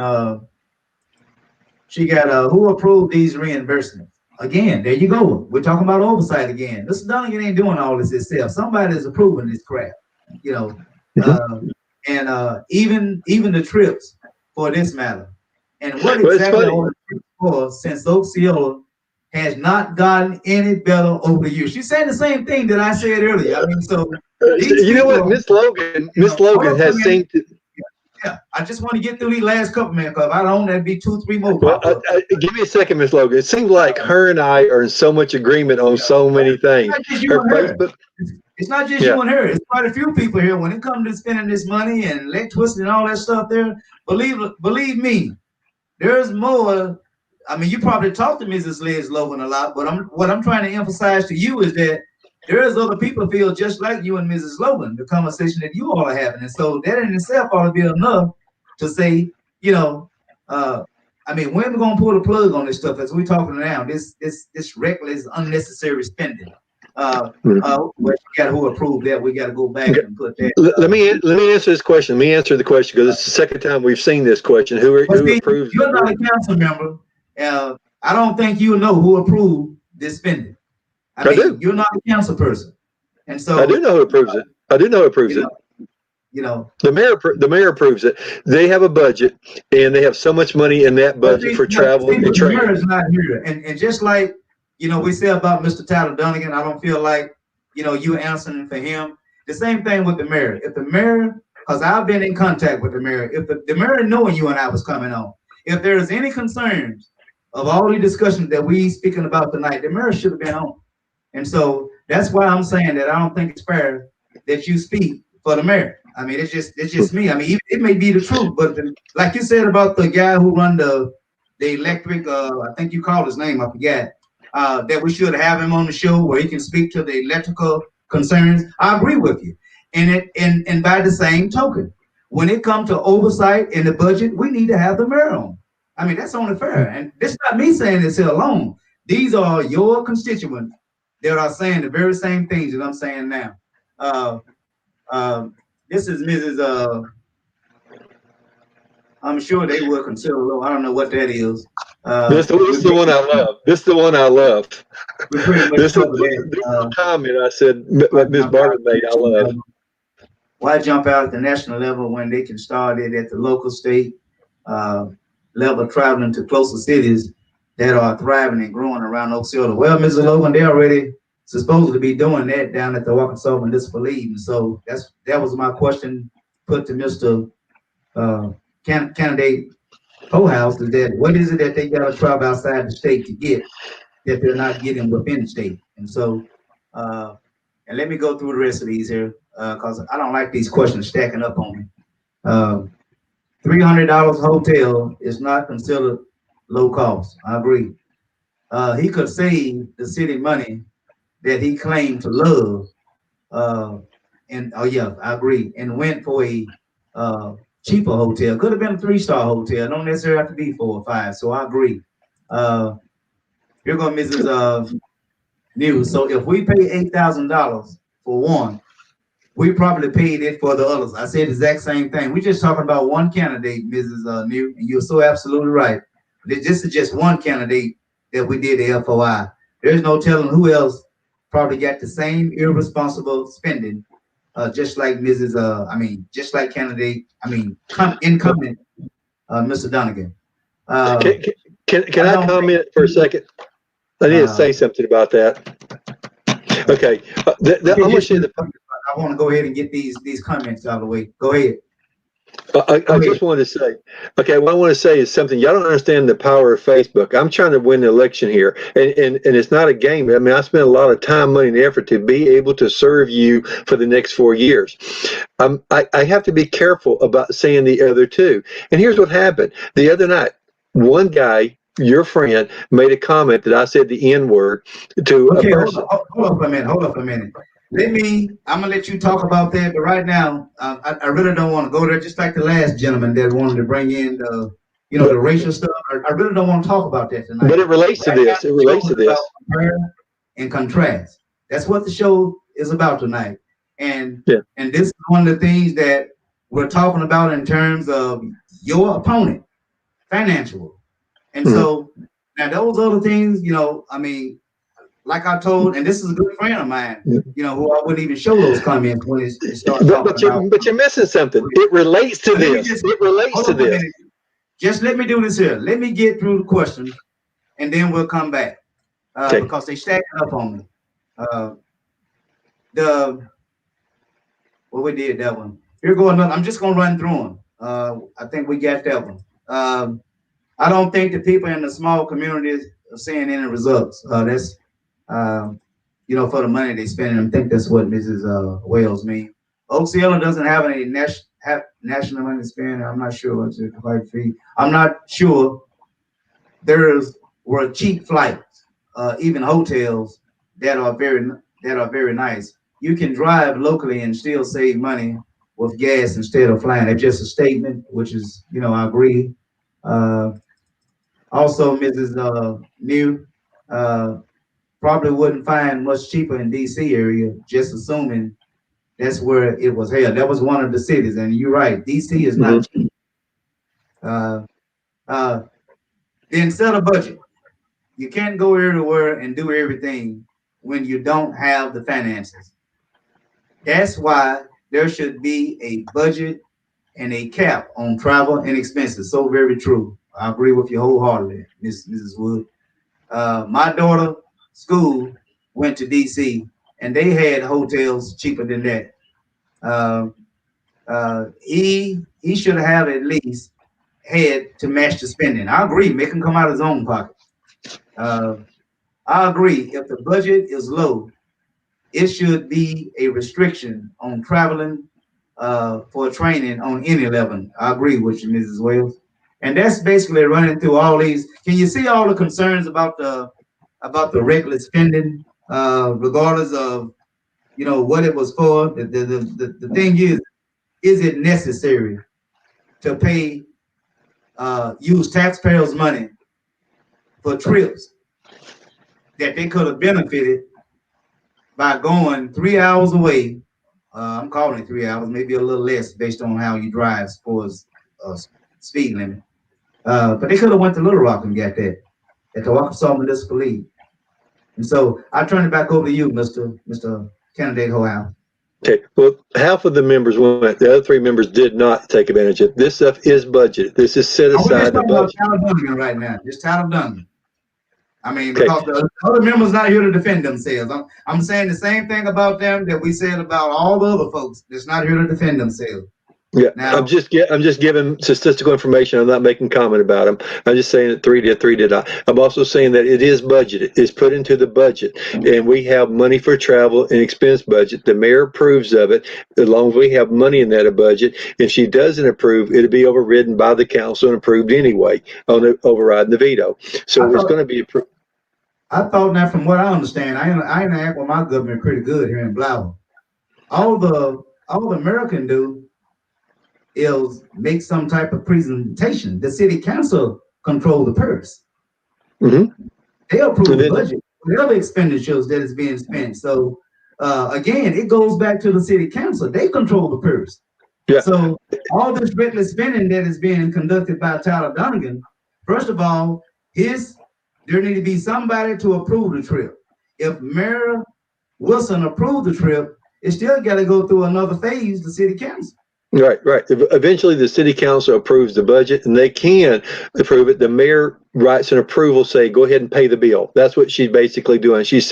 she got who approved these reimbursements? Again, there you go. We're talking about oversight again. Mr. Dunnigan ain't doing all this himself. Somebody is approving this crap, you know. And even the trips for this matter. And what exactly are the trips for since Osceola has not gotten any better over the years? She's saying the same thing that I said earlier. I mean, so you know what, Miss Logan has seemed to. Yeah, I just want to get through these last couple minutes because I don't. That'd be 2-3 more. Well, give me a second, Miss Logan. It seems like her and I are in so much agreement on so many things. It's not just you and her. It's quite a few people here. When it comes to spending this money and leg twisting and all that stuff, there, believe me, there's more. I mean, you probably talked to Mrs. Liz Logan a lot, but what I'm trying to emphasize to you is that there's other people feel just like you and Mrs. Logan, the conversation that you all are having. And so that in itself ought to be enough to say, I mean, when we're going to pull the plug on this stuff, as we're talking now, this reckless, unnecessary spending. We got who approved that. We got to go back and put that. Let me answer this question. Let me answer the question because it's the second time we've seen this question. Who approves? You're not a council member. I don't think you know who approved this spending. I mean, do. You're not a council person, and so I do know who approves it. The mayor approves it. They have a budget, and they have so much money in that budget for travel and training. The mayor is not here, and just like we say about Mr. Tyler Dunnigan, I don't feel like you answering for him. The same thing with the mayor. If the mayor, because I've been in contact with the mayor, if the mayor knowing you and I was coming on, if there's any concerns of all the discussions that we speaking about tonight, the mayor should have been on. And so that's why I'm saying that I don't think it's fair that you speak for the mayor. I mean, it's just me. I mean, it may be the truth, but like you said about the guy who run the electric, I think you called his name, I forgot, that we should have him on the show where he can speak to the electrical concerns. I agree with you. And by the same token, when it comes to oversight in the budget, we need to have the mayor on. I mean, that's only fair. And this is not me saying this here alone. These are your constituents that are saying the very same things that I'm saying now. This is Mrs. I'm sure they will consider low. I don't know what that is. This is the one I love. This is the one I love. This is comment I said what Ms. Barber made. I love. Why jump out at the national level when they can start it at the local, state level, traveling to closer cities that are thriving and growing around Osceola? Well, Mr. Logan, they already supposed to be doing that down at the Arkansas Municipal League. And so that was my question put to Mr. Candidate House, is that what is it that they got to travel outside the state to get that they're not getting within the state? And so, and let me go through the rest of these here because I don't like these questions stacking up on me. $300 hotel is not considered low cost. I agree. He could save the city money that he claimed to love. And oh yeah, I agree. And went for a cheaper hotel. Could have been a 3-star hotel. Don't necessarily have to be 4 or 5. So I agree. Here goes Mrs. News. So if we pay $8,000 for one, we probably paid it for the others. I said the exact same thing. We just talking about one candidate, Mrs. New, and you're so absolutely right. This is just one candidate that we did the FOI. There's no telling who else probably got the same irresponsible spending, just like just like candidate, incumbent, Mr. Donegan. Uh, Can, can I I don't think, comment for a second? I need to uh, say something about that. Okay, I'm okay, going to just, say the. I want to go ahead and get these comments out of the way. Go ahead. I Go ahead. just wanted to say, okay, what I want to say is something. Y'all don't understand the power of Facebook. I'm trying to win the election here, and it's not a game. I mean, I spent a lot of time, money, and effort to be able to serve you for the next 4 years. I have to be careful about saying the other two. And here's what happened the other night. One guy, your friend, made a comment that I said the N word to a Okay, person. hold up a minute. Hold up a minute. I'm gonna let you talk about that, but right now, I really don't want to go there. Just like the last gentleman that wanted to bring in the But racial stuff. I really don't want to talk about that tonight. but it relates to Right now, this. It the show relates to is about this. compare and contrast. That's what the show is about tonight. And Yeah. and this is one of the things that we're talking about in terms of your opponent, financial. And Mhm. so now those other things, like I told, and this is a good friend of mine, who I wouldn't even show those comments when it started But talking about. you're missing something. It relates to Let me this. just It relates hold to up a this. minute. Just let me do this here. Let me get through the questions, and then we'll come back Okay. because they stacking up on me. Uh, the Well, we did that one. Here go another. I'm just gonna run through them. I think we got that one. I don't think the people in the small communities are seeing any results. That's um, for the money they spending. I think that's what Mrs. Wales mean. Oceana doesn't have any national money spending. I'm not sure what's it quite free. I'm not sure there's were cheap flights, even hotels that are very nice. You can drive locally and still save money with gas instead of flying. It's just a statement, which is, I agree. Uh, Also, Mrs. New probably wouldn't find much cheaper in D.C. area, just assuming that's where it was held. That was one of the cities, and you're right. D.C. is Hmm. not cheap. Uh, uh, then set a budget. You can't go everywhere and do everything when you don't have the finances. That's why there should be a budget and a cap on travel and expenses. So very true. I agree with you wholeheartedly, Mrs. Wood. My daughter school went to DC and they had hotels cheaper than that. Uh, he should have at least had to match the spending. I agree, make him come out of his own pocket. Uh, I agree. If the budget is low, it should be a restriction on traveling for training on any level. I agree with you, Mrs. Wales. And that's basically running through all these. Can you see all the concerns about the reckless spending, regardless of what it was for? The thing is it necessary to use taxpayers' money for trips that they could have benefited by going 3 hours away? I'm calling it 3 hours, maybe a little less based on how you drive as far as uh, speed limit. But they could have went to Little Rock and got that at the Arkansas Municipal League. And so I turn it back over to you, Mr. Candidate Howe. Okay. Well, half of the members went. The other 3 members did not take advantage of it. This stuff is budgeted. This is set We're aside just in the talking about budget. Tyler Duncan right now, just Tyler Duncan. Okay. Because the other members not here to defend themselves. I'm saying the same thing about them that we said about all the other folks that's not here to defend themselves. Yeah, Now, I'm just giving statistical information. I'm not making comment about them. I'm just saying that 3 did not. I'm also saying that it is budgeted. It's put into the budget, and we have money for travel and expense budget. The mayor approves of it as long as we have money in that budget. If she doesn't approve, it'll be overridden by the council and approved anyway on the overriding the veto. So I it's thought going to be approved. I thought now from what I understand, I interact with my government pretty good here in Blount. All the mayor can do is make some type of presentation. The city council control the purse. Hmm. They approve And the then, budget, whatever expenditures that is being spent. So again, it goes back to the city council. They control the purse. yeah, So all this reckless spending that is being conducted by Tyler Donegan, first of all, his there need to be somebody to approve the trip. If Mayor Wilson approved the trip, it still got to go through another phase, the city council. Right. Eventually, the city council approves the budget, and they can approve it. The mayor writes an approval, say, "Go ahead and pay the bill." That's what she's basically doing. She's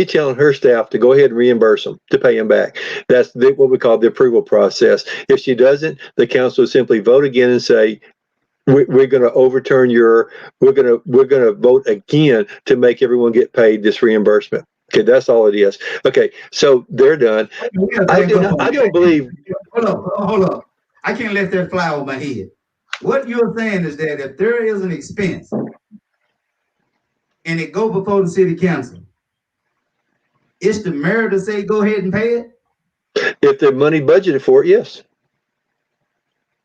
telling her staff to go ahead and reimburse them, to pay them back. That's what we call the approval process. If she doesn't, the council will simply vote again and say, we're going to overturn we're going to vote again to make everyone get paid this reimbursement. Okay, that's all it is. Okay, so they're done. I don't believe. Hold up. I can't let that fly over my head. What you're saying is that if there is an expense and it go before the city council, it's the mayor to say go ahead and pay it? If the money budgeted for it, yes.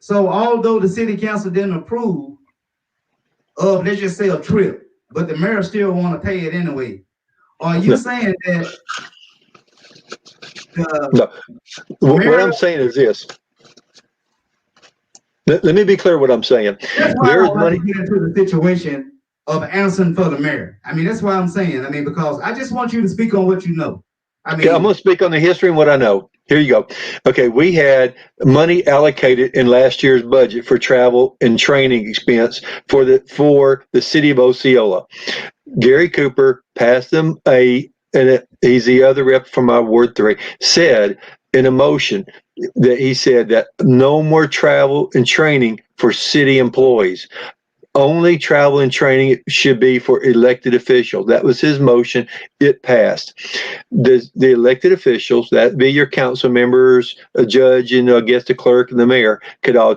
So although the city council didn't approve of, let's just say, a trip, but the mayor still want to pay it anyway, are you saying that no. What I'm saying is this. Let me be clear what I'm saying. There is money to get into the situation of answering for the mayor. I mean, that's why I'm saying. I mean, because I just want you to speak on what you know. I mean, okay, I'm going to speak on the history and what I know. Here you go. Okay, we had money allocated in last year's budget for travel and training expense for the city of Osceola. Gary Cooper passed them he's the other rep from our Ward 3, said in a motion that he said that no more travel and training for city employees. Only travel and training should be for elected officials. That was his motion. It passed. The elected officials, that be your council members, a judge, and I guess the clerk and the mayor, could all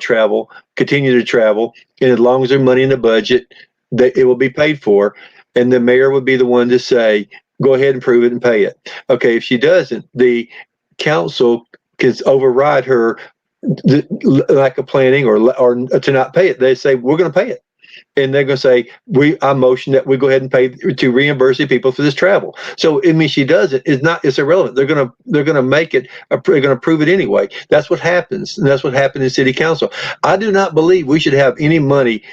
continue to travel. And as long as there's money in the budget, it will be paid for. And the mayor would be the one to say, go ahead and prove it and pay it. Okay, if she doesn't, the council can override her lack of planning or to not pay it. They say, we're going to pay it. And they're going to say, I motion that we go ahead and pay to reimburse the people for this travel. So I mean, she does it. It's irrelevant. They're going to make it. They're going to approve it anyway. That's what happens, and that's what happened in city council. I do not believe we should have any money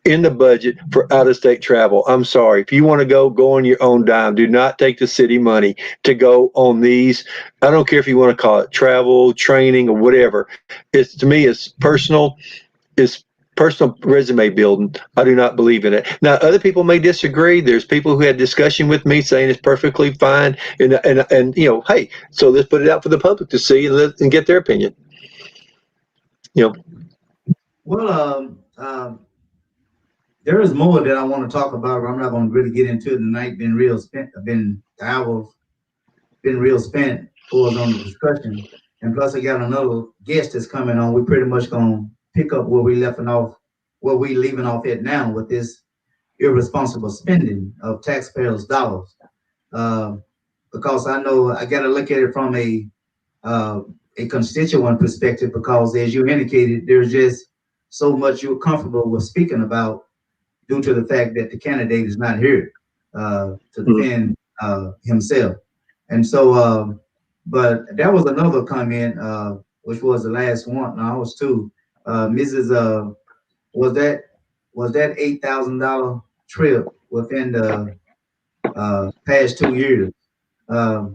in the budget for out-of-state travel. I'm sorry. If you want to go on your own dime. Do not take the city money to go on these. I don't care if you want to call it travel, training, or whatever. To me, it's personal. It's personal resume building. I do not believe in it. Now, other people may disagree. There's people who had discussion with me saying it's perfectly fine. And hey, so let's put it out for the public to see and get their opinion. Well, there is more that I want to talk about, but I'm not going to really get into it tonight. Hours been real spent for us on the discussion. And plus I got another guest that's coming on. We're pretty much going to pick up where we leaving off at now with this irresponsible spending of taxpayers' dollars. Because I know I got to look at it from a constituent perspective, because as you indicated, there's just so much you're comfortable with speaking about due to the fact that the candidate is not here to defend himself. And so, but that was another comment, which was the last one. No, I was two. Mrs. Was that $8,000 trip within the past 2 years? I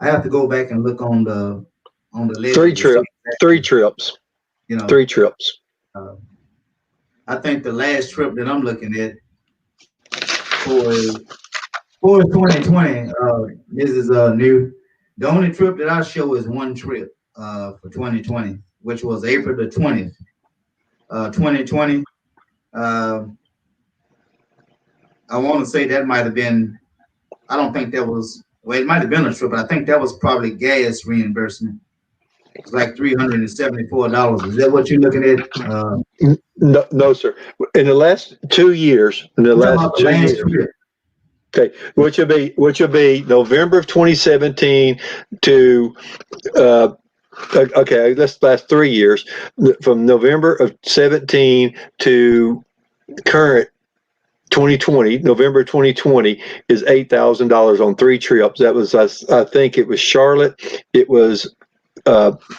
have to go back and look on the list. Three trips. Three trips. I think the last trip that I'm looking at for 2020, Mrs. New, the only trip that I show is one trip for 2020, which was April the 20th, 2020. I want to say that might have been, I don't think that was, well, it might have been a trip, but I think that was probably gas reimbursement. It's like $374. Is that what you're looking at? No, sir. In the last 2 years, okay, which will be November of 2017 to okay, that's the last 3 years, from November of 17 to current 2020, November 2020 is $8,000 on 3 trips. That was, I think it was Charlotte. It was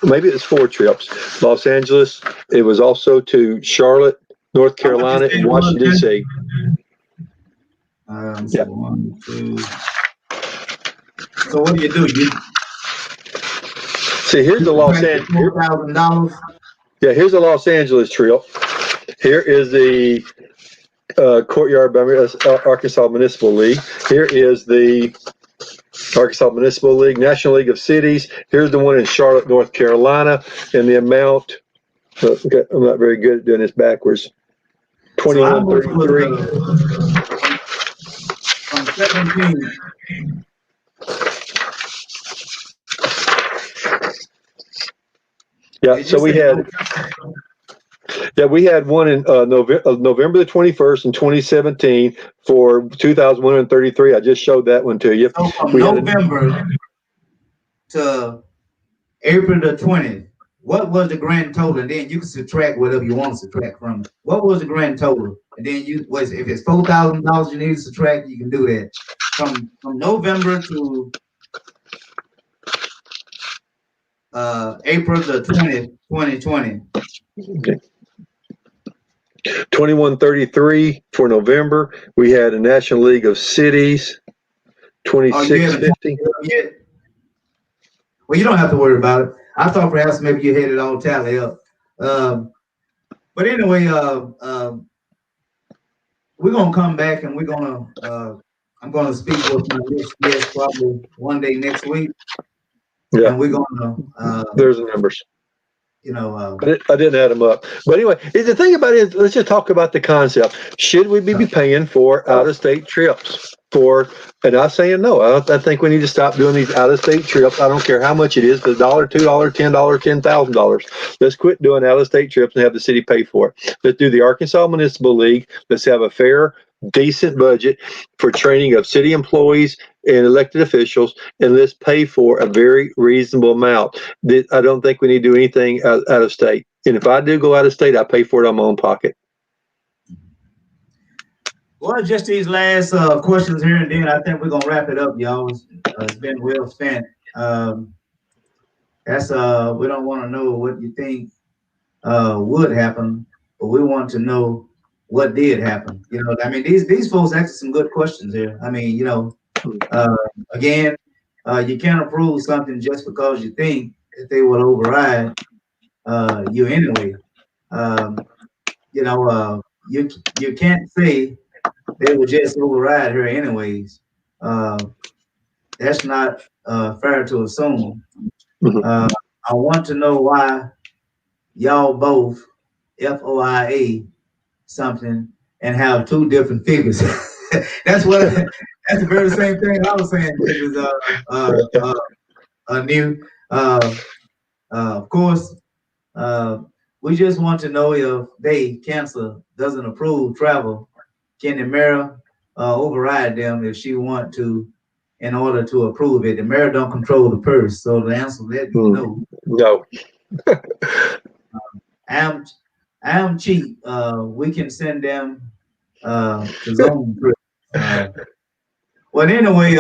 maybe it was 4 trips. Los Angeles. It was also to Charlotte, North Carolina, and Washington D.C. So Yeah. 1, 2. So what do? See, here's the Los Subtract the Angeles. $4,000. Yeah, here's the Los Angeles trip. Here is the Courtyard by Arkansas Municipal League. Here is the Arkansas Municipal League, National League of Cities. Here's the one in Charlotte, North Carolina, and the amount. Okay, I'm not very good at doing this backwards. So how much was 2133. from 17? Yeah, Did you so say we had one in November the 21st in 2017 for 2,133. I just showed that one to you. so from We had November to April the 20th? What was the grand total? And then you can subtract whatever you want to subtract from it. What was the grand total? And then if it's $4,000 you need to subtract, you can do that. From November to April the 20th, 2020. 2133 for November. We had a National League of Cities, Oh, you haven't 2650. yet? Well, you don't have to worry about it. I thought perhaps maybe you had it all tally up. But anyway, we're gonna come back and I'm gonna speak with my next guest probably one day next week, Yeah, and we're gonna there's the numbers. you know I didn't add them up. But anyway, the thing about it is, let's just talk about the concept. Should we be paying for out-of-state trips? And I'm saying no. I think we need to stop doing these out-of-state trips. I don't care how much it is, $1, $2, $10, $10,000. Let's quit doing out-of-state trips and have the city pay for it. Let's do the Arkansas Municipal League. Let's have a fair, decent budget for training of city employees and elected officials, and let's pay for a very reasonable amount. I don't think we need to do anything out of state. And if I do go out of state, I pay for it on my own pocket. well, just these last questions here, and then I think we're gonna wrap it up, y'all. It's been well spent. That's we don't want to know what you think would happen, but we want to know what did happen. You know, I mean, these folks asked some good questions here. I mean, you know, again, you can't approve something just because you think that they will override you anyway. You know, you can't say they would just override her anyways. That's not fair to assume. I want to know why y'all both FOIA something and have two different figures. That's that's the very same thing I was saying. New. Of course, we just want to know if council doesn't approve travel, can the mayor override them if she want to, in order to approve it? The mayor don't control the purse, so the answer that you know. No. I'm cheap. We can send them to zone. Well, anyway,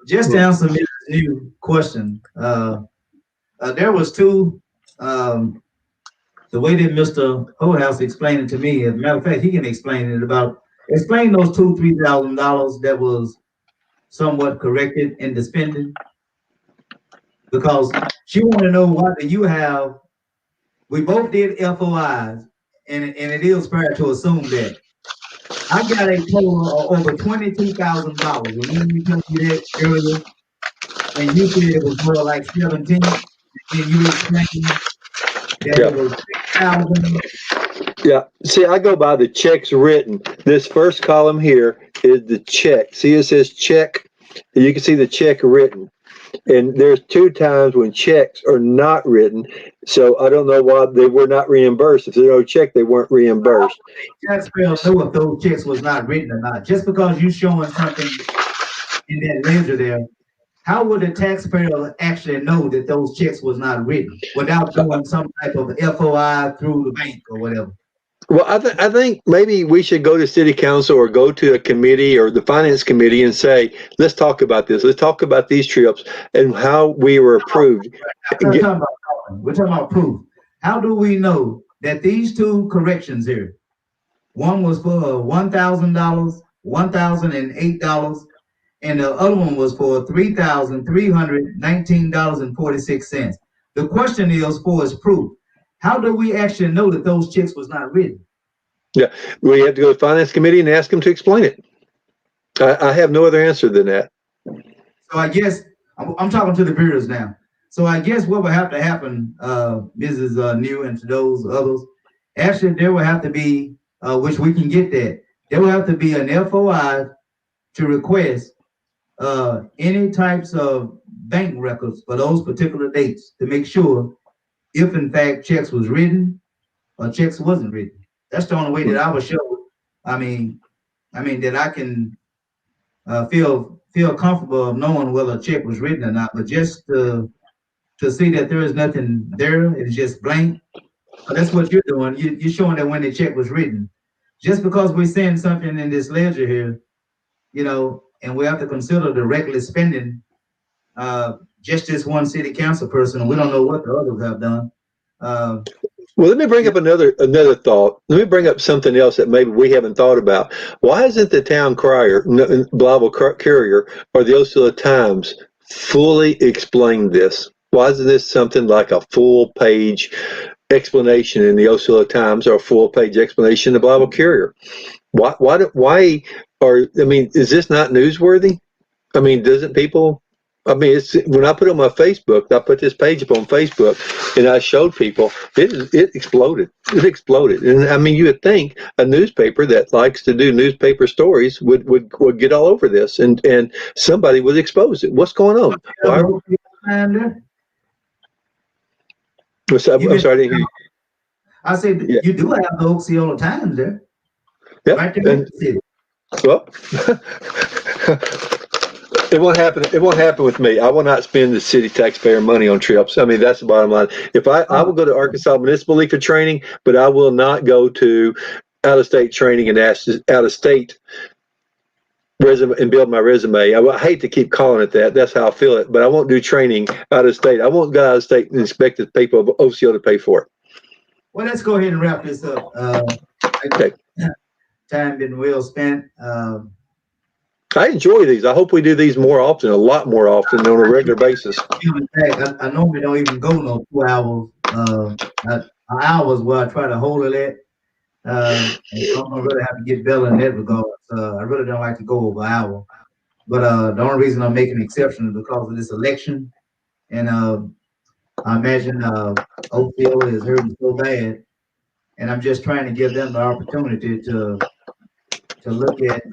just to answer Mrs. New question, there was two. The way that Mr. House explained it to me, as a matter of fact, he can explain those $2,000-3,000 that was somewhat corrected in the spending, because she wanted to know what do you have. We both did FOIs, and it is fair to assume that I got a total of over $22,000. Remember me telling you that earlier, and you said it was more like 17, and you explained that it was 6,000. Yeah. See, I go by the checks written. This first column here is the check. See, it says check. You can see the check written. And there's two times when checks are not written. So I don't know why they were not reimbursed. If there's no check, they weren't reimbursed. Taxpayer know if those checks was not written or not. Just because you showing something in that ledger there, how would the taxpayer actually know that those checks was not written without doing some type of FOI through the bank or whatever? Well, I think maybe we should go to city council or go to a committee or the finance committee and say, let's talk about this. Let's talk about these trips and how we were approved. We're talking about proof. How do we know that these two corrections here, one was for $1,000, $1,008, and the other one was for $3,319.46. The question is for its proof. How do we actually know that those checks was not written? Yeah, we have to go to the finance committee and ask them to explain it. I have no other answer than that. So I guess I'm talking to the viewers now. So I guess what will have to happen, Mrs. New, and to those others, actually there will have to be, which we can get that. There will have to be an FOI to request any types of bank records for those particular dates to make sure if in fact checks was written or checks wasn't written. That's the only way that I will show. I mean, that I can feel comfortable of knowing whether a check was written or not. But just to see that there is nothing there, it's just blank. That's what you're doing. You're showing that when the check was written. Just because we're saying something in this ledger here, and we have to consider the reckless spending, just this one city council person, and we don't know what the others have done. Well, let me bring up another thought. Let me bring up something else that maybe we haven't thought about. Why isn't the town crier, Bible Courier, or the Osceola Times fully explained this? Why isn't this something like a full page explanation in the Osceola Times or a full page explanation in the Bible Courier? Is this not newsworthy? I mean, doesn't people? I mean, it's when I put it on my Facebook, I put this page up on Facebook, and I showed people. It exploded. It exploded, and I mean, you would think a newspaper that likes to do newspaper stories would get all over this, and somebody would expose it. What's going on? Why? I'm sorry, I didn't hear you. I said Yeah. you do have the Osceola Times there. Yep. Right there in the city. Well, it won't happen. It won't happen with me. I will not spend the city taxpayer money on trips. I mean, that's the bottom line. If I will go to Arkansas Municipal League for training, but I will not go to out-of-state training and out-of-state resume and build my resume. I hate to keep calling it that. That's how I feel it. But I won't do training out of state. I won't go out of state and expect the people of OCO to pay for it. Well, let's go ahead and wrap this up. Okay. Time been well spent. I enjoy these. I hope we do these more often, a lot more often on a regular basis. In fact, I normally don't even go no 2 hours. Hours where I try to hold it at. I'm gonna really have to get better in that regard. I really don't like to go over an hour. But the only reason I'm making an exception is because of this election. And I imagine OCO is hurting so bad. And I'm just trying to give them the opportunity to look at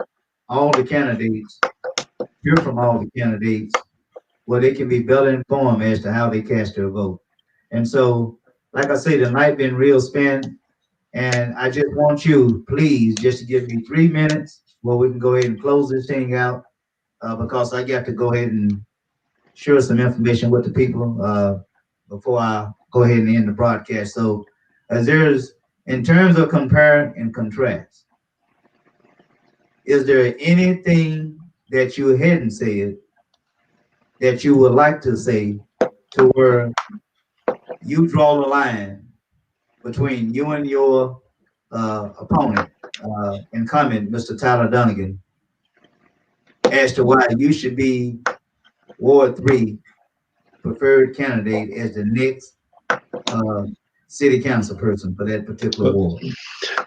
all the candidates, hear from all the candidates, where they can be better informed as to how they cast their vote. And so, like I say, the night been real spent, and I just want you, please, just to give me 3 minutes where we can go ahead and close this thing out, because I got to go ahead and share some information with the people before I go ahead and end the broadcast. So, as there's in terms of compare and contrast, is there anything that you hadn't said that you would like to say to where you draw the line between you and your opponent, incumbent, Mr. Tyler Dunnigan, as to why you should be Ward 3 preferred candidate as the next city council person for that particular ward?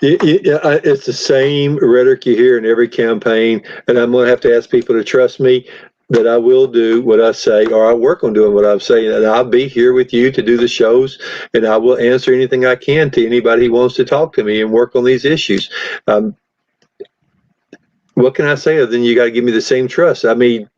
It's the same rhetoric you hear in every campaign, and I'm going to have to ask people to trust me that I will do what I say, or I work on doing what I'm saying, and I'll be here with you to do the shows, and I will answer anything I can to anybody who wants to talk to me and work on these issues. What can I say other than you got to give me the same trust? I mean,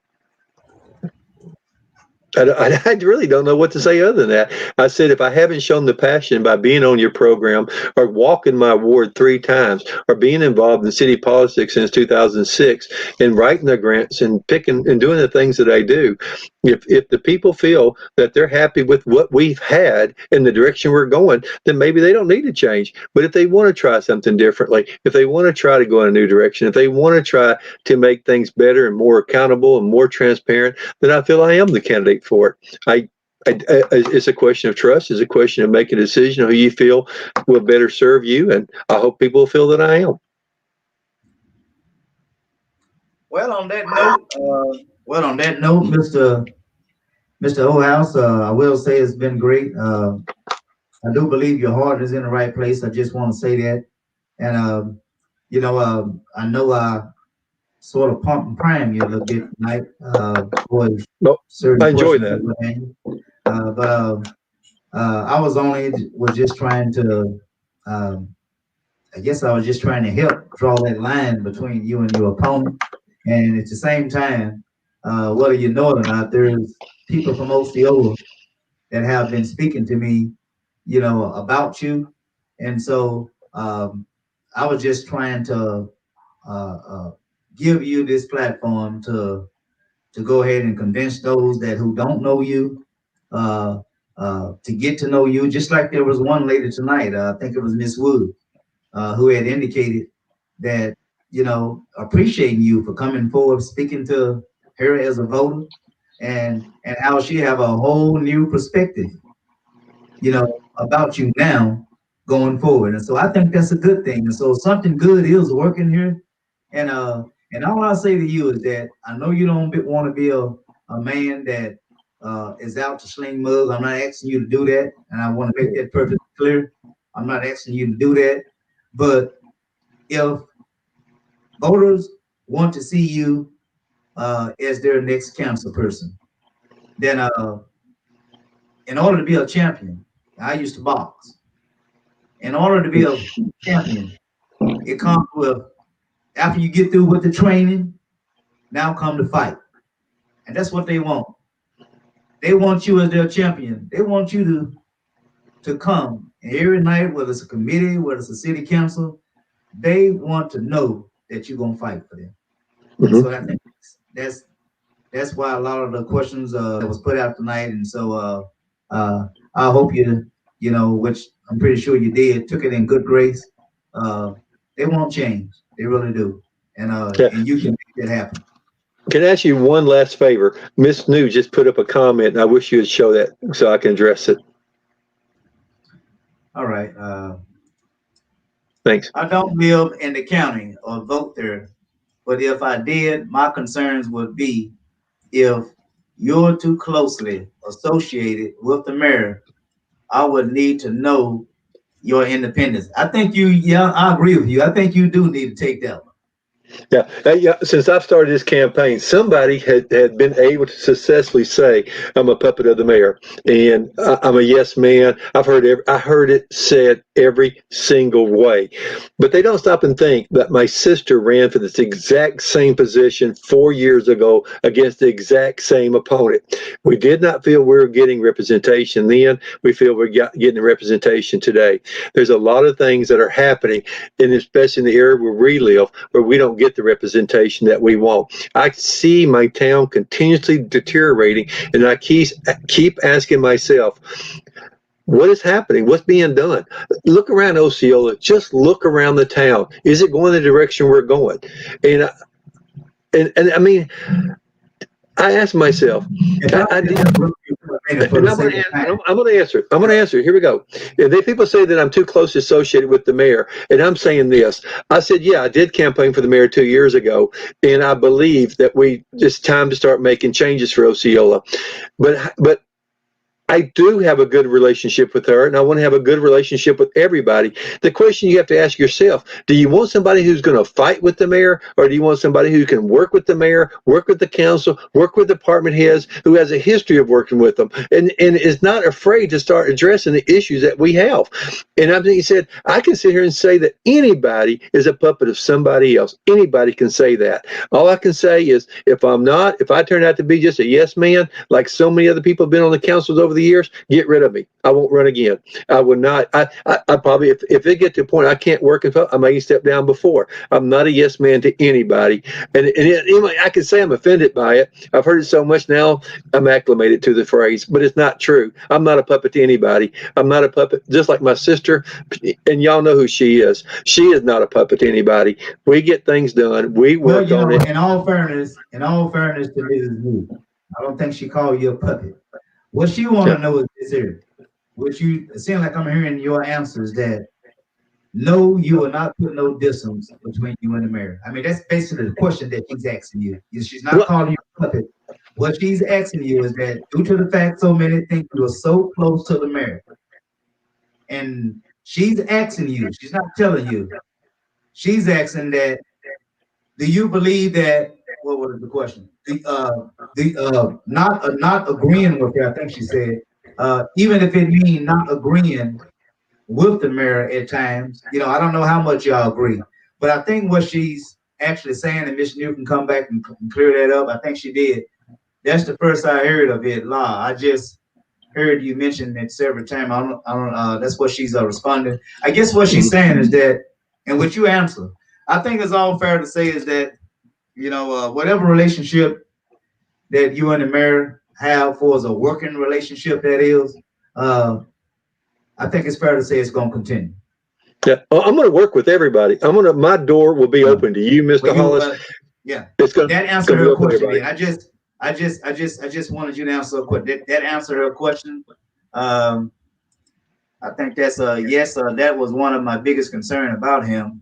I really don't know what to say other than that. I said, if I haven't shown the passion by being on your program or walking my ward 3 times or being involved in city politics since 2006 and writing the grants and picking and doing the things that I do, if the people feel that they're happy with what we've had in the direction we're going, then maybe they don't need to change. But if they want to try something differently, if they want to try to go in a new direction, if they want to try to make things better and more accountable and more transparent, then I feel I am the candidate for it. It's a question of trust. It's a question of making a decision who you feel will better serve you, and I hope people feel that I am. Well, on that note, Mr. Ohouse, I will say it's been great. I do believe your heart is in the right place. I just want to say that, and I know I sort of pump and prime you a little bit tonight for No, certain I enjoy questions that that. were asked. But I was just trying to. Um, I guess I was just trying to help draw that line between you and your opponent. And at the same time, whether you know it or not, there's people from Osceola that have been speaking to me, about you. And so I was just trying to give you this platform to go ahead and convince those that who don't know you uh, to get to know you. Just like there was one lady tonight, I think it was Miss Wood, who had indicated that appreciating you for coming forward, speaking to her as a voter, and how she have a whole new perspective, about you now going forward. And so I think that's a good thing. And so something good is working here. And all I'll say to you is that I know you don't want to be a man that is out to sling mugs. I'm not asking you to do that, and I want to make that perfectly clear. I'm not asking you to do that. But if voters want to see you as their next council person, then in order to be a champion, I used to box. In order to be a champion, it comes with after you get through with the training, now come the fight. And that's what they want. They want you as their champion. They want you to come and every night, whether it's a committee, whether it's a city council, they want to know that you're gonna fight for them. And so Hmm. I think that's that's why a lot of the questions that was put out tonight. And so I hope which I'm pretty sure you did, took it in good grace. Uh, they won't change. They really do. Yeah. And you can make that happen. Can I ask you one last favor? Miss New just put up a comment, and I wish you would show that so I can address it. All right. Thanks. I don't live in the county or vote there, but if I did, my concerns would be if you're too closely associated with the mayor, I would need to know your independence. I think yeah, I agree with you. I think you do need to take that one. Yeah, yeah. Since I've started this campaign, somebody had been able to successfully say, "I'm a puppet of the mayor," and I'm a yes man. I heard it said every single way, but they don't stop and think that my sister ran for this exact same position 4 years ago against the exact same opponent. We did not feel we were getting representation then. We feel we're getting the representation today. There's a lot of things that are happening, and especially in the area where we live, where we don't get the representation that we want. I see my town continuously deteriorating, and I keep asking myself, what is happening? What's being done? Look around Osceola. Just look around the town. Is it going the direction we're going? And and I mean, I asked myself. If I I can did. interrupt you for a minute for And the I'm sake going to of answer. time. I'm going to answer. I'm going to answer. Here we go. If people say that I'm too closely associated with the mayor, and I'm saying this, I said, yeah, I did campaign for the mayor 2 years ago, and I believe that it's time to start making changes for Osceola. But I do have a good relationship with her, and I want to have a good relationship with everybody. The question you have to ask yourself, do you want somebody who's going to fight with the mayor, or do you want somebody who can work with the mayor, work with the council, work with department heads, who has a history of working with them, and is not afraid to start addressing the issues that we have? And I think he said, I can sit here and say that anybody is a puppet of somebody else. Anybody can say that. All I can say is, if I turn out to be just a yes man, like so many other people have been on the councils over the years, get rid of me. I won't run again. I would not. I probably, if it get to a point I can't work, I may step down before. I'm not a yes man to anybody. I can say I'm offended by it. I've heard it so much now, I'm acclimated to the phrase, but it's not true. I'm not a puppet to anybody. I'm not a puppet, just like my sister, and y'all know who she is. She is not a puppet to anybody. We get things done. We Well, work on it. in all fairness to Mrs. Wu, I don't think she called you a puppet. What she want Yeah. to know is this here, which you it seems like I'm hearing your answers that No, you will not put no distance between you and the mayor. I mean, that's basically the question that she's asking you. She's not Well, calling you a puppet. What she's asking you is that due to the fact so many think you are so close to the mayor, and she's asking you, she's not telling you, she's asking that, do you believe that, what was the question? Not agreeing with her, I think she said, even if it means not agreeing with the mayor at times. I don't know how much y'all agree, but I think what she's actually saying, and Miss New can come back and clear that up. I think she did. That's the first I heard of it, law. I just heard you mention it several times. I don't. That's what she's responding. I guess what she's saying is that, and what you answer, I think it's all fair to say is that whatever relationship that you and the mayor have for as a working relationship that is, uh, I think it's fair to say it's going to continue. yeah, I'm going to work with everybody. My door will be Uh, open to you, but Mr. you, Hollis. yeah, It's that answered going to be her open to question. everybody. Then I just wanted you to answer a question. That answered her question. Um, I think that's a yes. That was one of my biggest concern about him.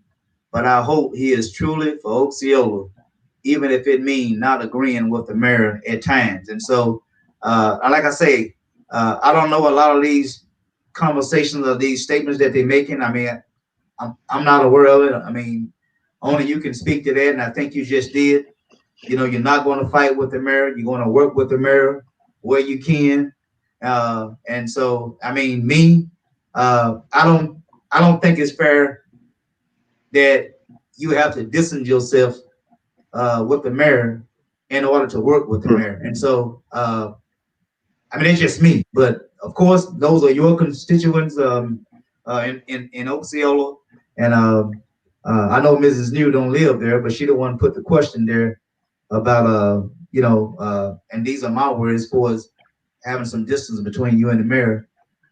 But I hope he is truly for Osceola, even if it means not agreeing with the mayor at times. And so, like I say, I don't know a lot of these conversations or these statements that they're making. I mean, I'm not aware of it. I mean, only you can speak to that, and I think you just did. You're not going to fight with the mayor. You're going to work with the mayor where you can. And so, I mean, I don't think it's fair that you have to distance yourself with the mayor in order to work with the Hmm. mayor. And so, I mean, it's just me. But of course, those are your constituents in Osceola. And I know Mrs. New don't live there, but she the one put the question there about and these are my words for us having some distance between you and the mayor.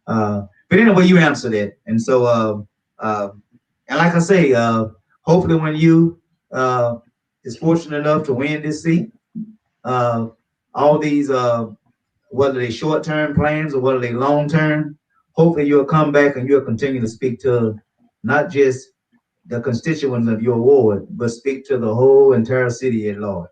But anyway, you answer that. And so and like I say, hopefully when you is fortunate enough to win this seat, uh, all these whether they short term plans or whether they long term, hopefully you'll come back and you'll continue to speak to not just the constituents of your ward, but speak to the whole entire city at large.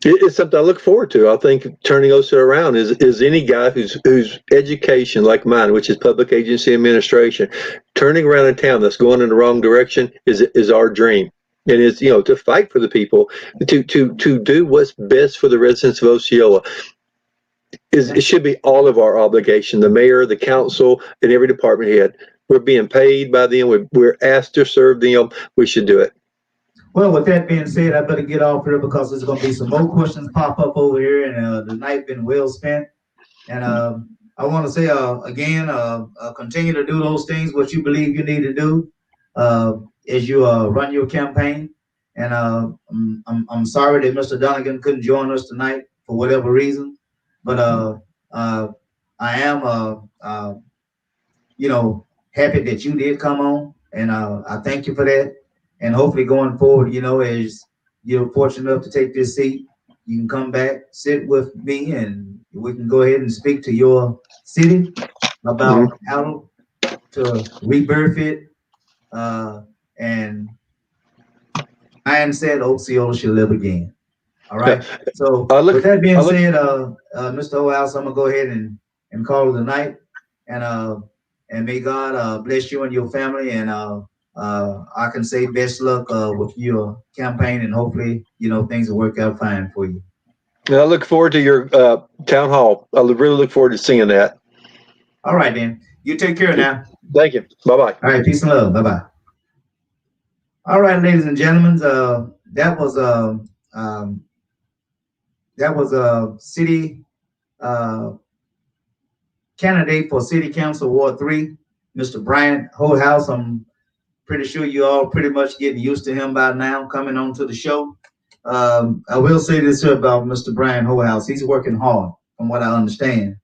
It's something I look forward to. I think turning OSA around is any guy whose education like mine, which is public agency administration, turning around a town that's going in the wrong direction is our dream. And is to fight for the people, to do what's best for the residents of Osceola. It should be all of our obligation. The mayor, the council, and every department head. We're being paid by them. We're asked to serve them. We should do it. Well, with that being said, I better get off here because there's going to be some more questions pop up over here, and the night been well spent. And I want to say again, continue to do those things what you believe you need to do uh, as you run your campaign. And I'm sorry that Mr. Donegan couldn't join us tonight for whatever reason, but uh, I am happy that you did come on, and I thank you for that. And hopefully, going forward, as you're fortunate enough to take this seat, you can come back, sit with me, and we can go ahead and speak to your city Mhm. about how to rebirth it. Uh, and Ryan said Osceola should live again. All Yeah. right. So I with look. that being I look. said, Mr. O'House, I'm gonna go ahead and call it a night, and may God bless you and your family, and I can say best luck with your campaign, and hopefully things will work out fine for you. I look forward to your town hall. I really look forward to seeing that. All right, then. You take care now. Thank you. Bye bye. All right. Peace and love. Bye bye. All right, ladies and gentlemen. Um, that was a city uh, candidate for City Council Ward 3, Mr. Bryant Holdhouse. I'm pretty sure you all pretty much getting used to him by now coming on to the show. I will say this here about Mr. Brian Holdhouse. He's working hard, from what I understand.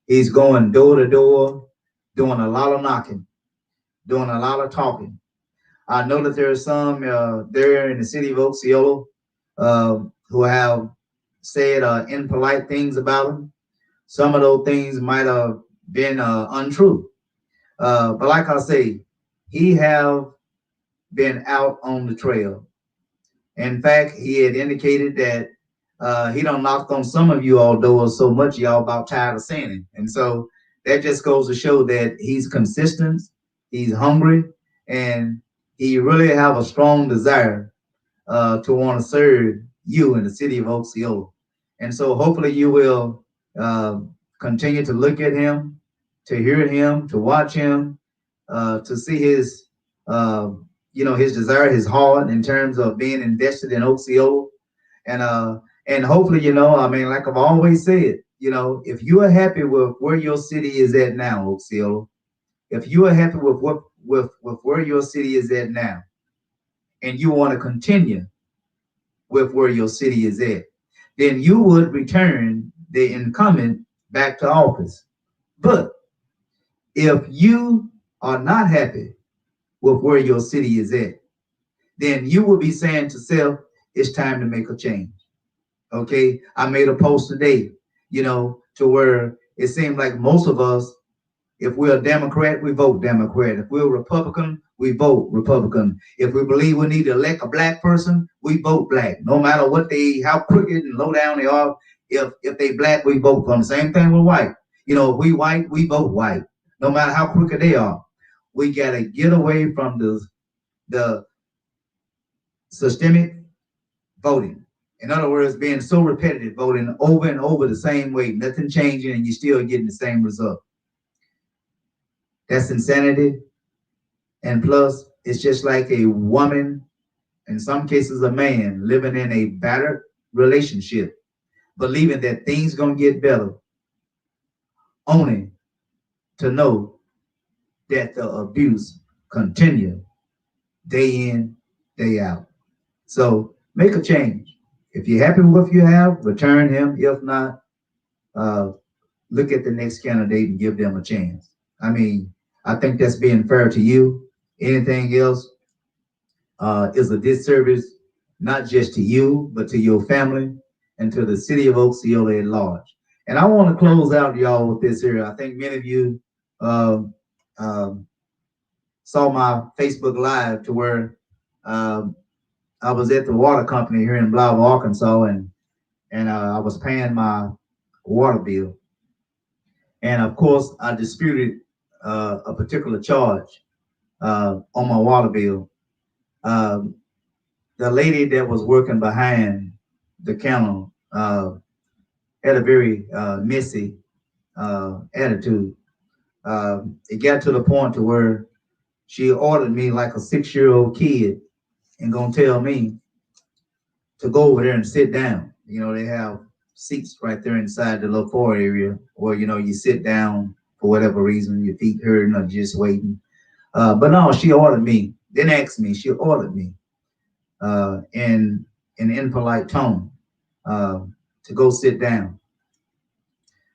He's going door to door, doing a lot of knocking, doing a lot of talking. I know that there are some there in the city of Osceola who have said impolite things about him. Some of those things might have been untrue. But like I say, he have been out on the trail. In fact, he had indicated that he done knocked on some of you all doors so much y'all about tired of sinning. And so that just goes to show that he's consistent, he's hungry, and he really have a strong desire to want to serve you in the city of Osceola. And so hopefully you will uh, continue to look at him, to hear him, to watch him, to see his, uh, his desire, his heart in terms of being invested in Osceola. And and hopefully, I mean, like I've always said, if you are happy with where your city is at now, Osceola, if you are happy with with where your city is at now, and you want to continue with where your city is at, then you would return the incumbent back to office. But if you are not happy with where your city is at, then you will be saying to self, it's time to make a change. Okay. I made a post today, to where it seemed like most of us, if we're a Democrat, we vote Democrat. If we're a Republican, we vote Republican. If we believe we need to elect a black person, we vote black. No matter how crooked and low down they are, if they black, we vote for them. Same thing with white. If we white, we vote white. No matter how crooked they are. We gotta get away from the systemic voting. In other words, being so repetitive, voting over and over the same way, nothing changing, and you're still getting the same result. That's insanity. And plus, it's just like a woman, in some cases a man, living in a battered relationship, believing that things gonna get better, only to know that the abuse continue day in, day out. So make a change. If you're happy with what you have, return him. If not, uh, look at the next candidate and give them a chance. I mean, I think that's being fair to you. Anything else is a disservice, not just to you, but to your family and to the city of Osceola at large. And I want to close out, y'all, with this here. I think many of you um, um, saw my Facebook Live to where um, I was at the water company here in Blythe, Arkansas, and I was paying my water bill. And of course, I disputed a particular charge on my water bill. Um, the lady that was working behind the counter had a very messy attitude. It got to the point to where she ordered me like a 6-year-old kid and gonna tell me to go over there and sit down. They have seats right there inside the little floor area where you sit down for whatever reason, your feet hurting or just waiting. But no, she ordered me. Didn't ask me. She ordered me in an impolite tone uh, to go sit down.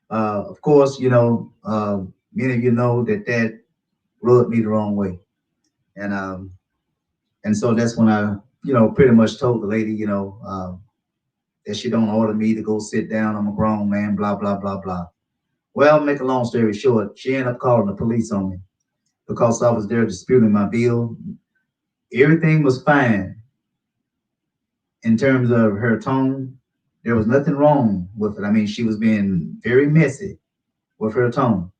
Of course, many of you know that rubbed me the wrong way, and and so that's when I, pretty much told the lady, that she don't order me to go sit down. I'm a grown man, blah blah blah blah. Well, make a long story short, she ended up calling the police on me because I was there disputing my bill. Everything was fine in terms of her tone. There was nothing wrong with it. I mean, she was being very messy with her tone,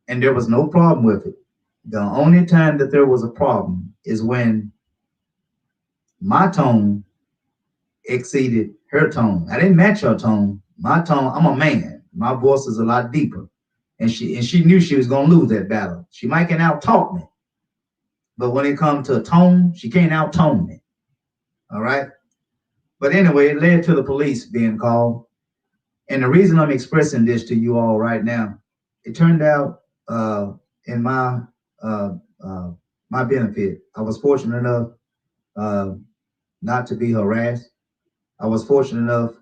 and there was no problem with it. The only time that there was a problem is when my tone exceeded her tone. I didn't match her tone. My tone, I'm a man. My voice is a lot deeper. And she knew she was gonna lose that battle. She might can out talk me, but when it comes to tone, she can't out tone me. All right. But anyway, it led to the police being called. And the reason I'm expressing this to you all right now, it turned out in uh, uh, my benefit. I was fortunate enough uh, not to be harassed. I was fortunate enough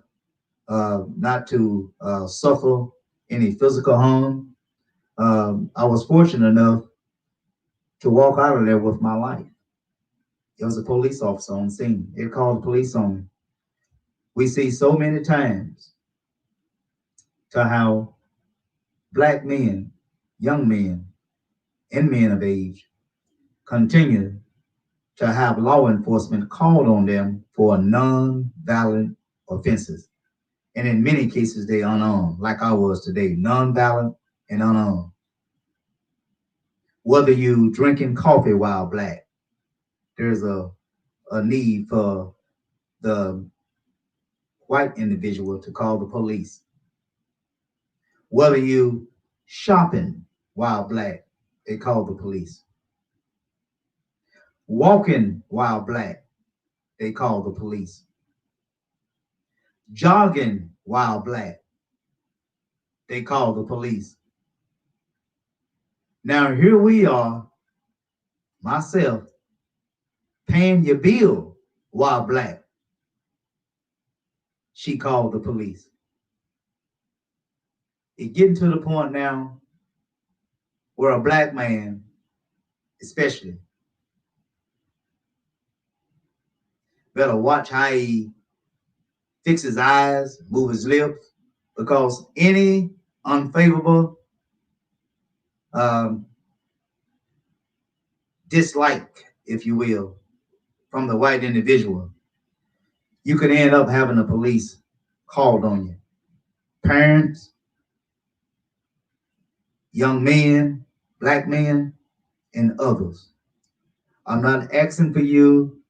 not to suffer any physical harm. I was fortunate enough to walk out of there with my life. There was a police officer on scene. They called the police on me. We see so many times to how black men, young men, and men of age continue to have law enforcement called on them for non-violent offenses. And in many cases, they unarmed, like I was today, non-violent and unarmed. Whether you drinking coffee while black, there's a need for the white individual to call the police. Whether you shopping while black, they call the police. Walking while black, they call the police. Jogging while black, they call the police. Now here we are, myself, paying your bill while black. She called the police. It's getting to the point now where a black man, especially, better watch how he fix his eyes, move his lips, because any unfavorable um, dislike, if you will, from the white individual, you could end up having the police called on you. Parents, young men, black men, and others. I'm not asking for you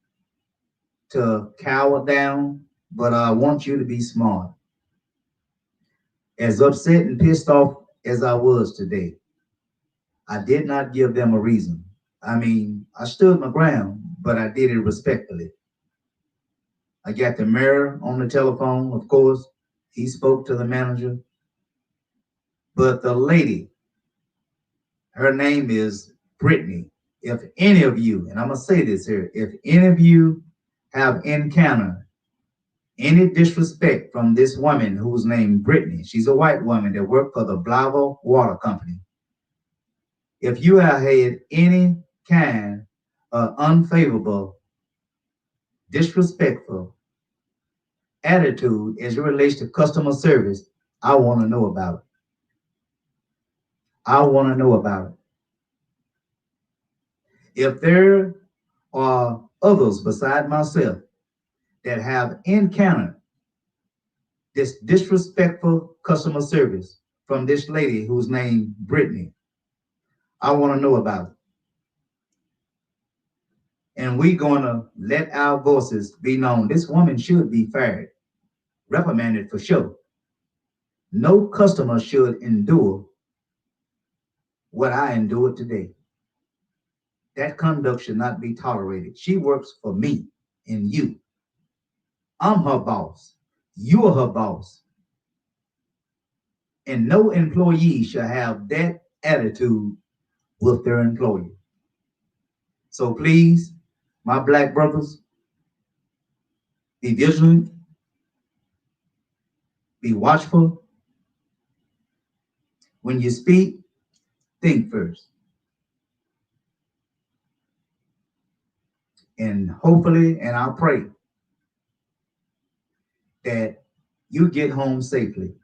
to cower down, but I want you to be smart. As upset and pissed off as I was today, I did not give them a reason. I mean, I stood my ground, but I did it respectfully. I got the mayor on the telephone, of course. He spoke to the manager. But the lady, her name is Brittany. If any of you, and I'm going to say this here, if any of you have encountered any disrespect from this woman who's named Brittany, she's a white woman that worked for the Blavo Water Company. If you have had any kind of unfavorable, disrespectful attitude as it relates to customer service, I want to know about it. I want to know about it. If there are others beside myself that have encountered this disrespectful customer service from this lady who's named Brittany, I want to know about it. And we're going to let our voices be known. This woman should be fired, reprimanded for sure. No customer should endure what I endured today. That conduct should not be tolerated. She works for me and you. I'm her boss. You're her boss. And no employee shall have that attitude with their employer. So please, my black brothers, be vigilant, be watchful. When you speak, think first. And hopefully, and I pray that you get home safely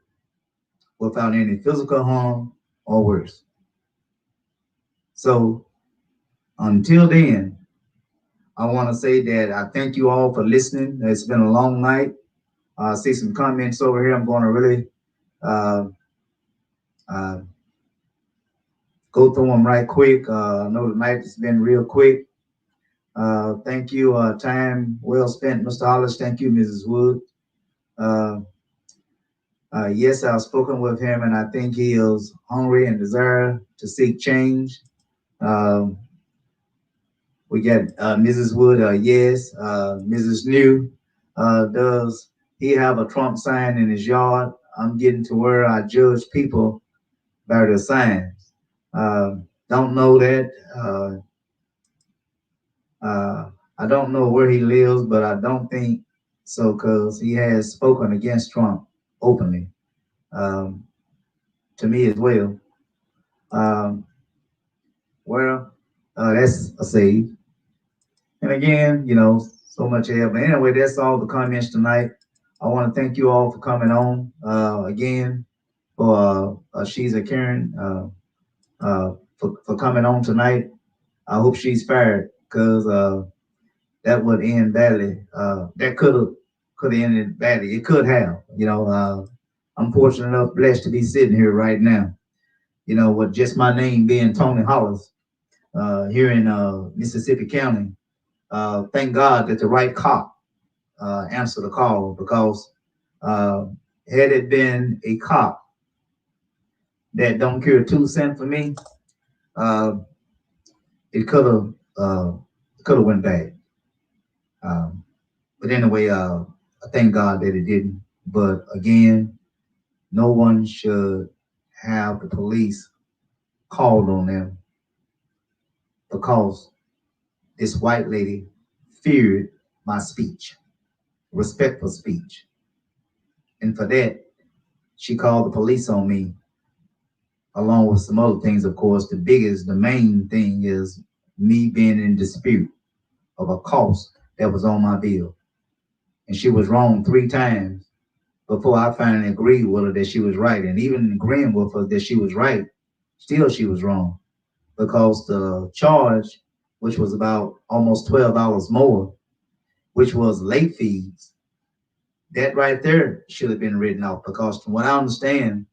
without any physical harm or worse. So until then, I want to say that I thank you all for listening. It's been a long night. I see some comments over here. I'm going to really uh, uh, go through them right quick. I know the night has been real quick. Thank you. Time well spent, Mr. Hollis. Thank you, Mrs. Wood. Uh, yes, I've spoken with him, and I think he is hungry and desire to seek change. Um, we got Mrs. Wood. Yes, Mrs. New. Does he have a Trump sign in his yard? I'm getting to where I judge people by their signs. Don't know that. I don't know where he lives, but I don't think so because he has spoken against Trump openly um, to me as well. Um, well, that's a save. And again, so much air. But anyway, that's all the comments tonight. I want to thank you all for coming on again for She's a Karen for coming on tonight. I hope she's fired because that would end badly. That could have ended badly. It could have. I'm fortunate enough, blessed to be sitting here right now. With just my name being Tony Hollis, here in Mississippi County. Thank God that the right cop answered the call because uh, had it been a cop that don't care 2 cents for me, uh, it could have went bad. Um, but anyway, I thank God that it didn't. But again, no one should have the police called on them because this white lady feared my speech, respectful speech. And for that, she called the police on me, along with some other things, of course. The main thing is me being in dispute of a cost that was on my bill. And she was wrong 3 times before I finally agreed with her that she was right. And even agreeing with her that she was right, still she was wrong because the charge, which was about almost $12 more, which was late fees, that right there should have been written off because from what I understand,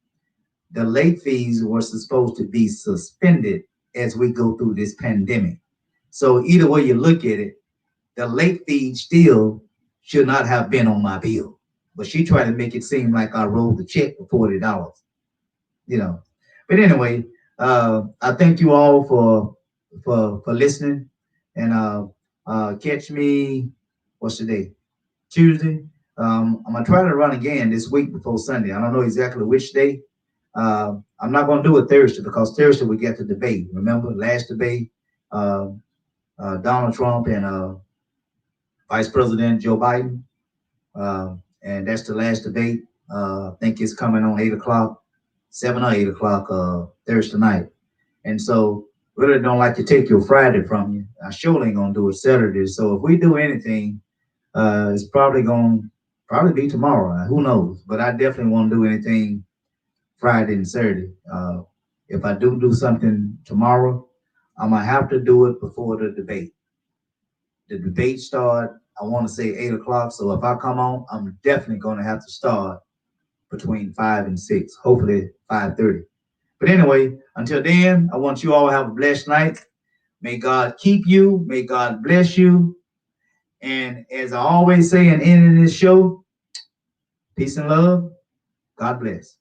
the late fees were supposed to be suspended as we go through this pandemic. So either way you look at it, the late fee still should not have been on my bill. But she tried to make it seem like I wrote the check for $40, you know. But anyway, I thank you all for listening, and catch me. What's today? Tuesday. I'm gonna try to run again this week before Sunday. I don't know exactly which day. I'm not gonna do it Thursday because Thursday we get the debate. Remember last debate, uh, Donald Trump and Vice President Joe Biden, and that's the last debate. I think it's coming on 8 o'clock, 7 or 8 o'clock Thursday night. And so really don't like to take your Friday from you. I surely ain't gonna do it Saturday. So if we do anything, it's probably be tomorrow. Who knows? But I definitely won't do anything Friday and Saturday. If I do something tomorrow, I'm gonna have to do it before the debate. The debate start. I want to say 8 o'clock. So if I come on, I'm definitely gonna have to start between 5 and 6. Hopefully 5:30. But anyway, until then, I want you all to have a blessed night. May God keep you. May God bless you. And as I always say in ending this show, peace and love. God bless.